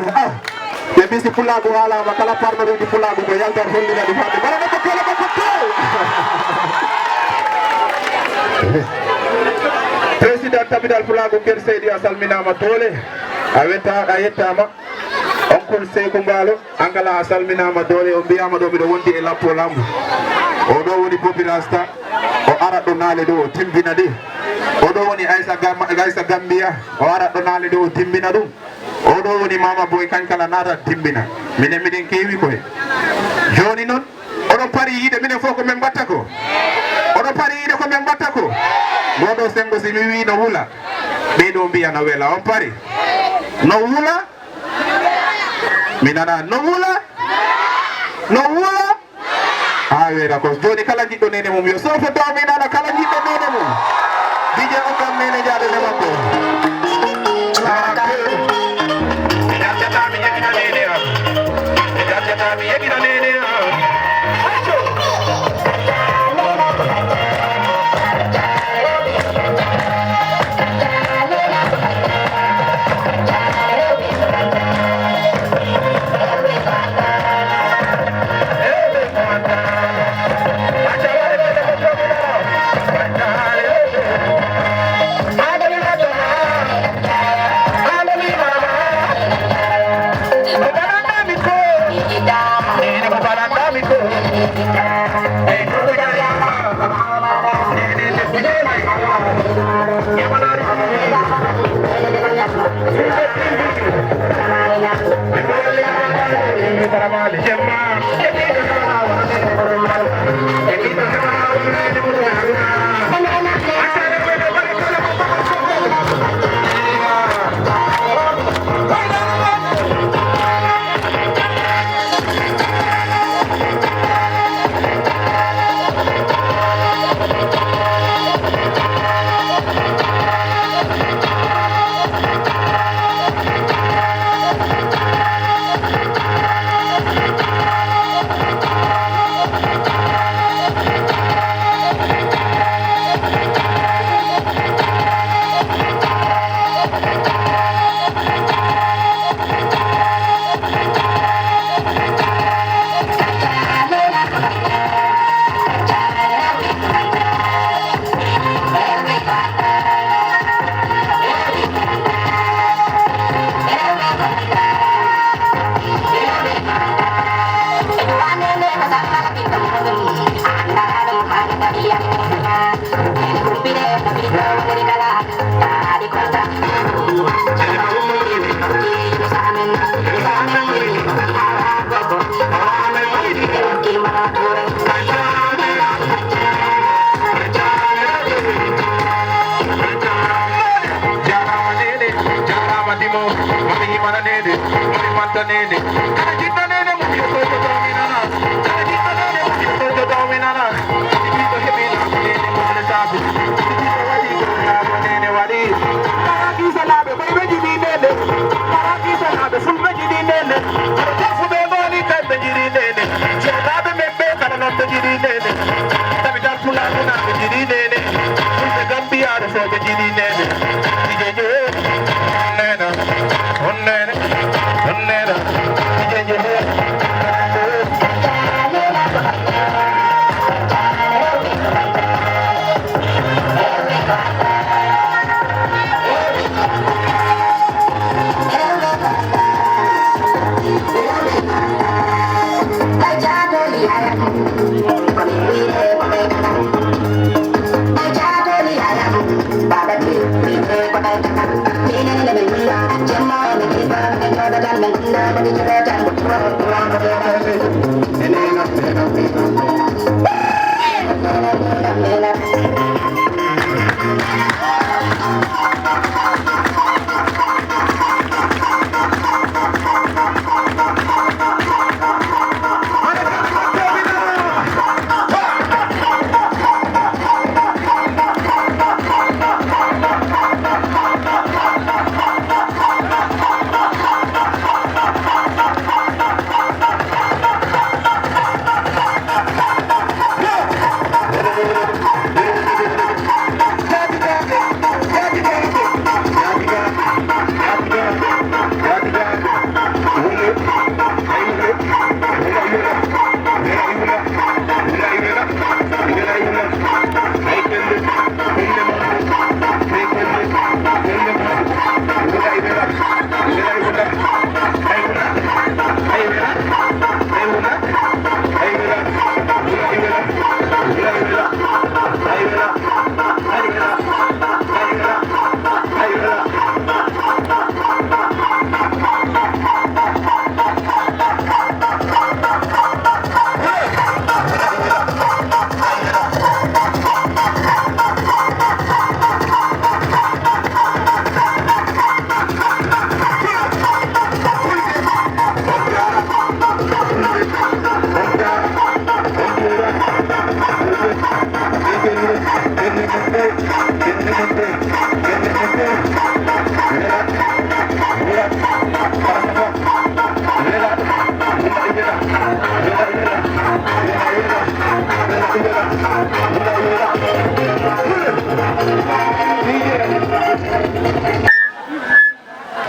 ɓe mbisi pulaagu haalama kala parmaruji pulaagu ko yaltat hollina ɗum hande mbaɗane ko kele ko tow président tabital pulaagu ker seydi a salminama doole a yettama onkol seyko mbaalo angala a salminama doole o mbiyama ɗo mbiɗo wondi e lappo lambu o ɗo woni bobirasta o arat ɗo naale ɗo o timbina ɗi o ɗo woni Aissa Gambia o arat ɗo naale ɗo o timbina ɗum o ɗo woni Mama Boy kañ kala naata timbina minen miɗen kewi koye joni noon oɗon pari yiide minen fof ko min mbatta ko oɗon pari yiide ko min mbatta ko goɗo sengo si mi wi no wula ɓeyɗo mbiya no wela on pari no wula mi nana no wula ha weera ko joni kala jiɗɗo nene mum yo sofo taw mi nana kala jiɗɗo nene mum dije o kam nene jaadene makko mi yegina nene nene kana jidda nene mo ko to dominana kana jidda nene mo ko to dominana di to hebina nene mo le tabu wadi ko na nene wadi maraki salabe ko be jidi nene maraki salabe fu be jidi nene ko fu be ngoni kay be jidi nene salabe membe kana non be jidi nene tabital Pulaagu na be jidi nene Fulbe Gambia do so be jidi nene dijeje nena onnene onnene dijeje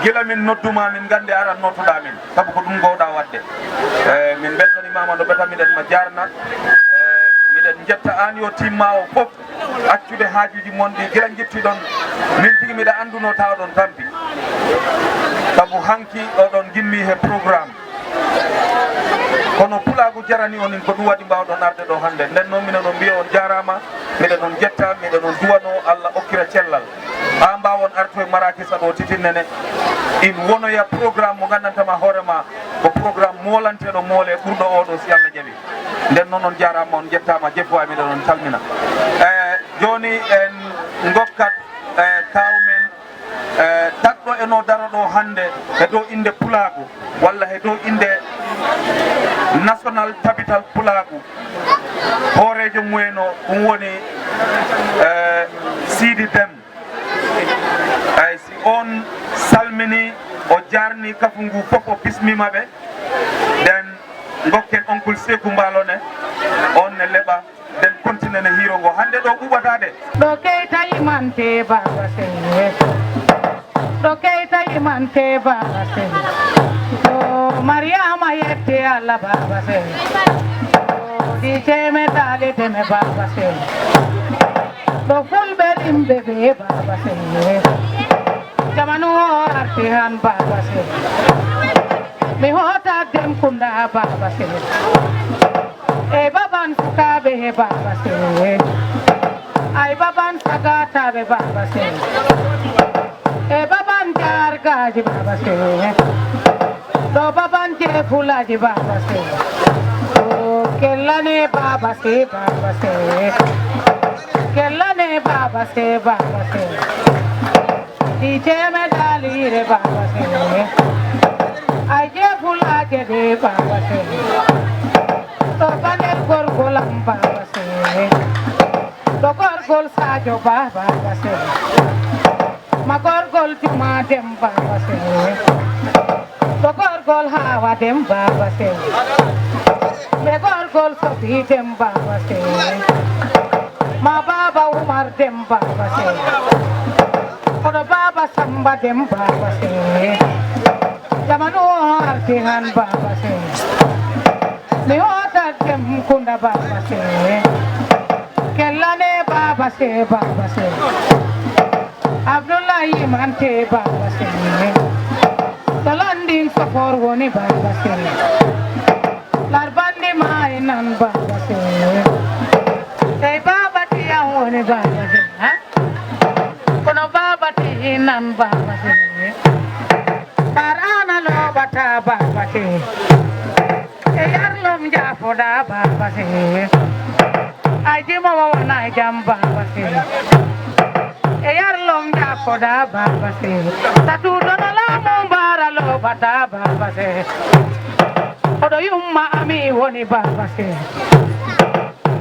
gila min nodduma min gande aran nottuɗa min sabu ko ɗum gowɗa wadde min beltanimama no ɓeta miɗen ma jarna miɗen jetta an yo timma o fof accude haajuji mon ɗi gila jettiɗon min tigui miɗa anduno tawɗon tampi sabu hanki oɗon gimmi he programme kono Pulaagu jarani onin ko ɗum waɗi mbawɗon arde ɗo hande nden noon minen on mbiya on jarama miɗen on jetta miɗen on duwano Allah okkira cellal ha mbawon arto e marakisa ɗo titinnene in wonoya programme mo gandantama hoorema ko programme molanteɗo moole ɓurɗo oɗo si Allah jaaɓi nden noon on jarama on jettama jeffowa miɗen on calmina joni en gokkat kawmen taɗɗo eno dara ɗo hande e dow inde Pulaagu walla e dow inde national tabital Pulaagu hoorejo muyeno ɗum woni Sidi Deme ay si on salmini o jarni kafungu fof o bismima ɓe nden gokken oncle Sekou Mbalone on ne leɓa nden continue ne hiiro ngo hande ɗo ɓuɓatade ɗo keyta imante baba seye ɗo keyta imante baba seye ɗo mariama yette Allah baba seye ɗo ɗi teme dale teme baba seye ɗo fulɓe ɗimɓe ɓe baba seye jamanu o arti han baba seye mi hota dem kunda baba seye e baban sukaɓe he baba seye ay baban sagataɓe baba seye e baban jargaji baba seye ɗo baban jefulaji baba seye o kellane baba seye baba seye kellane baba seye baba seye ɗi teme dalire baba seye aje Pulaagu de baba se to banen gorgolam baba se to gorgol Sadio baba se ma gorgol Juma dem baba se to gorgol Hawa dem baba se me gorgol Sofi dem baba se ma baba Umar dem baba se kono baba Samba dem baba se jamanu artihan baba se mi ota dem kunda baba se kellane baba se Abdullahi mante baba se talandin safor woni baba se larbandi mainan baba se hey baba tiya woni baba se ha kono baba tinan baba se Parana lo bata baba se e yarlom jafoda baba se aji mama wana jam baba se e yarlom jafoda baba se tatu dono la mumbara lo bata baba se odo yumma ami woni baba se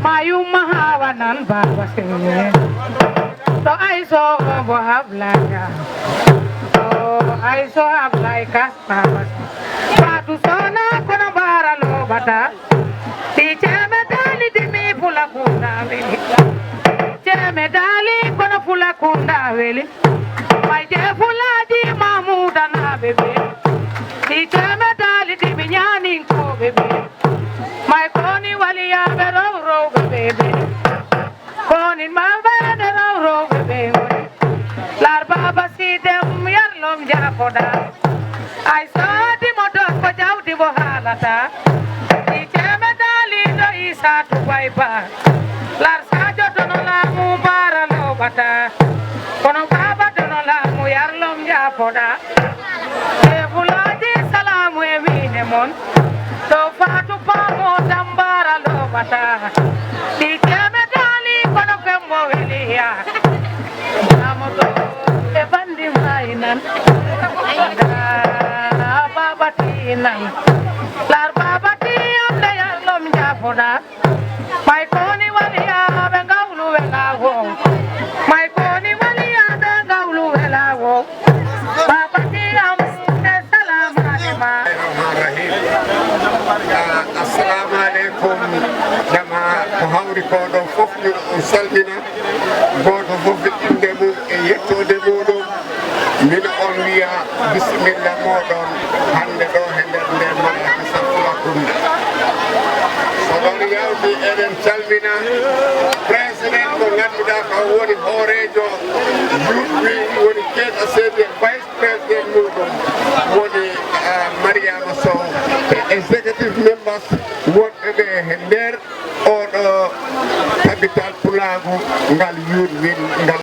ma yumma hawa nan baba se to aiso bo hablaja I saw up like us, Patu Sona, Konabara Lobata, teacher medali di me Pulakunda Veli, Medali, Konapula Kunda Veli, my dear Pulaji Mamudana baby, teacher medali di Minyani Ko baby, my Connie Walia Vero baby, Connie Mavera Rogue baby. Lar baba si dem yarlom jafoda I saw the motor for jawdi bo halata di cheme dali do isa tu baiba lar sajo dono la mu bara lo bata kono baba dono la mu yarlom jafoda e Pulaagu salamu e wine mon to fatu pamo dambara lo bata di cheme dali kono kembo weliya amoto bandi mainan baba tinan lar baba tiam le yarlom jafoda mai koni walia be gawlu welawo mai koni walia be gawlu welawo baba tiam salam alema assalamu alaikum jama ko hawri ko do fof ni salmina goto fof inde mum e yettode muɗum min on wiya bisimilla moɗon hande ɗo e nder nder malaka Fulakunda so ɗon yawti eɗen calmina président mo ganduɗa ko woni hoorejo juɗɗi woni keeɗa seede vice président muɗum woni Mariama Sow e executive members wonɓe ɓe e nder oɗo Tabital Pulaagu ngal yurwin ngal